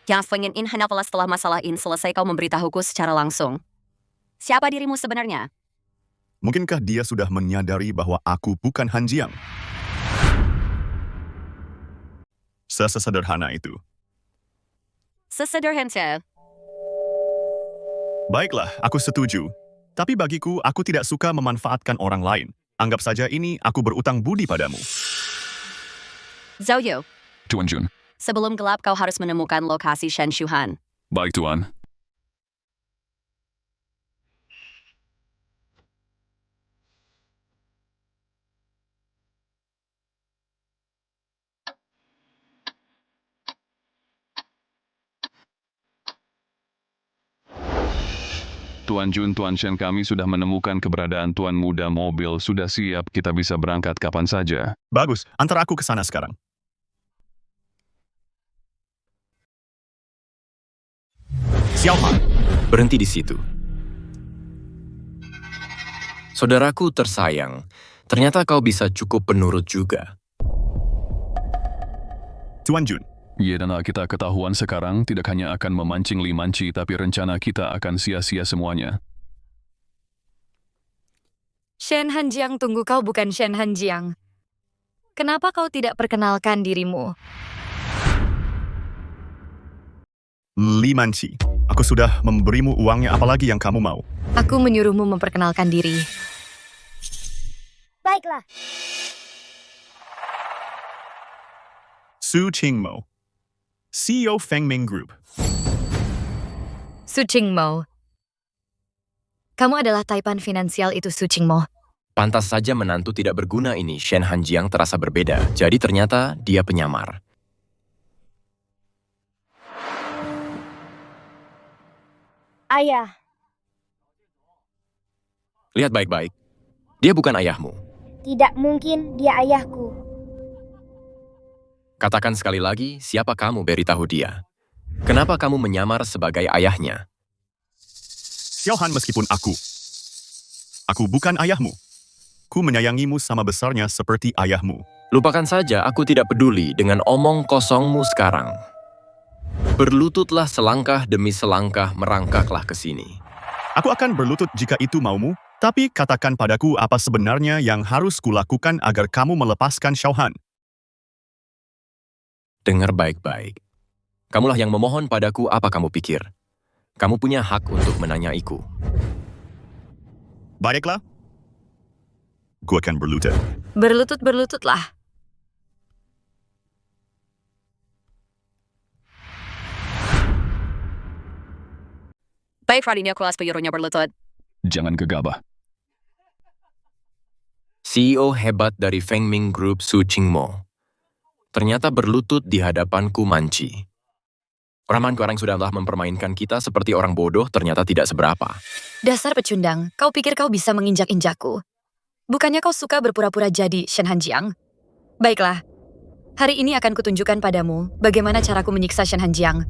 Yang pengen hanyalah setelah masalah ini selesai kau memberitahuku secara langsung. Siapa dirimu sebenarnya? Mungkinkah dia sudah menyadari bahwa aku bukan Han Jiang? Sesederhana itu. Sesederhana. Baiklah, aku setuju. Tapi bagiku, aku tidak suka memanfaatkan orang lain. Anggap saja ini aku berutang budi padamu. Zhou Yu, Tuan Jun. sebelum gelap kau harus menemukan lokasi Shen Shuhan. Baik, Tuan. Tuan Jun, Tuan Shen, kami sudah menemukan keberadaan Tuan Muda. Mobil sudah siap, kita bisa berangkat kapan saja. Bagus, antar aku ke sana sekarang. Xiaohan, Berhenti di situ. Saudaraku tersayang, ternyata kau bisa cukup penurut juga. Tuan Jun. Ya, dan kita ketahuan sekarang tidak hanya akan memancing Li Manci, tapi rencana kita akan sia-sia semuanya. Shen Hanjiang, tunggu, kau bukan Shen Hanjiang. Kenapa kau tidak perkenalkan dirimu? Li Manci, aku sudah memberimu uangnya, apalagi yang kamu mau? Aku menyuruhmu memperkenalkan diri. Baiklah. Su Qingmo, CEO Fengming Group. Su Qingmo. Kamu adalah taipan finansial itu, Su Qingmo. Pantas saja menantu tidak berguna ini, Shen Hanjiang terasa berbeda. Jadi ternyata dia penyamar. Ayah. Lihat baik-baik. Dia bukan ayahmu. Tidak mungkin dia ayahku. Katakan sekali lagi, siapa kamu, beritahu dia. Kenapa kamu menyamar sebagai ayahnya? Xiaohan, meskipun aku bukan ayahmu. Ku menyayangimu sama besarnya seperti ayahmu. Lupakan saja, aku tidak peduli dengan omong kosongmu sekarang. Berlututlah selangkah demi selangkah, merangkaklah ke sini. Aku akan berlutut jika itu maumu, tapi katakan padaku apa sebenarnya yang harus kulakukan agar kamu melepaskan Xiaohan. Dengar baik-baik. Kamulah yang memohon padaku, apa kamu pikir? Kamu punya hak untuk menanyaiku. Baiklah. Ku akan berlutut. Berlutut-berlututlah. Baik, Radinya kelas penyuruhnya berlutut. Jangan gegabah. CEO hebat dari Fengming Group, Su Qingmo. Ternyata berlutut di hadapanku Manci. Orang sudahlah mempermainkan kita seperti orang bodoh, ternyata tidak seberapa. Dasar pecundang, kau pikir kau bisa menginjak-injakku? Bukannya kau suka berpura-pura jadi Shen Hanjiang? Baiklah, hari ini akan kutunjukkan padamu bagaimana caraku menyiksa Shen Hanjiang.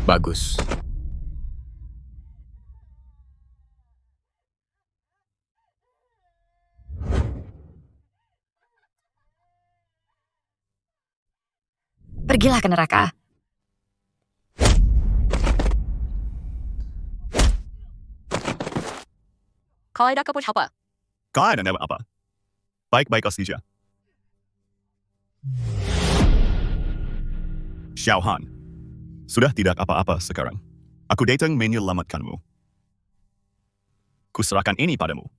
Bagus. Pergilah ke neraka. Kau ada keputusan apa? Kau ada nama apa? Baik-baik saja. Xiaohan, sudah tidak apa-apa sekarang. Aku datang menyelamatkanmu. Kuserahkan ini padamu.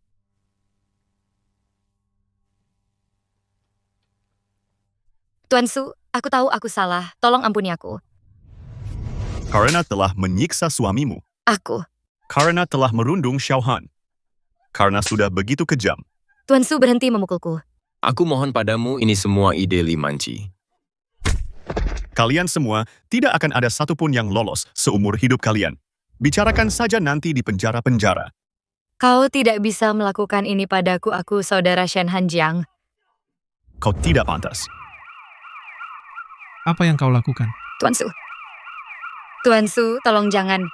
Tuan Su, aku tahu aku salah. Tolong ampuni aku. Karena telah menyiksa suamimu. Aku. Karena telah merundung Xiaohan. Karena sudah begitu kejam. Tuan Su, berhenti memukulku. Aku mohon padamu, ini semua ide Li Manci. Kalian semua tidak akan ada satupun yang lolos seumur hidup kalian. Bicarakan saja nanti di penjara-penjara. Kau tidak bisa melakukan ini padaku, aku saudara Shen Hanjiang. Kau tidak pantas. Apa yang kau lakukan? Tuan Su. Tuan Su, tolong jangan.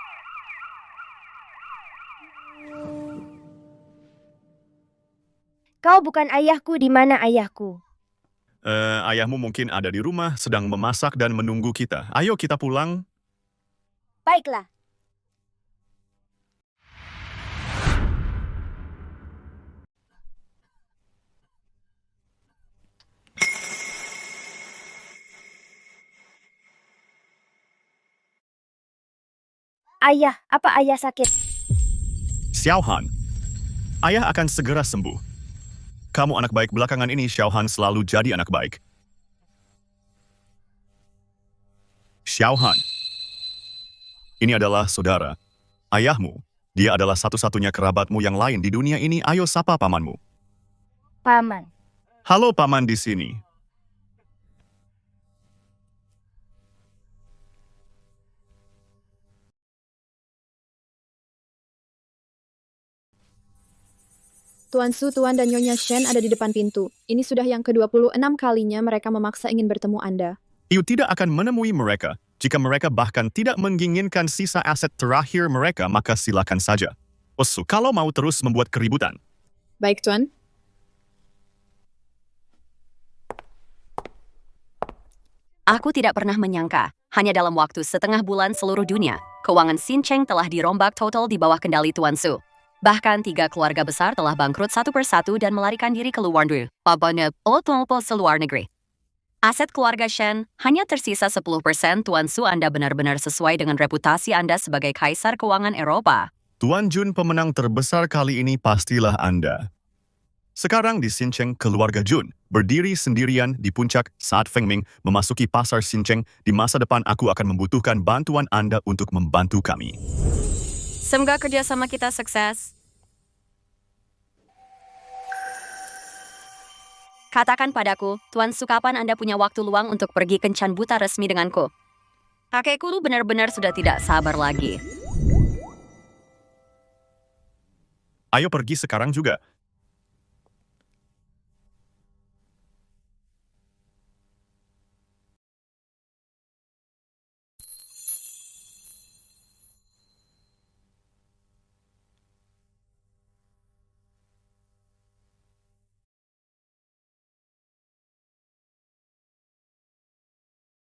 Kau bukan ayahku, di mana ayahku? Ayahmu mungkin ada di rumah, sedang memasak dan menunggu kita. Ayo kita pulang. Baiklah. Ayah, apa ayah sakit? Xiaohan, ayah akan segera sembuh. Kamu anak baik, belakangan ini Xiaohan selalu jadi anak baik. Xiaohan, ini adalah saudara. Ayahmu, dia adalah satu-satunya kerabatmu yang lain di dunia ini. Ayo sapa pamanmu. Paman. Halo paman di sini. Tuan Su, Tuan dan Nyonya Shen ada di depan pintu. Ini sudah yang ke-26 kalinya mereka memaksa ingin bertemu Anda. Iu tidak akan menemui mereka. Jika mereka bahkan tidak menginginkan sisa aset terakhir mereka, maka silakan saja. Osu, kalau mau terus membuat keributan. Baik, Tuan. Aku tidak pernah menyangka, hanya dalam waktu setengah bulan seluruh dunia, keuangan Xincheng telah dirombak total di bawah kendali Tuan Su. Bahkan 3 keluarga besar telah bangkrut satu persatu dan melarikan diri ke luar negeri, seluar negeri. Aset keluarga Shen hanya tersisa 10%. Tuan Su, Anda benar-benar sesuai dengan reputasi Anda sebagai kaisar keuangan Eropa. Tuan Jun pemenang terbesar kali ini pastilah Anda. Sekarang di Xincheng, keluarga Jun berdiri sendirian di puncak saat Feng Ming memasuki pasar Xincheng. Di masa depan aku akan membutuhkan bantuan Anda untuk membantu kami. Semoga kerjasama kita sukses. Katakan padaku, Tuan Su, kapan Anda punya waktu luang untuk pergi kencan buta resmi denganku? Kakekku benar-benar sudah tidak sabar lagi. Ayo pergi sekarang juga.